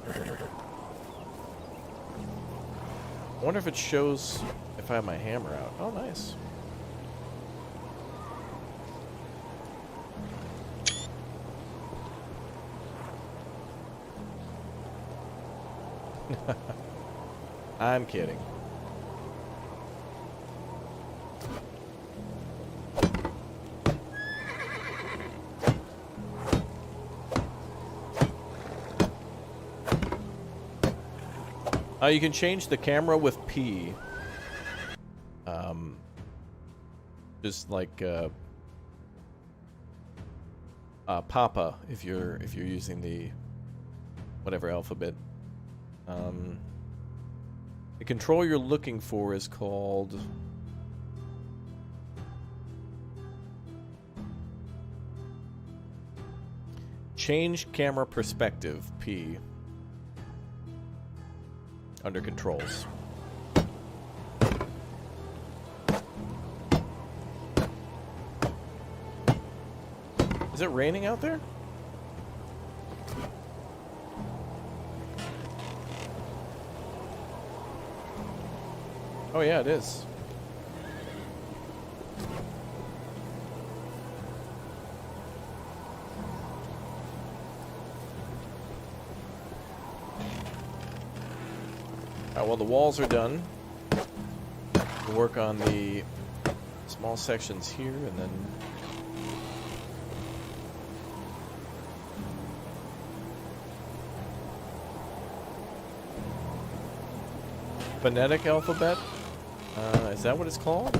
I wonder if it shows if I have my hammer out. Oh, nice. I'm kidding. You can change the camera with P. Just like Papa, if you're using the whatever alphabet. The control you're looking for is called Change Camera Perspective, P. Under controls. Is it raining out there? Oh yeah, it is. Well, the walls are done. We'll work on the small sections here, and then phonetic alphabet. Is that what it's called?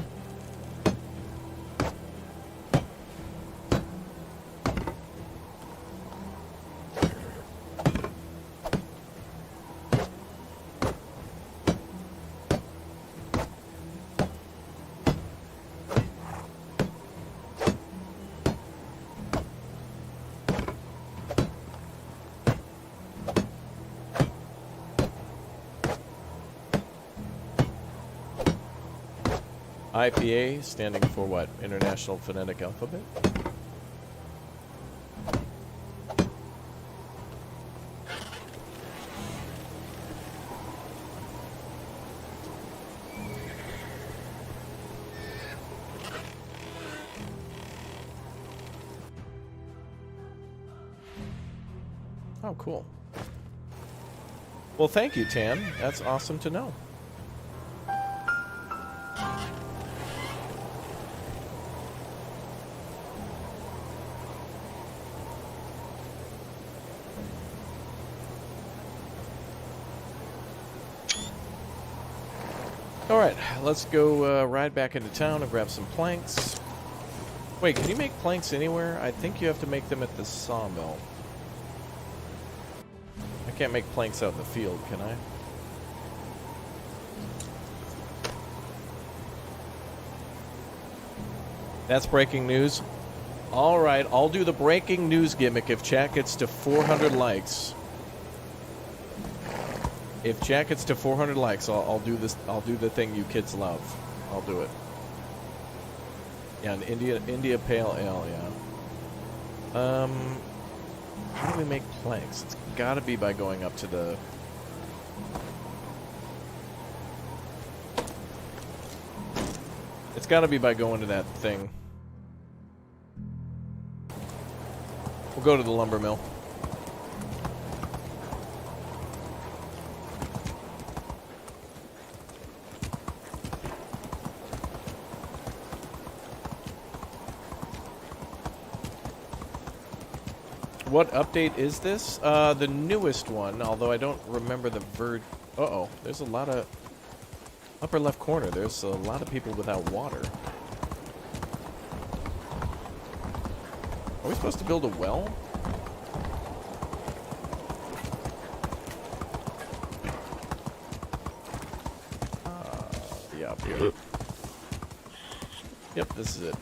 IPA, standing for what? International Phonetic Alphabet? Oh, cool. Well, thank you, Tan. That's awesome to know. Alright, let's go ride back into town and grab some planks. Wait, can you make planks anywhere? I think you have to make them at the sawmill. I can't make planks out in the field, can I? That's breaking news. Alright, I'll do the breaking news gimmick if chat gets to 400 likes. If chat gets to 400 likes, I'll do this. I'll do the thing you kids love. I'll do it. Yeah, an India Pale Ale. Yeah. How do we make planks? It's got to be by going up to the. It's got to be by going to that thing. We'll go to the lumber mill. What update is this? The newest one, although I don't remember the Uh-oh, there's a lot of... Upper left corner, there's a lot of people without water. Are we supposed to build a well? Yeah, up here. Yep, this is it.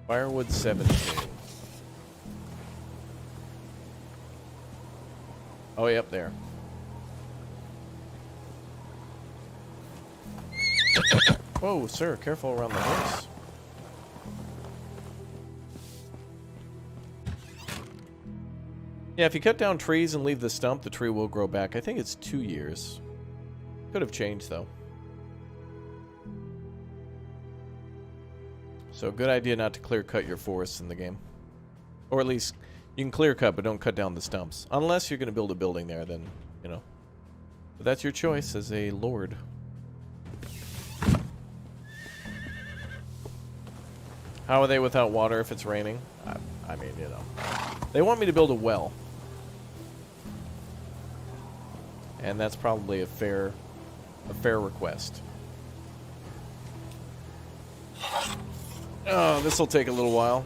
Firewood 17. Oh, yep, there. Whoa, sir, careful around the horse. Yeah, if you cut down trees and leave the stump, the tree will grow back. I think it's 2 years. Could have changed, though. So, good idea not to clear cut your forests in the game. Or at least, you can clear cut, but don't cut down the stumps. Unless you're going to build a building there, then, you know. But that's your choice as a lord. How are they without water if it's raining? I mean, you know. They want me to build a well. And that's probably a fair request. Oh, this will take a little while.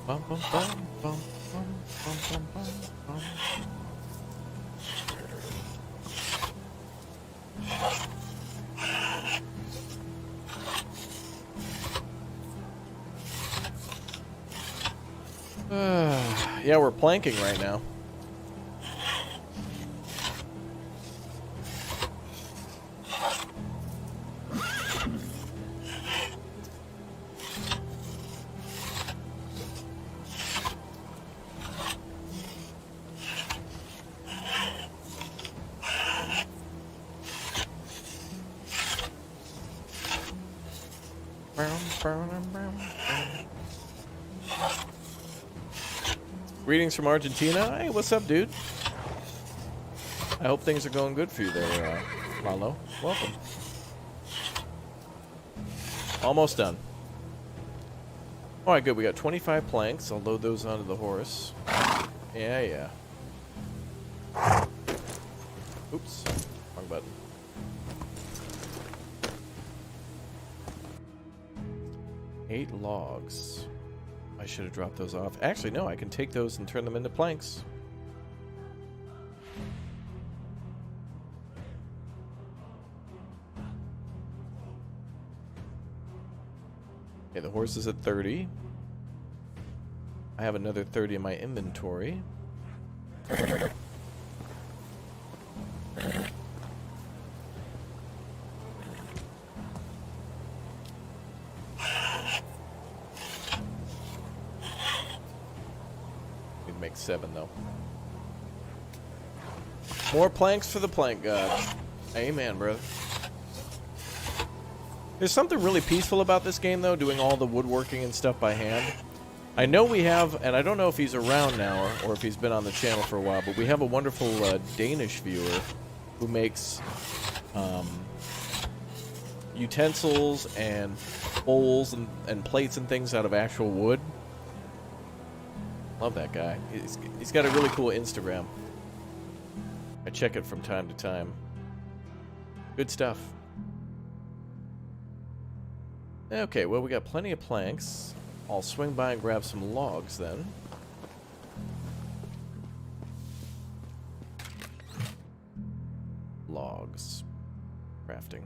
Bum, bum, bum, bum, bum, bum, bum, bum, bum. Yeah, we're planking right now. Greetings from Argentina. Hey, what's up, dude? I hope things are going good for you there, Lalo. Welcome. Almost done. Alright, good. We got 25 planks. I'll load those onto the horse. Yeah. Oops. Wrong button. Eight logs. I should have dropped those off. Actually, no, I can take those and turn them into planks. Okay, the horse is at 30. I have another 30 in my inventory. We'd make 7 though. More planks for the plank god. Amen, brother. There's something really peaceful about this game, though, doing all the woodworking and stuff by hand. I know we have, and I don't know if he's around now or if he's been on the channel for a while, but we have a wonderful Danish viewer who makes utensils and bowls and plates and things out of actual wood. Love that guy. He's got a really cool Instagram. I check it from time to time. Good stuff. Okay, well, we got plenty of planks. I'll swing by and grab some logs then. Logs. Crafting.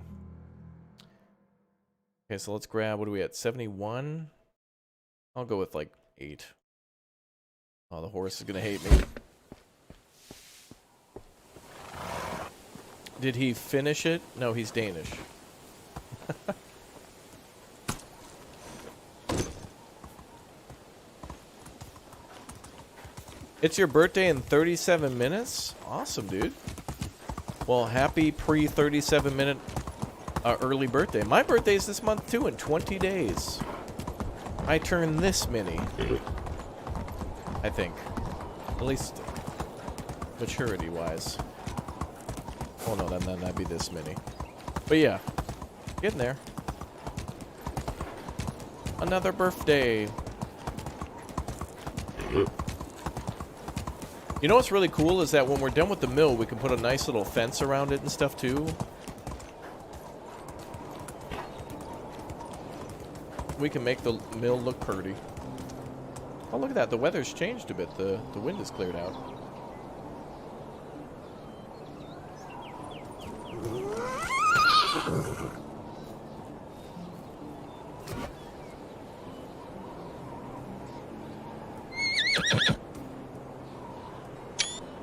Okay, so let's grab, what are we at, 71? I'll go with like 8. Oh, the horse is gonna hate me. Did he finish it? No, he's Danish. It's your birthday in 37 minutes? Awesome, dude. Well, happy pre-37 minute early birthday. My birthday's this month, too, in 20 days. I turn this many. I think. At least maturity-wise. Oh, no, then that'd be this many. But yeah, getting there. Another birthday. You know what's really cool is that when we're done with the mill, we can put a nice little fence around it and stuff too. We can make the mill look pretty. Oh, look at that. The weather's changed a bit. The wind is cleared out.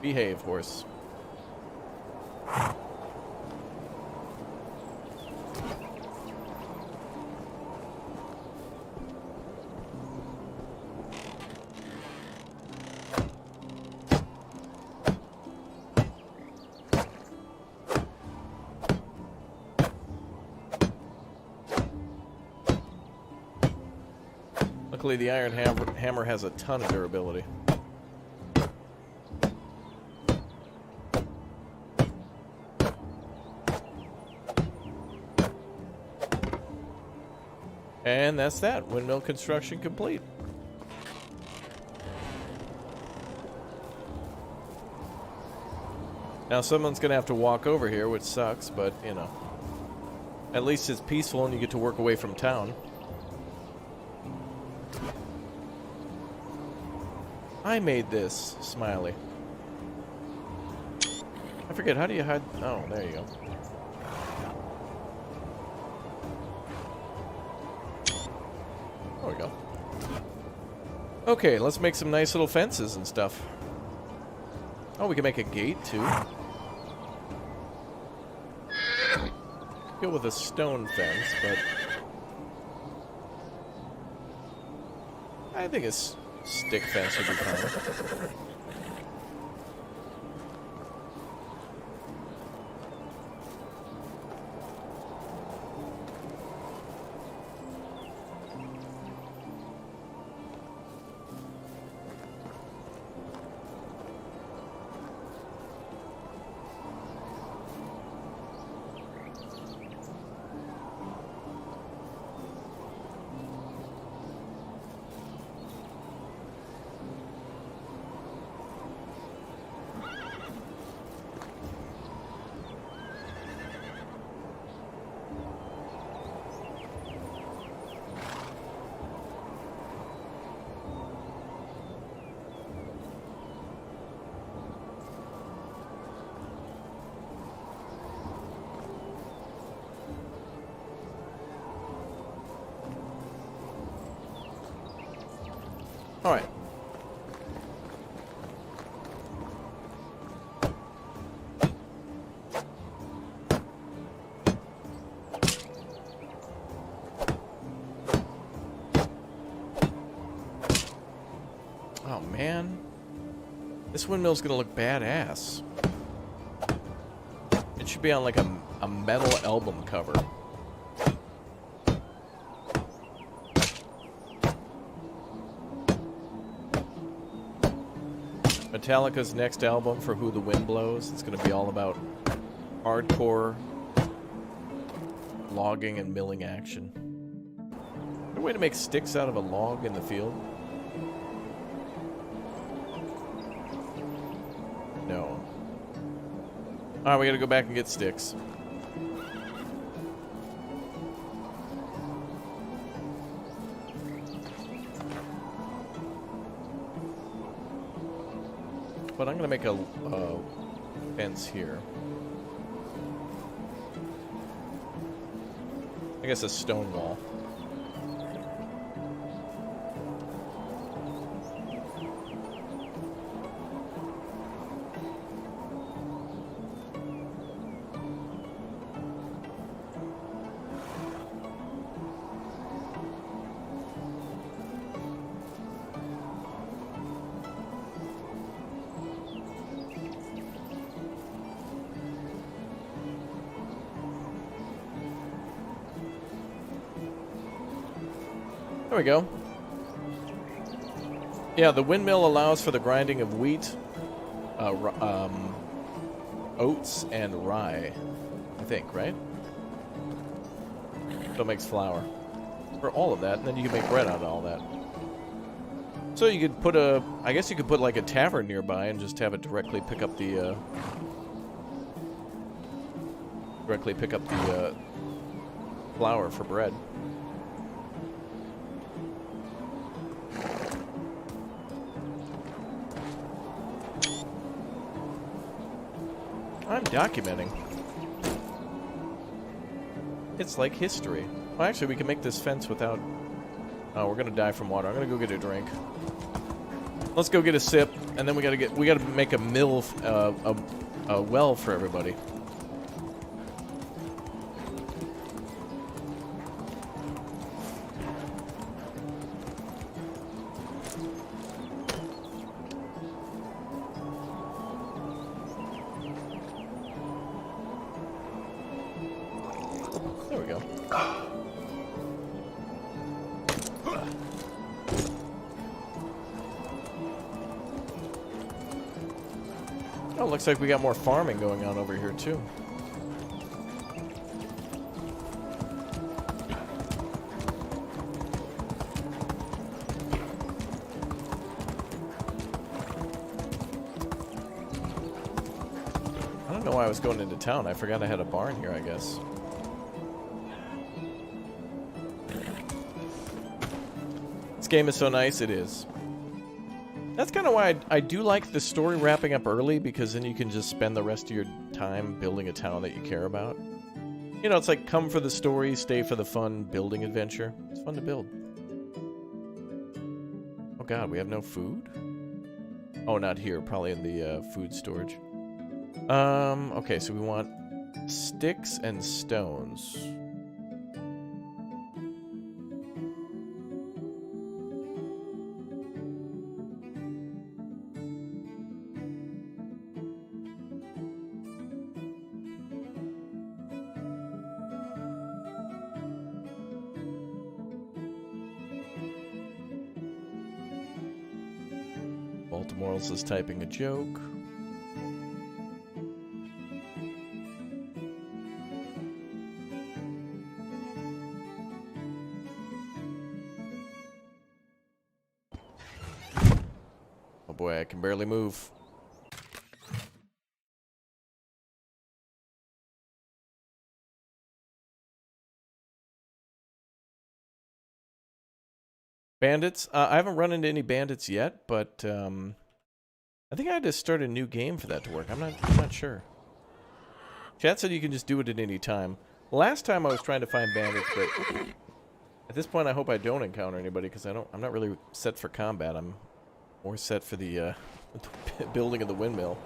Behave, horse. Luckily, the iron hammer has a ton of durability. And that's that. Windmill construction complete. Now someone's going to have to walk over here, which sucks, but, you know. At least it's peaceful and you get to work away from town. I made this. Smiley. I forget, how do you hide? Oh, there you go. There we go. Okay, let's make some nice little fences and stuff. Oh, we can make a gate too. Go with a stone fence, but I think a stick fence would be fine. Alright. Oh, man. This windmill's gonna look badass. It should be on like a metal album cover. Metallica's next album for Who the Wind Blows. It's going to be all about hardcore logging and milling action. Is there a way to make sticks out of a log in the field? No. Alright, we got to go back and get sticks. But I'm going to make a fence here. I guess a stone wall. There we go. Yeah, the windmill allows for the grinding of wheat, oats, and rye. I think, right? So it makes flour. For all of that, and then you can make bread out of all that. So you could put a... I guess you could put like a tavern nearby and just have it directly pick up the... flour for bread. I'm documenting. It's like history. Well, actually, we can make this fence without... Oh, we're gonna die from water. I'm gonna go get a drink. Let's go get a sip, and then we gotta make a mill, a well for everybody. There we go. Oh, looks like we got more farming going on over here, too. I don't know why I was going into town. I forgot I had a barn here, I guess. This game is so nice, it is. That's kind of why I do like the story wrapping up early, because then you can just spend the rest of your time building a town that you care about. You know, it's like come for the story, stay for the fun building adventure. It's fun to build. Oh god, we have no food? Oh, not here. Probably in the food storage. Okay, so we want sticks and stones. Baltimore's is typing a joke. Oh boy, I can barely move. Bandits? I haven't run into any bandits yet, but I think I had to start a new game for that to work. I'm not sure. Chat said you can just do it at any time. Last time I was trying to find bandits, but At this point, I hope I don't encounter anybody because I'm not really set for combat. I'm more set for the building of the windmill.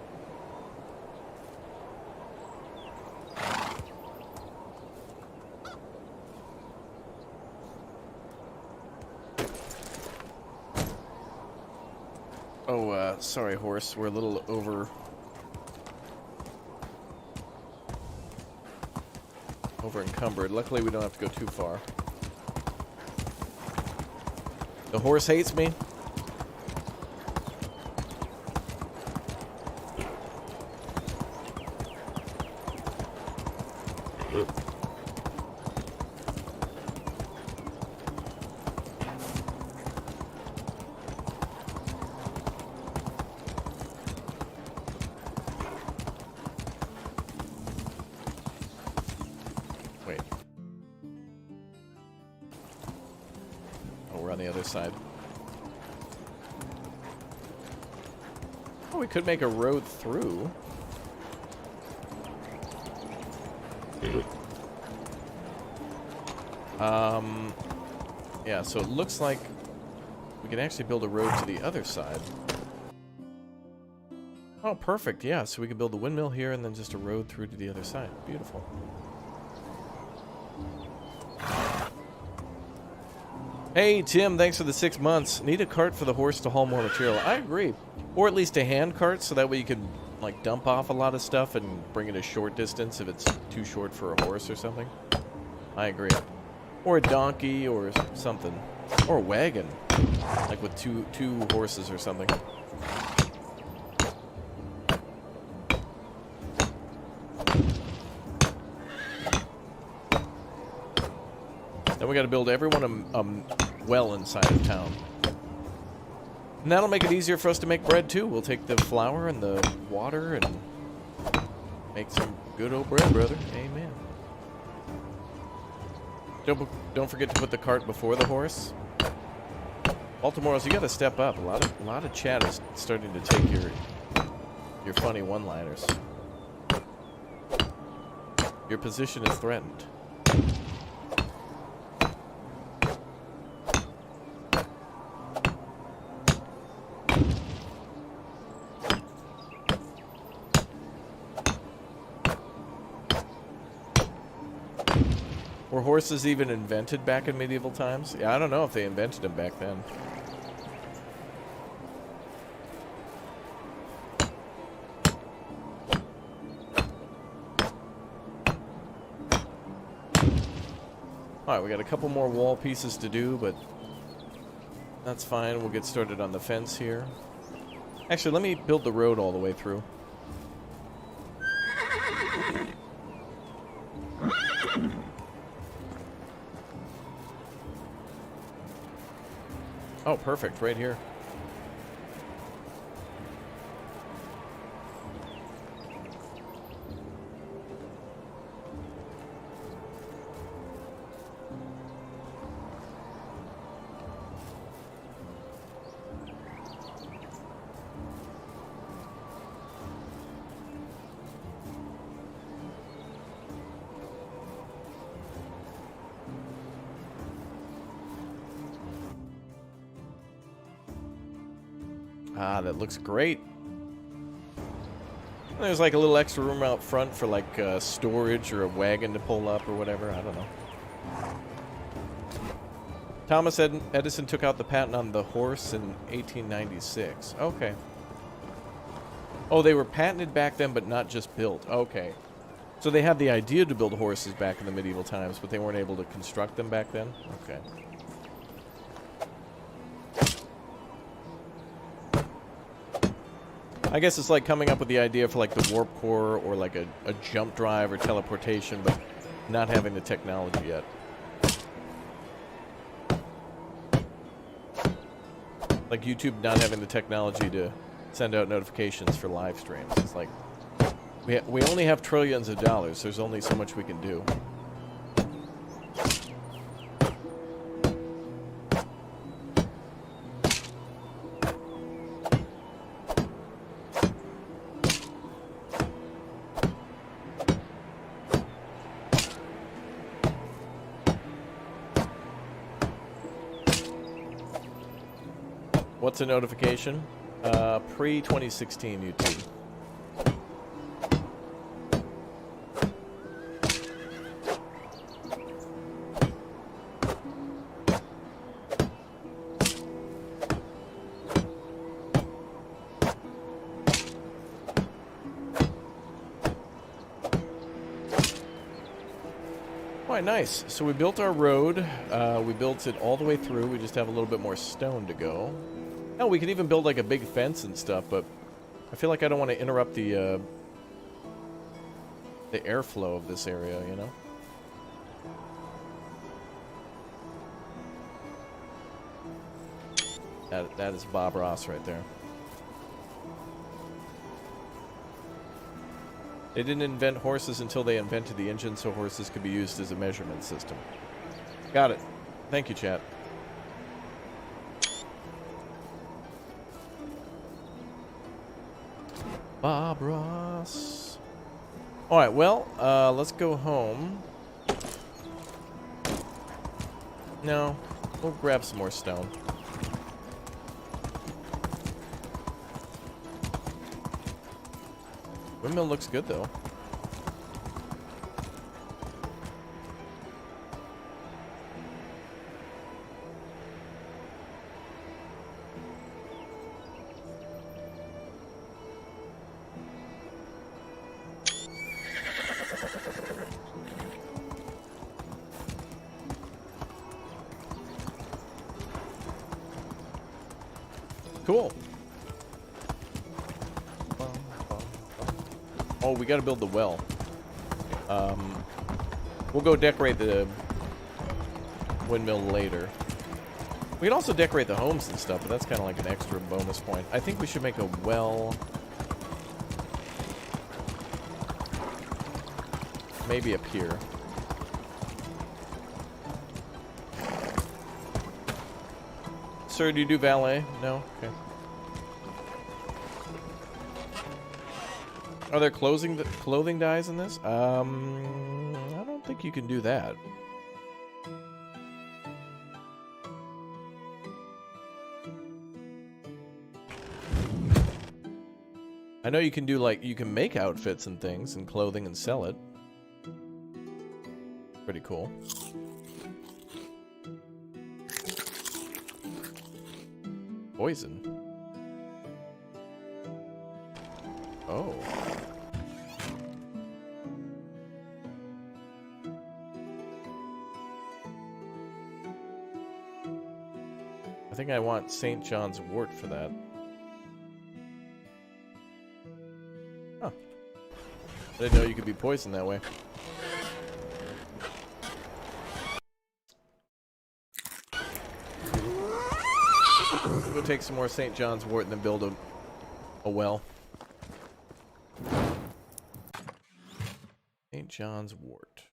Oh, sorry, horse. We're a little over encumbered. Luckily, we don't have to go too far. The horse hates me. Wait. Oh, we're on the other side. Oh, we could make a road through. Yeah, so it looks like we can actually build a road to the other side. Oh, perfect, yeah, so we can build the windmill here and then just a road through to the other side. Beautiful. Hey, Tim, thanks for the 6 months. Need a cart for the horse to haul more material. I agree. Or at least a hand cart, so that way you can, like, dump off a lot of stuff and bring it a short distance if it's too short for a horse or something. I agree. Or a donkey or something. Or a wagon. Like with two horses or something. Then we gotta build everyone a well inside of town. And that'll make it easier for us to make bread too. We'll take the flour and the water and make some good old bread, brother. Amen. Don't forget to put the cart before the horse. Baltimore's, you gotta step up. A lot of chat is starting to take your funny one-liners. Your position is threatened. Were horses even invented back in medieval times? Yeah, I don't know if they invented them back then. Alright, we got a couple more wall pieces to do, but that's fine. We'll get started on the fence here. Actually, let me build the road all the way through. Oh, perfect, right here. Ah, that looks great. There's like a little extra room out front for like storage or a wagon to pull up or whatever. I don't know. Thomas Edison took out the patent on the horse in 1896. Okay. Oh, they were patented back then, but not just built. Okay. So they had the idea to build horses back in the medieval times, but they weren't able to construct them back then? Okay. I guess it's like coming up with the idea for like the warp core or like a jump drive or teleportation, but not having the technology yet. Like YouTube not having the technology to send out notifications for live streams. It's like, we only have trillions of dollars. There's only so much we can do. What's a notification? Pre-2016 YouTube. Alright, nice. So we built our road. We built it all the way through. We just have a little bit more stone to go. Hell, we could even build like a big fence and stuff, but I feel like I don't want to interrupt the airflow of this area, you know? That is Bob Ross right there. They didn't invent horses until they invented the engine so horses could be used as a measurement system. Got it. Thank you, chat. Bob Ross. Alright, well, let's go home. No, we'll grab some more stone. Windmill looks good, though. Cool. Oh, we gotta build the well. We'll go decorate the windmill later. We can also decorate the homes and stuff, but that's kind of like an extra bonus point. I think we should make a well. Maybe up here. Sir, do you do valet? No? Okay. Are there clothing dyes in this? I don't think you can do that. I know you can do, like, you can make outfits and things and clothing and sell it. Pretty cool. Poison. Oh. I think I want St. John's wort for that. Huh. I didn't know you could be poisoned that way. We'll go take some more St. John's wort and then build a well. St. John's wort.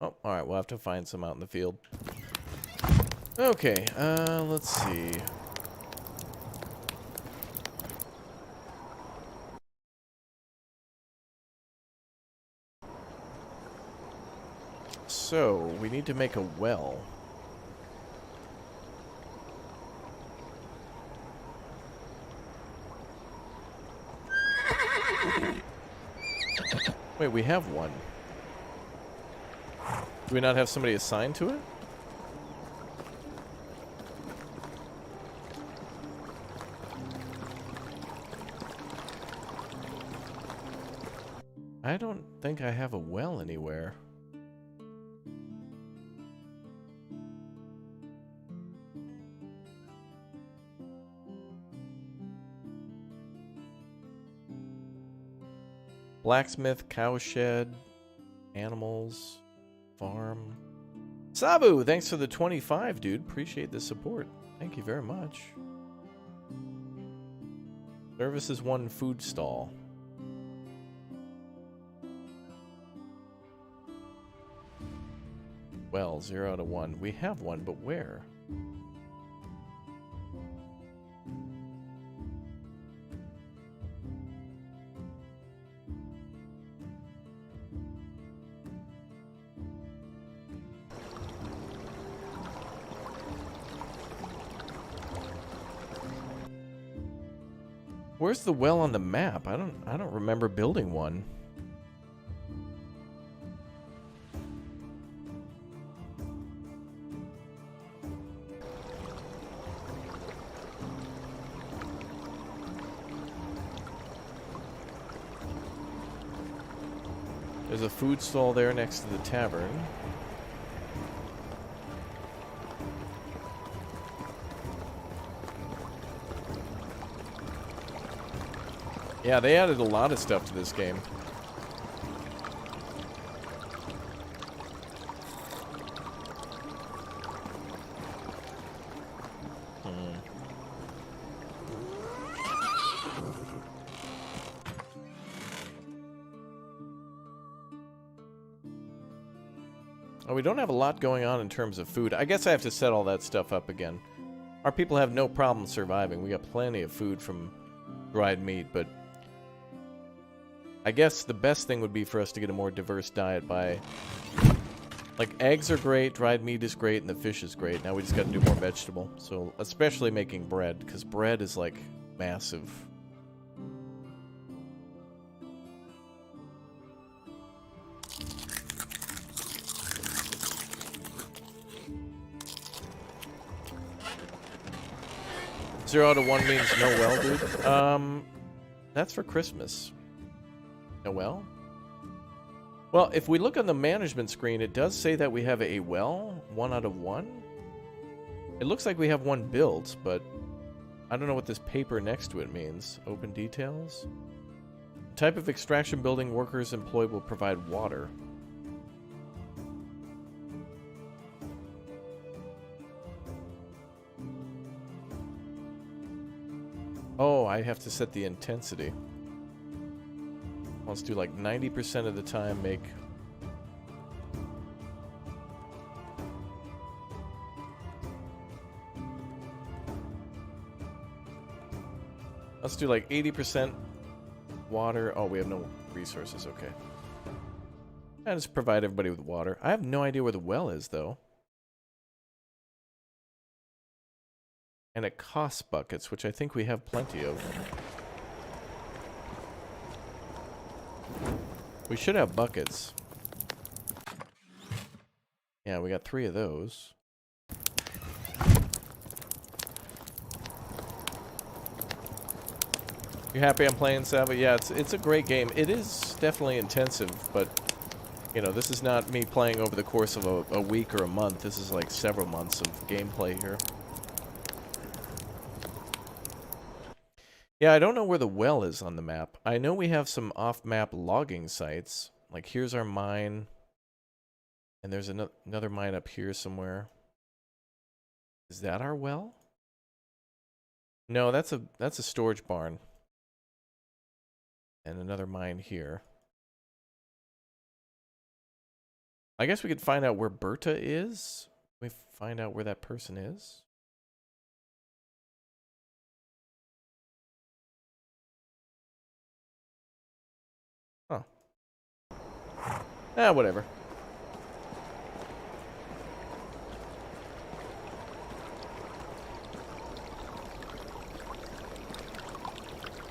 Oh, alright, we'll have to find some out in the field. Okay, let's see. So, we need to make a well. Wait, we have one. Do we not have somebody assigned to it? I don't think I have a well anywhere. Blacksmith, cowshed, animals, farm. Sabu, thanks for the 25, dude. Appreciate the support. Thank you very much. Services 1 food stall. Well, 0 out of 1. We have one, but where? Where's the well on the map? I don't remember building one. There's a food stall there next to the tavern. Yeah, they added a lot of stuff to this game. Oh, we don't have a lot going on in terms of food. I guess I have to set all that stuff up again. Our people have no problem surviving. We got plenty of food from dried meat, but I guess the best thing would be for us to get a more diverse diet by... Like, eggs are great, dried meat is great, and the fish is great. Now we just gotta do more vegetable. So, especially making bread, because bread is, like, massive. Zero out of 1 means no well, dude. That's for Christmas. No well? Well, if we look on the management screen, it does say that we have a well, 1 out of 1. It looks like we have one built, but I don't know what this paper next to it means. Open details? Type of extraction building workers employed will provide water. Oh, I have to set the intensity. Let's do like 90% of the time make... Let's do like 80% water. Oh, we have no resources. Okay. I just provide everybody with water. I have no idea where the well is, though. And it costs buckets, which I think we have plenty of. We should have buckets. Yeah, we got 3 of those. You happy I'm playing Sava? Yeah, it's a great game. It is definitely intensive, but you know, this is not me playing over the course of a week or a month. This is like several months of gameplay here. Yeah, I don't know where the well is on the map. I know we have some off-map logging sites. Like, here's our mine. And there's another mine up here somewhere. Is that our well? No, that's a storage barn. And another mine here. I guess we could find out where Berta is. We find out where that person is. Huh. Ah, whatever.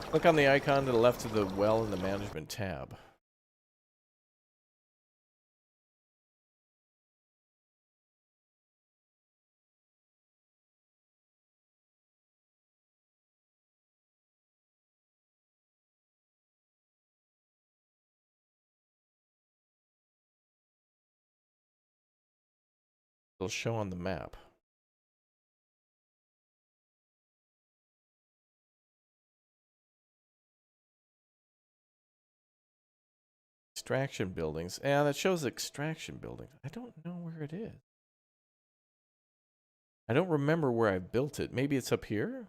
Click on the icon to the left of the well in the management tab. It'll show on the map. Extraction buildings. Yeah, that shows extraction buildings. I don't know where it is. I don't remember where I built it. Maybe it's up here?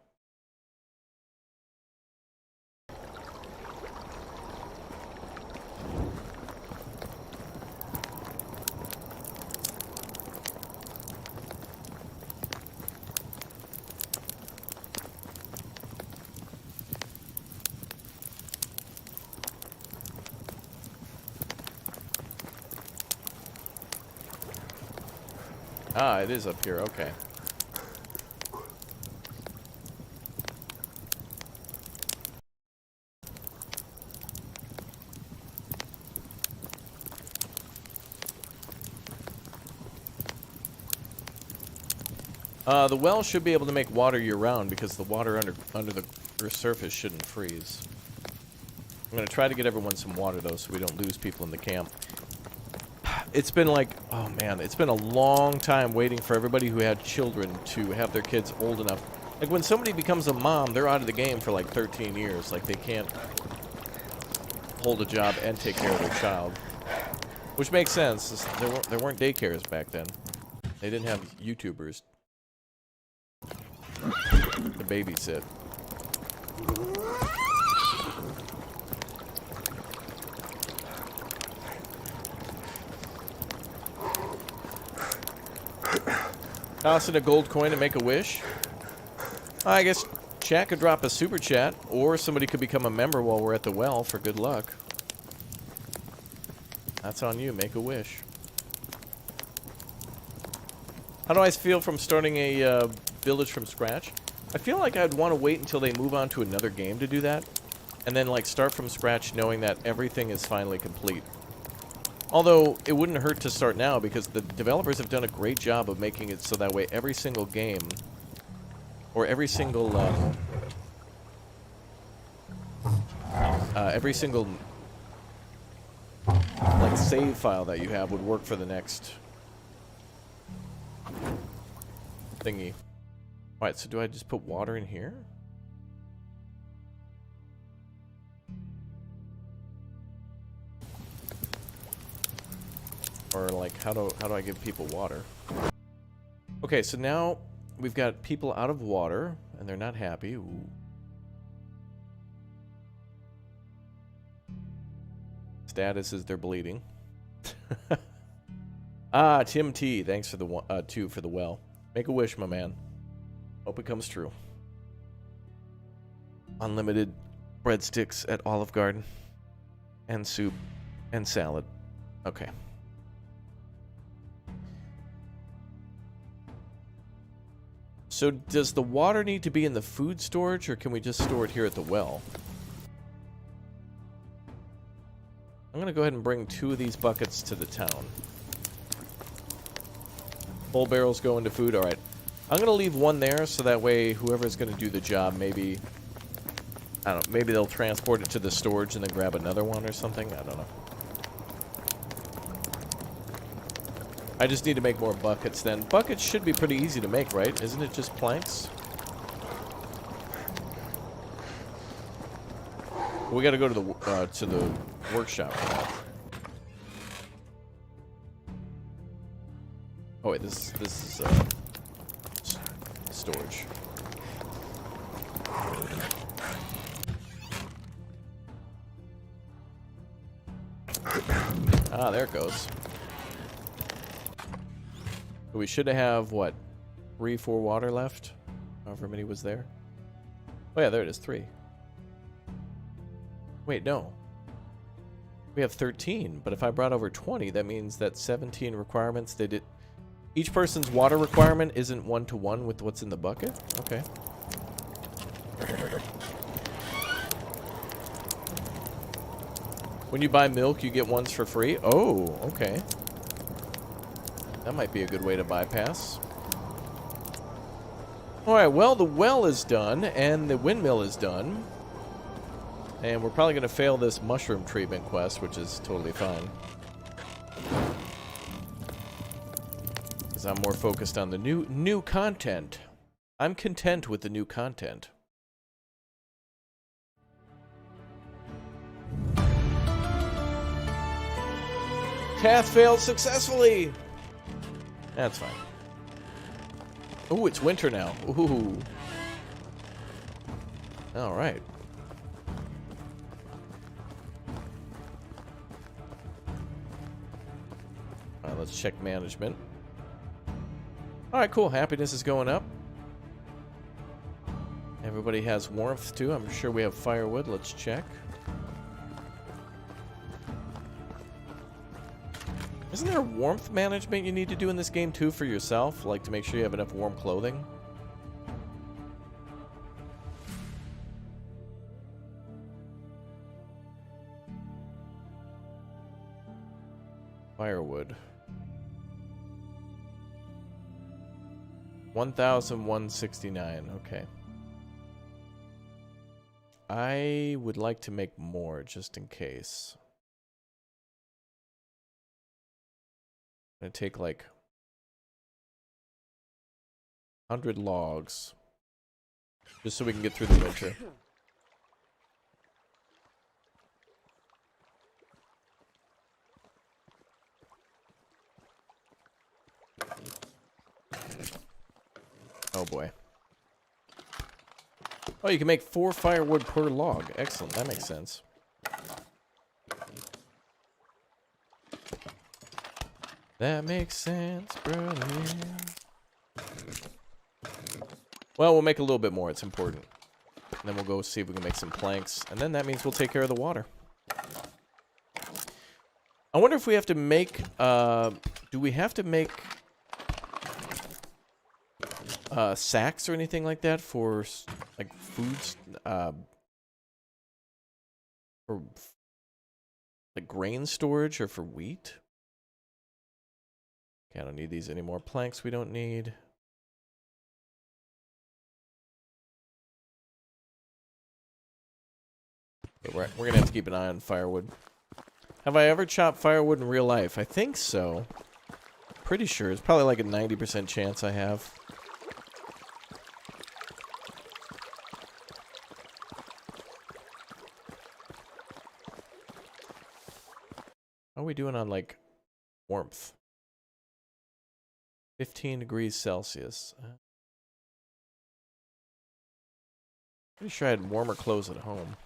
Ah, it is up here. Okay. The well should be able to make water year-round because the water under the surface shouldn't freeze. I'm gonna try to get everyone some water though, so we don't lose people in the camp. It's been like, oh man, it's been a long time waiting for everybody who had children to have their kids old enough. Like when somebody becomes a mom, they're out of the game for like 13 years. Like they can't hold a job and take care of their child, which makes sense. There weren't daycares back then. They didn't have YouTubers to babysit. Toss in a gold coin and make a wish. I guess chat could drop a super chat, or somebody could become a member while we're at the well for good luck. That's on you. Make a wish. How do I feel from starting a village from scratch? I feel like I'd want to wait until they move on to another game to do that, and then like start from scratch knowing that everything is finally complete. Although it wouldn't hurt to start now because the developers have done a great job of making it so that way every single game or every single like save file that you have would work for the next thingy. Alright, so do I just put water in here? Or like how do I give people water? Okay, so now we've got people out of water and they're not happy. Ooh. Status is they're bleeding. Ah, Tim T, thanks for the 2 for the well. Make a wish, my man. Hope it comes true. Unlimited breadsticks at Olive Garden. And soup. And salad. Okay. So does the water need to be in the food storage, or can we just store it here at the well? I'm going to go ahead and bring 2 of these buckets to the town. Full barrels go into food. All right. I'm going to leave 1 there so that way whoever's going to do the job, maybe, I don't know, maybe they'll transport it to the storage and then grab another one or something. I don't know. I just need to make more buckets then. Buckets should be pretty easy to make, right? Isn't it just planks? We got to go to the workshop for that. Oh wait, this is storage. Ah, there it goes. We should have what, 3, 4 water left? However many was there. Oh yeah, there it is, 3. Wait, no. We have 13, but if I brought over 20, that means that 17 requirements, they did... Each person's water requirement isn't 1-to-1 with what's in the bucket? Okay. When you buy milk, you get ones for free? Oh, okay. That might be a good way to bypass. Alright, well, the well is done, and the windmill is done. And we're probably going to fail this mushroom treatment quest, which is totally fine. Because I'm more focused on the new content. I'm content with the new content. Task failed successfully! That's fine. Ooh, it's winter now. Ooh. Alright. Alright, let's check management. Alright, cool. Happiness is going up. Everybody has warmth too. I'm sure we have firewood. Let's check. Isn't there warmth management you need to do in this game too for yourself? Like to make sure you have enough warm clothing? Firewood. 1,169. Okay. I would like to make more just in case. I'm gonna take like 100 logs just so we can get through the winter. Oh boy. Oh, you can make 4 firewood per log. Excellent. That makes sense. That makes sense, brother. Well, we'll make a little bit more. It's important. And then we'll go see if we can make some planks. And then that means we'll take care of the water. I wonder if we have to make... do we have to make... sacks or anything like that for like foods, for like grain storage or for wheat? Okay, I don't need these anymore. Planks we don't need. But we're gonna have to keep an eye on firewood. Have I ever chopped firewood in real life? I think so. Pretty sure. It's probably like a 90% chance I have. How are we doing on, like, warmth? 15 degrees Celsius. Pretty sure I had warmer clothes at home.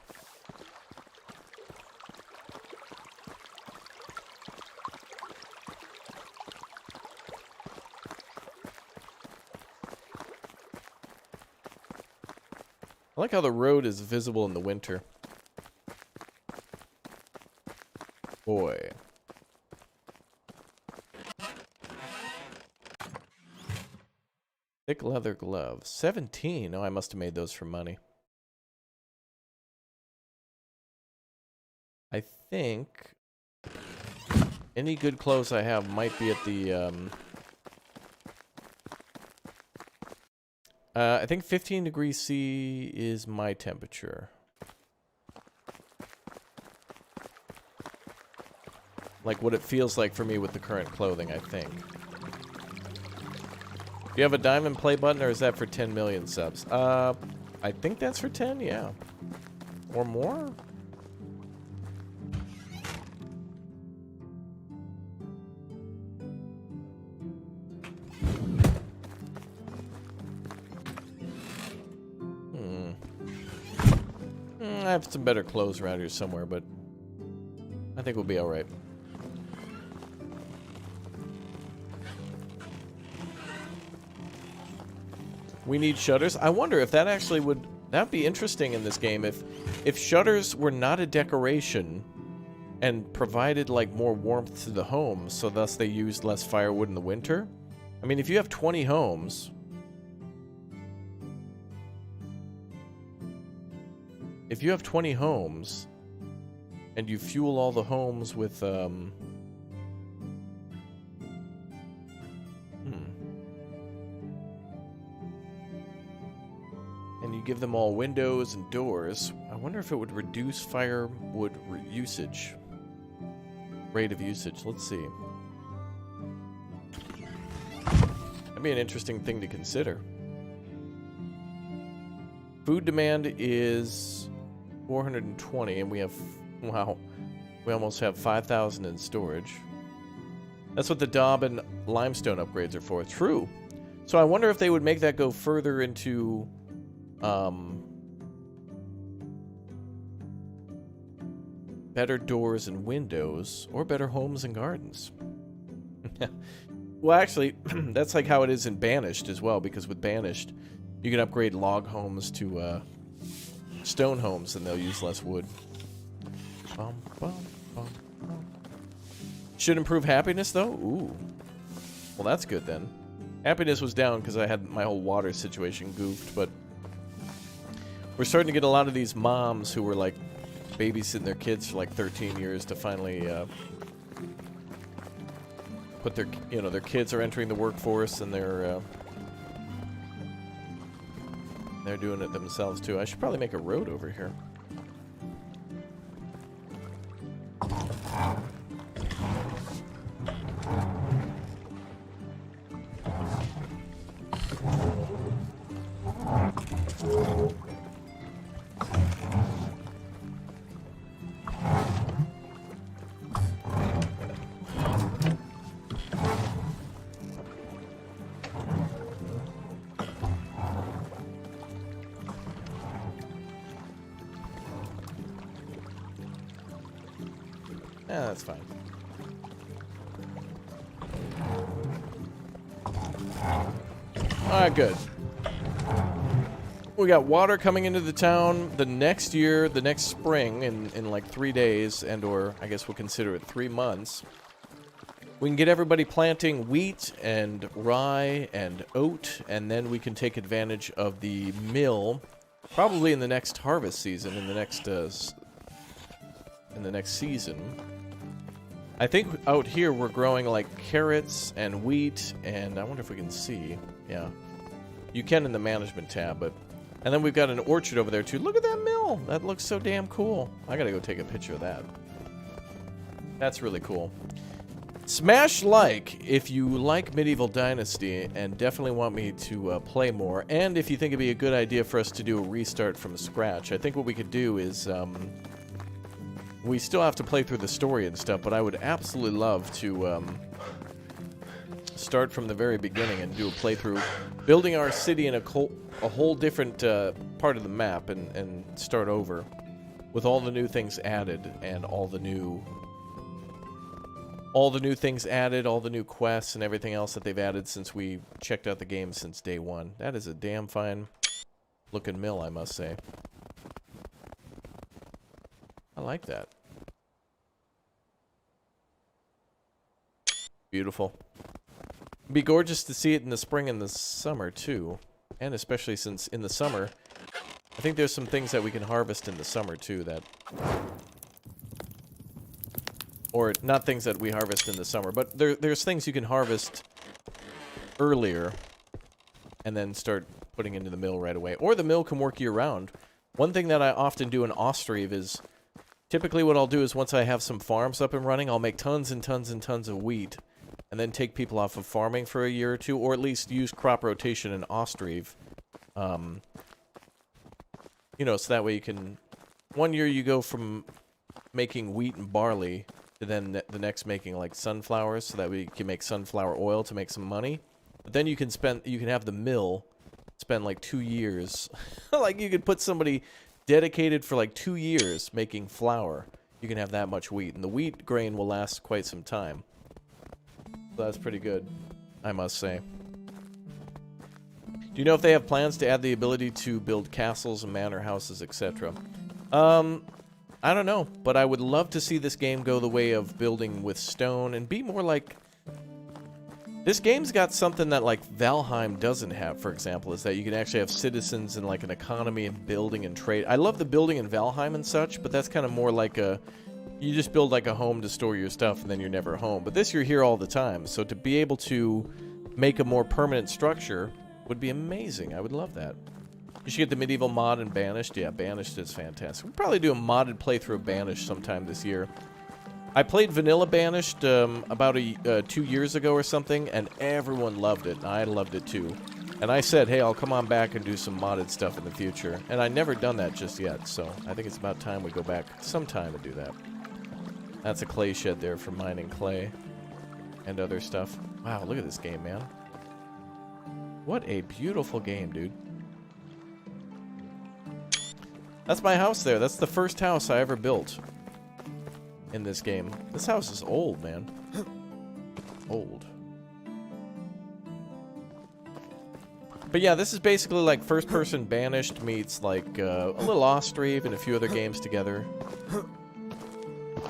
I like how the road is visible in the winter. Boy. Thick leather gloves. 17. Oh, I must have made those for money. I think any good clothes I have might be at the, I think 15 degrees C is my temperature. Like what it feels like for me with the current clothing, I think. Do you have a diamond play button, or is that for 10 million subs? I think that's for 10, yeah. Or more? I have some better clothes around here somewhere, but I think we'll be alright. We need shutters. I wonder if that actually would... That'd be interesting in this game if shutters were not a decoration and provided like more warmth to the home, so thus they used less firewood in the winter. I mean, if you have 20 homes... If you have 20 homes and you fuel all the homes with and you give them all windows and doors, I wonder if it would reduce firewood usage. Rate of usage. Let's see. That'd be an interesting thing to consider. Food demand is 420, and we have, wow, we almost have 5,000 in storage. That's what the daub and limestone upgrades are for. True. So I wonder if they would make that go further into better doors and windows, or better homes and gardens. Well, actually, that's like how it is in Banished as well, because with Banished, you can upgrade log homes to stone homes, and they'll use less wood. Bum, bum, bum, bum. Should improve happiness, though? Ooh. Well, that's good, then. Happiness was down because I had my whole water situation goofed, but we're starting to get a lot of these moms who were, like, babysitting their kids for, like, 13 years to finally put their, you know, their kids are entering the workforce, and they're They're doing it themselves too. I should probably make a road over here. Yeah, that's fine. Alright, good. We got water coming into the town the next year, the next spring, in like 3 days, and or I guess we'll consider it 3 months. We can get everybody planting wheat and rye and oat, and then we can take advantage of the mill, probably in the next harvest season, in the next season. I think out here we're growing like carrots and wheat, and I wonder if we can see. Yeah, you can in the management tab, but and then we've got an orchard over there too. Look at that mill. That looks so damn cool. I gotta go take a picture of that. That's really cool. Smash like if you like Medieval Dynasty and definitely want me to play more, and if you think it'd be a good idea for us to do a restart from scratch. I think what we could do is we still have to play through the story and stuff, but I would absolutely love to start from the very beginning and do a playthrough, building our city in a whole different part of the map, and start over with all the new things added and all the new things added, all the new quests and everything else that they've added since we checked out the game since day one. That is a damn fine looking mill, I must say. I like that. Beautiful. It'd be gorgeous to see it in the spring and the summer, too. And especially since in the summer, I think there's some things that we can harvest in the summer, too, that... Or, not things that we harvest in the summer, but there's things you can harvest earlier and then start putting into the mill right away. Or the mill can work year-round. One thing that I often do in Austrive is... Typically what I'll do is once I have some farms up and running, I'll make tons and tons and tons of wheat, and then take people off of farming for a year or two, or at least use crop rotation in Austrive. You know, so that way you can... One year you go from making wheat and barley to then the next making like sunflowers, so that we can make sunflower oil to make some money. But then you can have the mill spend like 2 years. Like you could put somebody dedicated for like 2 years making flour. You can have that much wheat, and the wheat grain will last quite some time. So that's pretty good, I must say. Do you know if they have plans to add the ability to build castles and manor houses, etc.? I don't know, but I would love to see this game go the way of building with stone and be more like... This game's got something that, like, Valheim doesn't have, for example, is that you can actually have citizens and, like, an economy and building and trade. I love the building in Valheim and such, but that's kind of more like a... You just build, like, a home to store your stuff, and then you're never home. But this, you're here all the time, so to be able to make a more permanent structure would be amazing. I would love that. You should get the medieval mod and Banished. Yeah, Banished is fantastic. We'll probably do a modded playthrough of Banished sometime this year. I played Vanilla Banished about 2 years ago or something, and everyone loved it. I loved it too. And I said, hey, I'll come on back and do some modded stuff in the future. And I've never done that just yet, so I think it's about time we go back sometime and do that. That's a clay shed there for mining clay and other stuff. Wow, look at this game, man. What a beautiful game, dude. That's my house there. That's the first house I ever built in this game. This house is old, man. Old. But yeah, this is basically like first-person Banished meets like a little Austrive and a few other games together.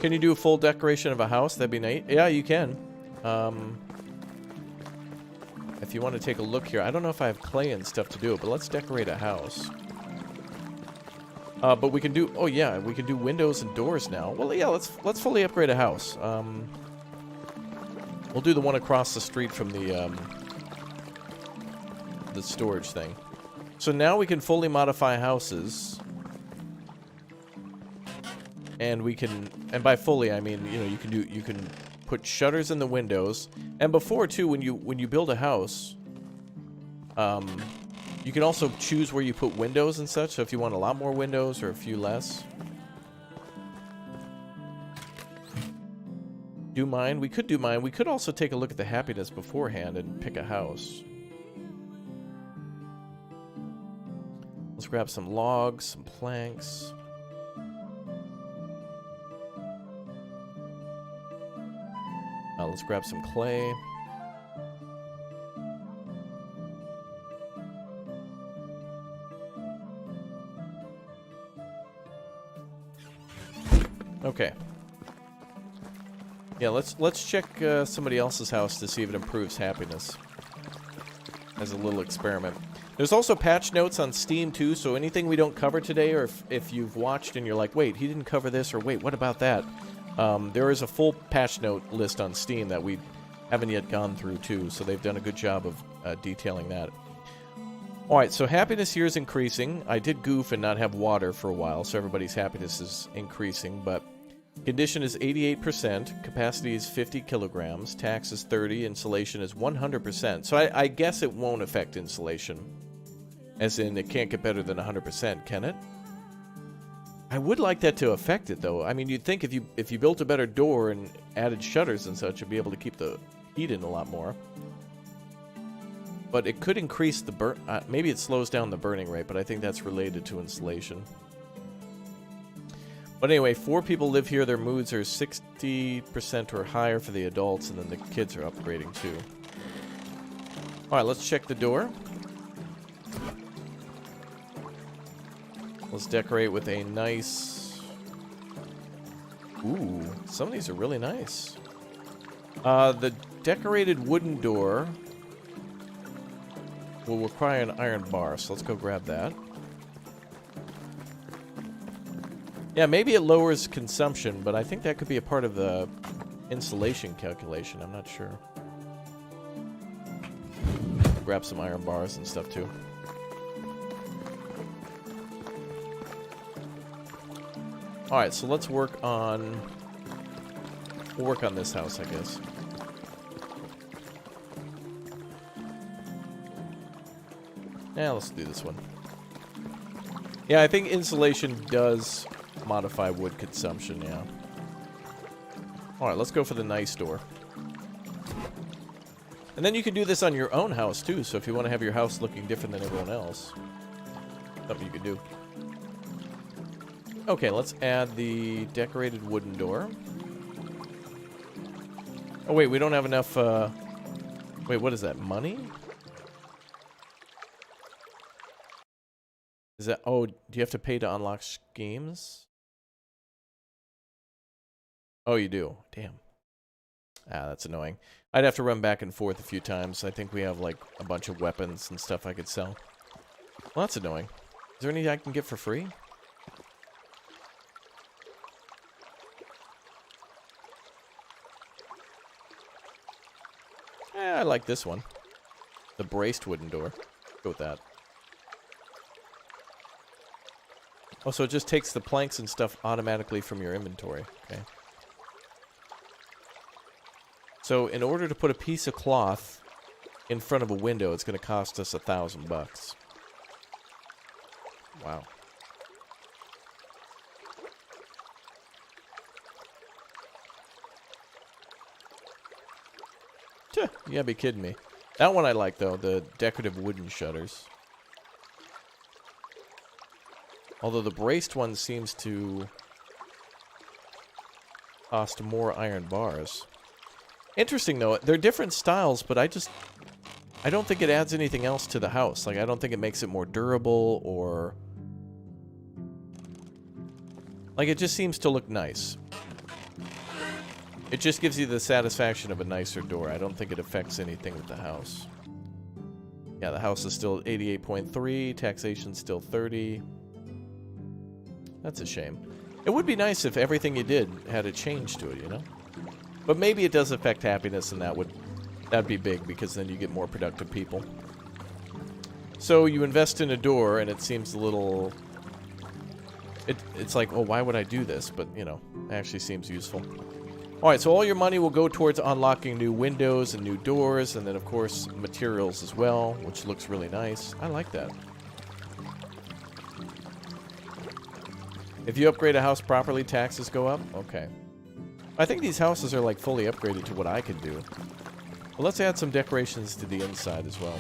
Can you do a full decoration of a house? That'd be neat. Yeah, you can. If you want to take a look here, I don't know if I have clay and stuff to do it, but let's decorate a house. But we can do... Oh, yeah, we can do windows and doors now. Well, yeah, let's fully upgrade a house. We'll do the one across the street from the storage thing. So now we can fully modify houses. And we can, and by fully I mean, you know, you can put shutters in the windows. And before too, when you build a house, you can also choose where you put windows and such. So if you want a lot more windows or a few less. Do mine. We could do mine. We could also take a look at the happiness beforehand and pick a house. Let's grab some logs, some planks. Let's grab some clay. Okay. Yeah, let's check somebody else's house to see if it improves happiness. As a little experiment. There's also patch notes on Steam too, so anything we don't cover today, or if you've watched and you're like, wait, he didn't cover this, or wait, what about that? There is a full patch note list on Steam that we haven't yet gone through too, so they've done a good job of detailing that. Alright, so happiness here is increasing. I did goof and not have water for a while, so everybody's happiness is increasing, but condition is 88%, capacity is 50 kilograms, tax is 30, insulation is 100%. So I guess it won't affect insulation. As in, it can't get better than 100%, can it? I would like that to affect it, though. I mean, you'd think if you built a better door and added shutters and such, you'd be able to keep the heat in a lot more. But it could increase the maybe it slows down the burning rate, but I think that's related to insulation. But anyway, 4 people live here. Their moods are 60% or higher for the adults, and then the kids are upgrading too. Alright, let's check the door. Let's decorate with a nice... Ooh, some of these are really nice. The decorated wooden door will require an iron bar, so let's go grab that. Yeah, maybe it lowers consumption, but I think that could be a part of the insulation calculation. I'm not sure. Grab some iron bars and stuff too. Alright, so let's work on... We'll work on this house, I guess. Yeah, let's do this one. Yeah, I think insulation does modify wood consumption, yeah. Alright, let's go for the nice door. And then you can do this on your own house, too, so if you want to have your house looking different than everyone else. Something you can do. Okay, let's add the decorated wooden door. Oh, wait, we don't have enough, Wait, what is that, money? Is that... Oh, do you have to pay to unlock schemes? Oh, you do. Damn. Ah, that's annoying. I'd have to run back and forth a few times. I think we have, like, a bunch of weapons and stuff I could sell. Well, that's annoying. Is there anything I can get for free? I like this one. The braced wooden door. Go with that. Oh, so it just takes the planks and stuff automatically from your inventory. Okay. So in order to put a piece of cloth in front of a window, it's going to cost us $1,000. Wow. You gotta be kidding me. That one I like, though, the decorative wooden shutters. Although the braced one seems to cost more iron bars. Interesting, though. They're different styles, but I don't think it adds anything else to the house. Like, I don't think it makes it more durable or... Like, it just seems to look nice. It just gives you the satisfaction of a nicer door. I don't think it affects anything with the house. Yeah, the house is still 88.3, taxation's still 30. That's a shame. It would be nice if everything you did had a change to it, you know? But maybe it does affect happiness, and that'd be big, because then you get more productive people. So you invest in a door, and it seems a little... It's like, well, why would I do this? But, you know, it actually seems useful. Alright, so all your money will go towards unlocking new windows and new doors, and then, of course, materials as well, which looks really nice. I like that. If you upgrade a house properly, taxes go up? Okay. I think these houses are, like, fully upgraded to what I can do. Well, let's add some decorations to the inside as well.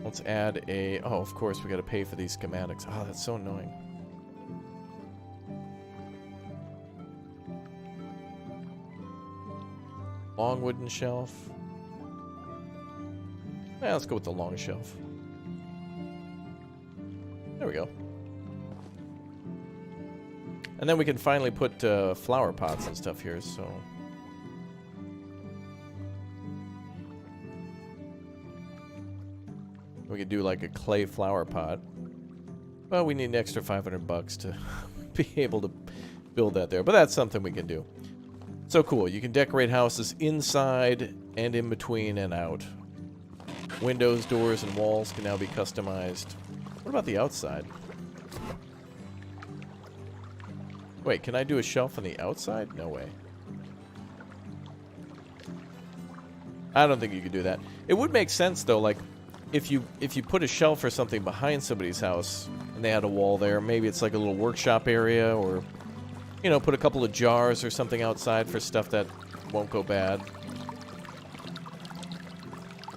Let's add a... Oh, of course, we gotta pay for these schematics. Oh, that's so annoying. Long wooden shelf. Yeah, let's go with the long shelf. There we go. And then we can finally put flower pots and stuff here, so... We could do like a clay flower pot. Well, we need an extra 500 bucks to be able to build that there, but that's something we can do. So cool, you can decorate houses inside and in between and out. Windows, doors, and walls can now be customized. What about the outside? Wait, can I do a shelf on the outside? No way. I don't think you could do that. It would make sense though, like if you put a shelf or something behind somebody's house and they had a wall there, maybe it's like a little workshop area, or you know, put a couple of jars or something outside for stuff that won't go bad.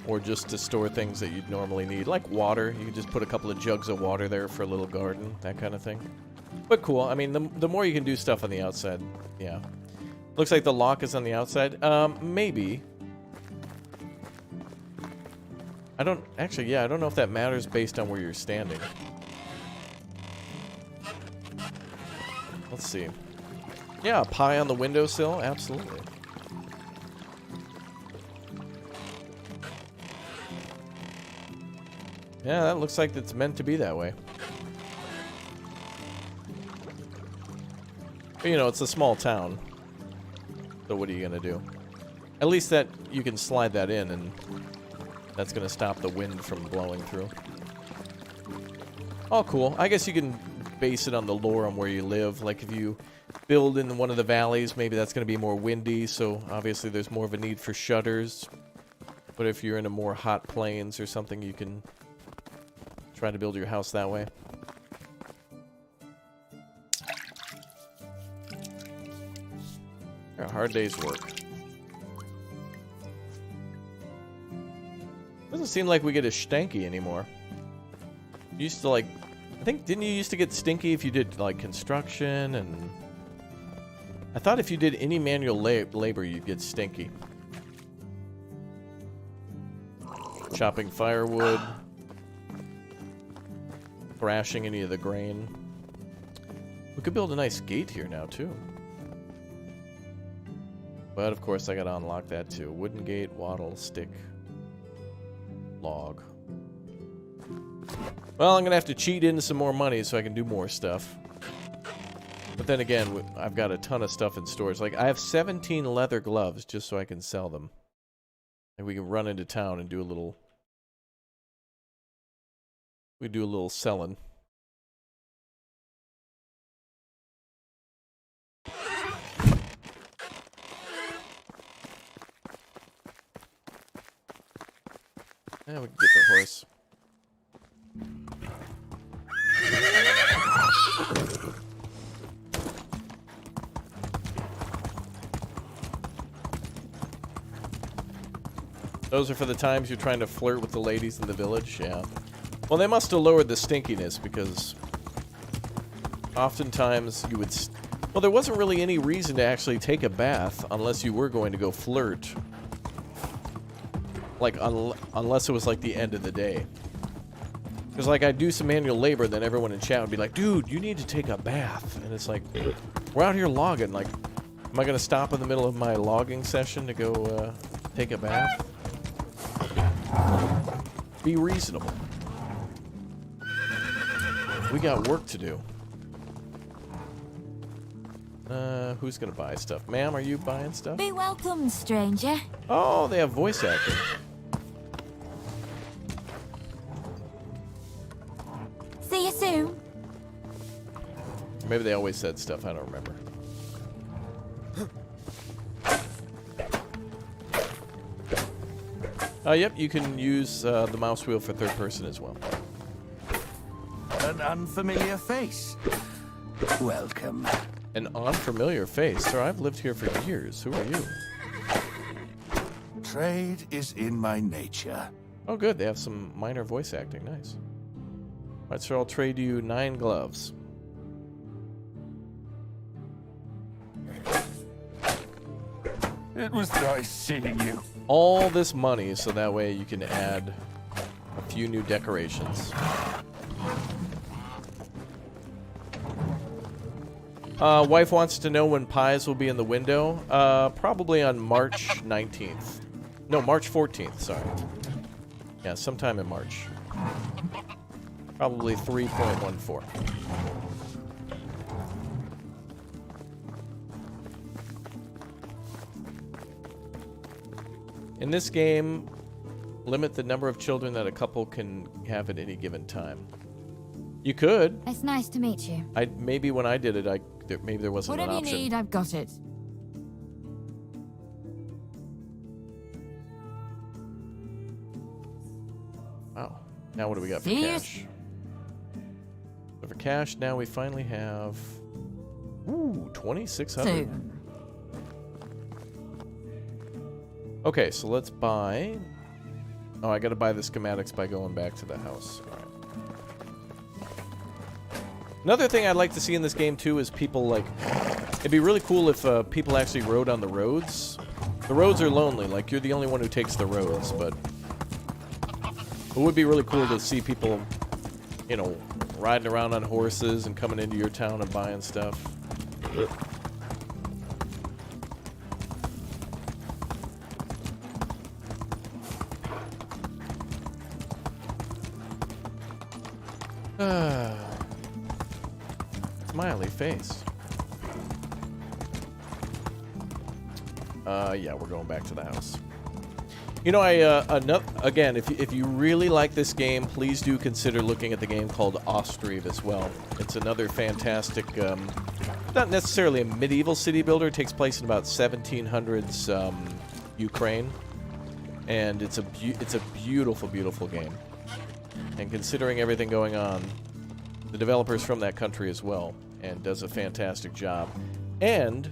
Or just to store things that you'd normally need, like water. You can just put a couple of jugs of water there for a little garden, that kind of thing. But cool. I mean, the more you can do stuff on the outside, yeah. Looks like the lock is on the outside. Maybe. I don't... Actually, yeah, I don't know if that matters based on where you're standing. Let's see. Yeah, a pie on the windowsill? Absolutely. Yeah, that looks like it's meant to be that way. But, you know, it's a small town. So what are you going to do? At least that you can slide that in, and that's going to stop the wind from blowing through. Oh, cool. I guess you can base it on the lore on where you live. Like, if you build in one of the valleys, maybe that's going to be more windy, so obviously there's more of a need for shutters. But if you're in a more hot plains or something, you can try to build your house that way. A hard day's work. Doesn't seem like we get a stanky anymore. You used to, like, I think, didn't you used to get stinky if you did like construction? And I thought if you did any manual labor you'd get stinky. Chopping firewood, thrashing any of the grain. We could build a nice gate here now too. But of course I gotta unlock that too. Wooden gate, wattle, stick, log. Well, I'm gonna have to cheat into some more money so I can do more stuff. But then again, I've got a ton of stuff in storage. Like, I have 17 leather gloves just so I can sell them. And we can run into town and do a little... We do a little selling. Yeah, we can get the horse. Those are for the times you're trying to flirt with the ladies in the village, yeah. Well, they must have lowered the stinkiness, because oftentimes you would... Well, there wasn't really any reason to actually take a bath unless you were going to go flirt. Like, unless it was like the end of the day. Because, like, I'd do some manual labor, then everyone in chat would be like, dude, you need to take a bath. And it's like, we're out here logging. Like, am I going to stop in the middle of my logging session to go take a bath? Be reasonable. We got work to do. Who's gonna buy stuff? Ma'am, are you buying stuff? Be welcome, stranger. Oh, they have voice acting. See you soon. Maybe they always said stuff, I don't remember. Yep, you can use the mouse wheel for third person as well. An unfamiliar face. Welcome. An unfamiliar face? Sir, I've lived here for years. Who are you? Trade is in my nature. Oh, good. They have some minor voice acting. Nice. All right, sir, I'll trade you 9 gloves. It was nice seeing you. All this money so that way you can add a few new decorations. Wife wants to know when pies will be in the window. Probably on March 19th. No, March 14th, sorry. Yeah, sometime in March. Probably 3.14. In this game, limit the number of children that a couple can have at any given time. You could. It's nice to meet you. Maybe when I did it, maybe there wasn't an Whatever option. you need, I've got it. Wow. Now what do we got for See you. cash? So for cash, now we finally have... Ooh, 2,600. Soon. Okay, so let's buy... Oh, I gotta buy the schematics by going back to the house. Alright. Another thing I'd like to see in this game, too, is people, like... It'd be really cool if people actually rode on the roads. The roads are lonely, like, you're the only one who takes the roads, but... It would be really cool to see people, you know, riding around on horses and coming into your town and buying stuff. Smiley face. Yeah, we're going back to the house. You know, again, if you really like this game, please do consider looking at the game called Ostriv as well. It's another fantastic, not necessarily a medieval city builder. It takes place in about 1700s Ukraine, and it's a beautiful, beautiful game. And considering everything going on, the developer's from that country as well, and does a fantastic job. And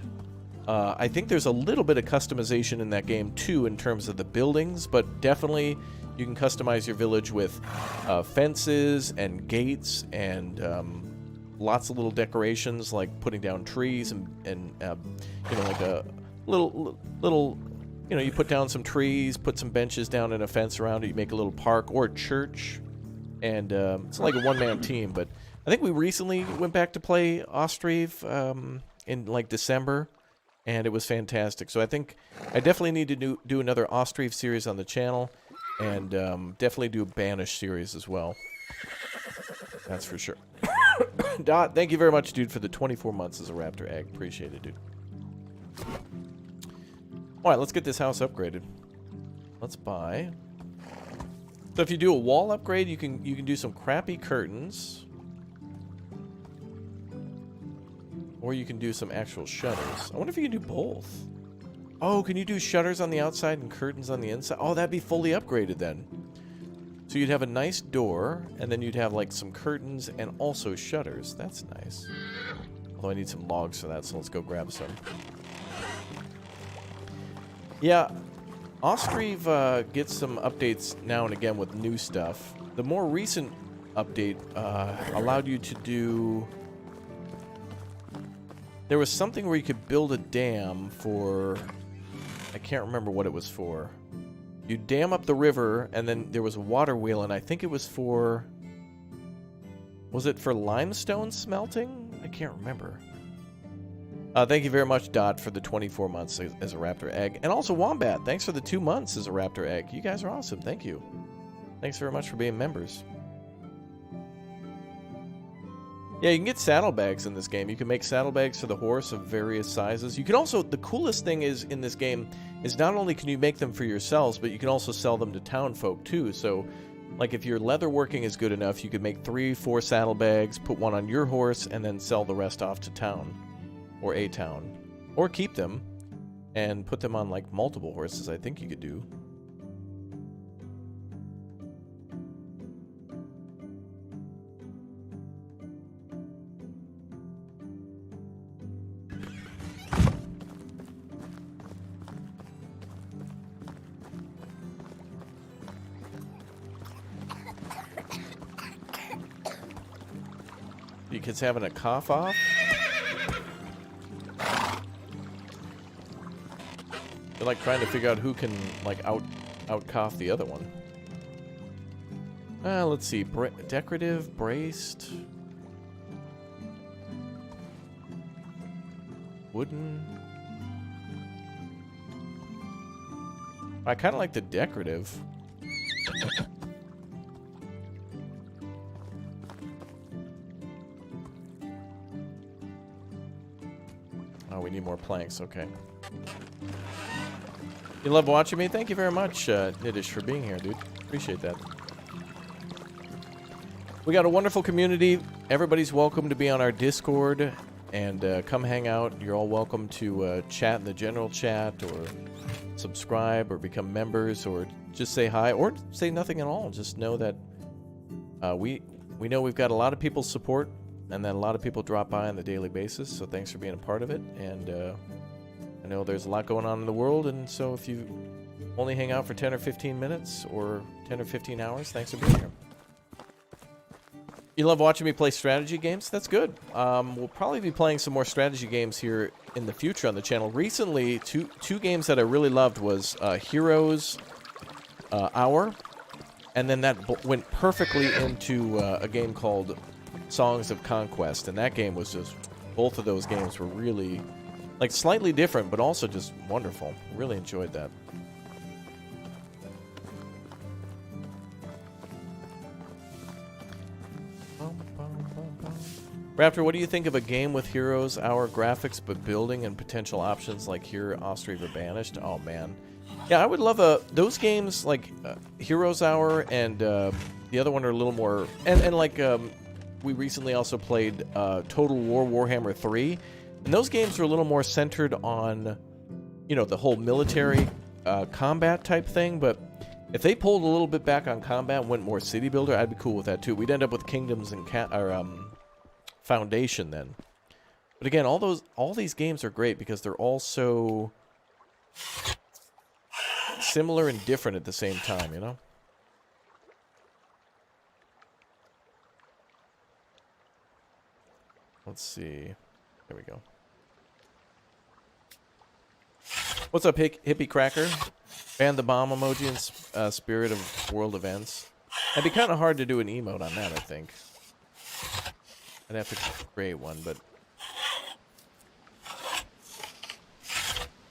I think there's a little bit of customization in that game, too, in terms of the buildings, but definitely you can customize your village with fences and gates and lots of little decorations, like putting down trees and you know, like a little, you know, you put down some trees, put some benches down and a fence around it, you make a little park or church, and it's like a one-man team. But I think we recently went back to play Ostriv in, like, December, and it was fantastic. So I think I definitely need to do another Ostriv series on the channel, and definitely do a Banish series as well. That's for sure. Dot, thank you very much, dude, for the 24 months as a Raptor Egg. Appreciate it, dude. All right, let's get this house upgraded. Let's buy. So if you do a wall upgrade, you can do some crappy curtains. Or you can do some actual shutters. I wonder if you can do both. Oh, can you do shutters on the outside and curtains on the inside? Oh, that'd be fully upgraded then. So you'd have a nice door, and then you'd have like some curtains and also shutters. That's nice. Although I need some logs for that, so let's go grab some. Yeah, Ostriv gets some updates now and again with new stuff. The more recent update allowed you to do... There was something where you could build a dam for... I can't remember what it was for. You dam up the river, and then there was a water wheel, and I think it was for... Was it for limestone smelting? I can't remember. Thank you very much, Dot, for the 24 months as a Raptor Egg. And also Wombat, thanks for the 2 months as a Raptor Egg. You guys are awesome. Thank you. Thanks very much for being members. Yeah, you can get saddlebags in this game. You can make saddlebags for the horse of various sizes. You can also, the coolest thing is in this game is not only can you make them for yourselves, but you can also sell them to town folk too. So, like if your leatherworking is good enough, you could make 3-4 saddlebags, put one on your horse, and then sell the rest off to town or a town, or keep them and put them on like multiple horses. I think you could do. You kids having a cough off? They're like trying to figure out who can like out cough the other one. Let's see. Decorative, braced, wooden. I kind of like the decorative. Oh, we need more planks. Okay. You love watching me? Thank you very much, Nidish, for being here, dude. Appreciate that. We got a wonderful community. Everybody's welcome to be on our Discord and come hang out. You're all welcome to chat in the general chat or subscribe or become members or just say hi or say nothing at all. Just know that we know we've got a lot of people's support and that a lot of people drop by on the daily basis. So thanks for being a part of it. And I know there's a lot going on in the world, and so if you only hang out for 10 or 15 minutes or 10 or 15 hours, thanks for being here. You love watching me play strategy games? That's good. We'll probably be playing some more strategy games here in the future on the channel. Recently, two games that I really loved was Heroes Hour, and then that went perfectly into a game called Songs of Conquest, and that game was just, both of those games were really, like, slightly different, but also just wonderful. Really enjoyed that. Raptor, what do you think of a game with Heroes Hour graphics, but building and potential options like here, Austria Banished? Oh, man. Yeah, I would love those games, like Heroes Hour and the other one are a little more, and like we recently also played Total War Warhammer 3. And those games were a little more centered on, you know, the whole military combat type thing. But if they pulled a little bit back on combat and went more city builder, I'd be cool with that too. We'd end up with Kingdoms and Foundation then. But again, all these games are great because they're all so similar and different at the same time, you know? Let's see. There we go. What's up, Hippie Cracker? Ban the bomb emoji in spirit of world events. It'd be kind of hard to do an emote on that, I think. I'd have to create one, but...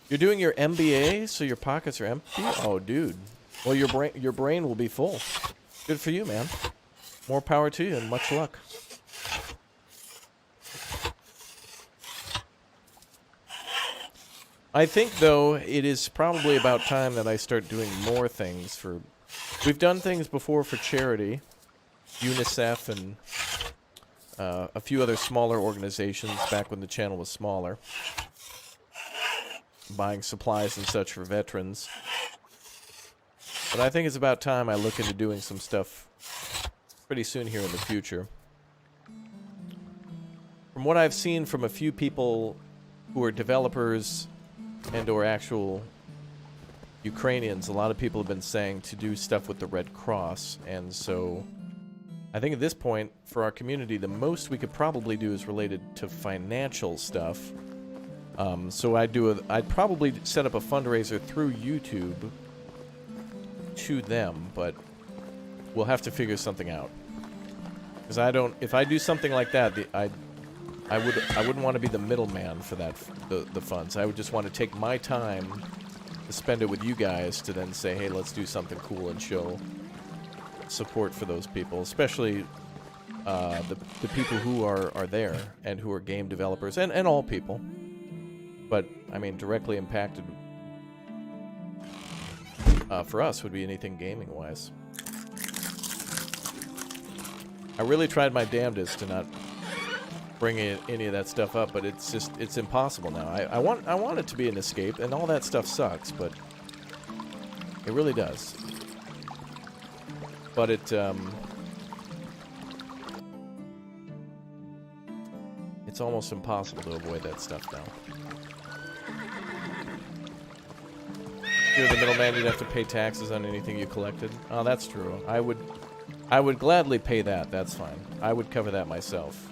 You're doing your MBA, so your pockets are empty? Oh, dude. Well, your brain will be full. Good for you, man. More power to you, and much luck. I think, though, it is probably about time that I start doing more things for... We've done things before for charity, UNICEF, and a few other smaller organizations back when the channel was smaller. Buying supplies and such for veterans. But I think it's about time I look into doing some stuff pretty soon here in the future. From what I've seen from a few people who are developers and or actual Ukrainians, a lot of people have been saying to do stuff with the Red Cross, and so I think at this point for our community the most we could probably do is related to financial stuff. So I'd probably set up a fundraiser through YouTube to them, but we'll have to figure something out. Because if I do something like that, I wouldn't want to be the middleman for that, the funds. I would just want to take my time to spend it with you guys to then say, hey, let's do something cool and show support for those people. Especially, the people who are there and who are game developers and all people. But, I mean, directly impacted for us would be anything gaming-wise. I really tried my damnedest to not bring any of that stuff up, but it's impossible now. I want it to be an escape, and all that stuff sucks, but it really does. But it's almost impossible to avoid that stuff now. If you're the middleman, you'd have to pay taxes on anything you collected. Oh, that's true. I would gladly pay that. That's fine. I would cover that myself.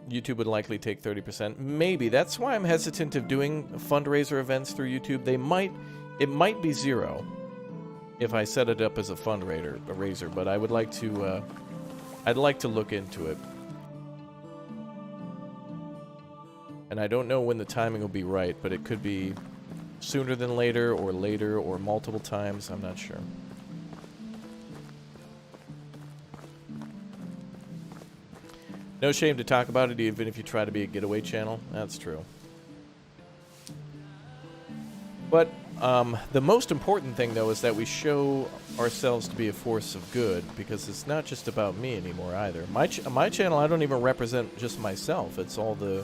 YouTube would likely take 30%. Maybe. That's why I'm hesitant of doing fundraiser events through YouTube. It might be 0 if I set it up as a fundraiser, but I would like to I'd like to look into it. And I don't know when the timing will be right, but it could be sooner than later or multiple times. I'm not sure. No shame to talk about it, even if you try to be a getaway channel. That's true. But the most important thing, though, is that we show ourselves to be a force of good, because it's not just about me anymore either. My channel, I don't even represent just myself. It's all the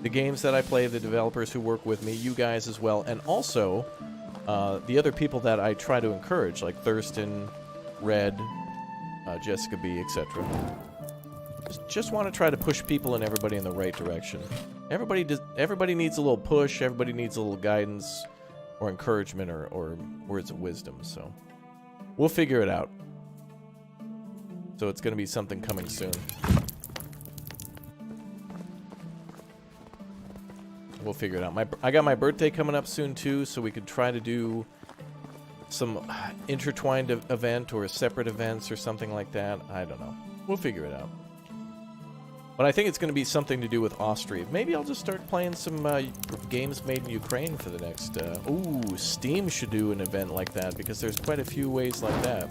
games that I play, the developers who work with me, you guys as well, and also the other people that I try to encourage, like Thurston, Red, Jessica B, etc. Just want to try to push people and everybody in the right direction. Everybody needs a little push. Everybody needs a little guidance or encouragement or words of wisdom. So we'll figure it out. So it's going to be something coming soon. We'll figure it out. I got my birthday coming up soon too, so we could try to do some intertwined event or separate events or something like that. I don't know. We'll figure it out. But I think it's going to be something to do with Austria. Maybe I'll just start playing some games made in Ukraine for the next... ooh, Steam should do an event like that, because there's quite a few ways like that.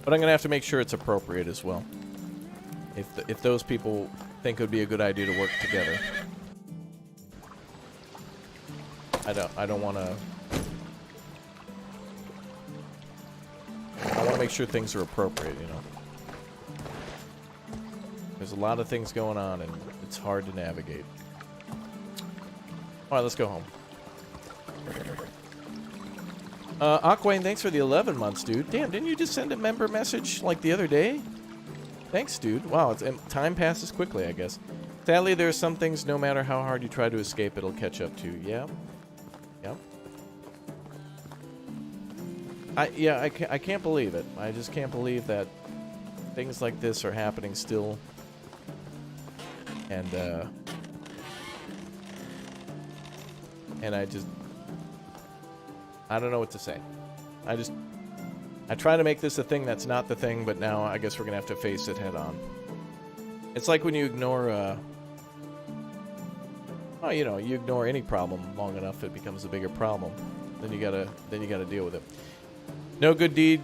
But I'm going to have to make sure it's appropriate as well. If those people think it would be a good idea to work together. I don't want to... I want to make sure things are appropriate, you know. There's a lot of things going on, and it's hard to navigate. Alright, let's go home. Aquane, thanks for the 11 months, dude. Damn, didn't you just send a member message, like, the other day? Thanks, dude. Wow, time passes quickly, I guess. Sadly, there are some things, no matter how hard you try to escape, it'll catch up to you. Yeah. Yeah. I can't believe it. I just can't believe that things like this are happening still. And I don't know what to say. I try to make this a thing that's not the thing, but now I guess we're going to have to face it head on. It's like when you ignore, well, you know, you ignore any problem long enough, it becomes a bigger problem. Then you gotta deal with it. No good deed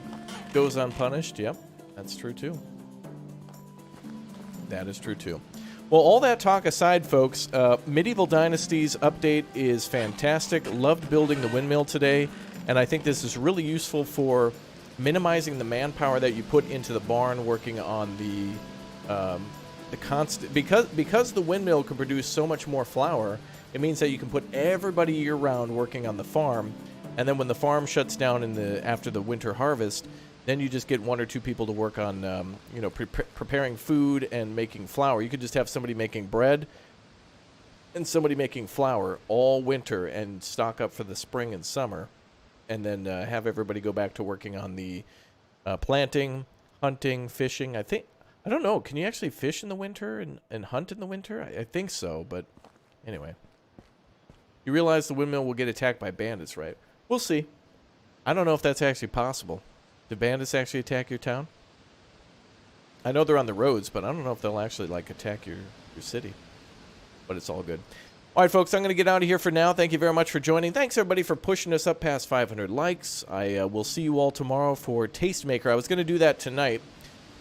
goes unpunished. Yep, that's true too. That is true too. Well, all that talk aside, folks, Medieval Dynasty's update is fantastic. Loved building the windmill today, and I think this is really useful for minimizing the manpower that you put into the barn working on the constant, because the windmill can produce so much more flour. It means that you can put everybody year-round working on the farm, and then when the farm shuts down after the winter harvest, then you just get 1 or 2 people to work on, preparing food and making flour. You could just have somebody making bread and somebody making flour all winter and stock up for the spring and summer, and then have everybody go back to working on the planting, hunting, fishing. I don't know. Can you actually fish in the winter and hunt in the winter? I think so, but anyway. You realize the windmill will get attacked by bandits, right? We'll see. I don't know if that's actually possible. Do bandits actually attack your town? I know they're on the roads, but I don't know if they'll actually, like, attack your city. But it's all good. All right, folks, I'm going to get out of here for now. Thank you very much for joining. Thanks, everybody, for pushing us up past 500 likes. I will see you all tomorrow for Tastemaker. I was going to do that tonight,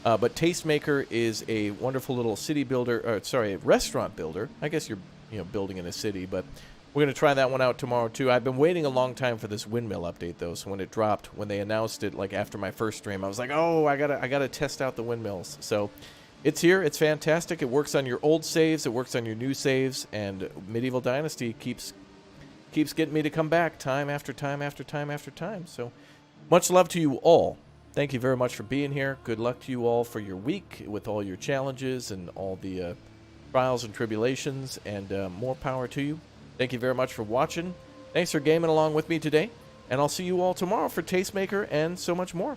but Tastemaker is a wonderful little city builder, or sorry, a restaurant builder. I guess you're building in a city, but we're going to try that one out tomorrow, too. I've been waiting a long time for this Windmill update, though, so when it dropped, when they announced it, like, after my first stream, I was like, oh, I gotta test out the Windmills. So it's here. It's fantastic. It works on your old saves. It works on your new saves. And Medieval Dynasty keeps getting me to come back time after time after time after time. So much love to you all. Thank you very much for being here. Good luck to you all for your week with all your challenges and all the trials and tribulations. And more power to you. Thank you very much for watching. Thanks for gaming along with me today. And I'll see you all tomorrow for Tastemaker and so much more.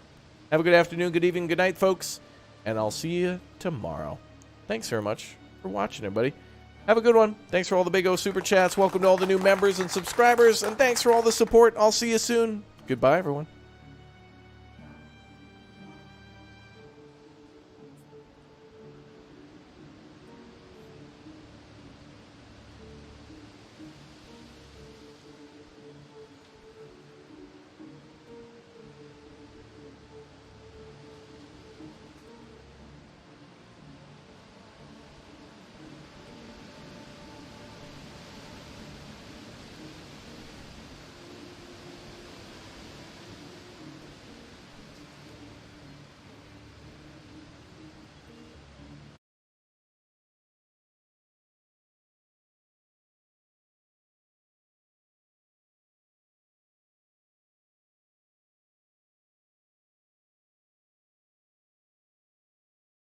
Have a good afternoon, good evening, good night, folks. And I'll see you tomorrow. Thanks very much for watching, everybody. Have a good one. Thanks for all the big O super chats. Welcome to all the new members and subscribers. And thanks for all the support. I'll see you soon. Goodbye, everyone.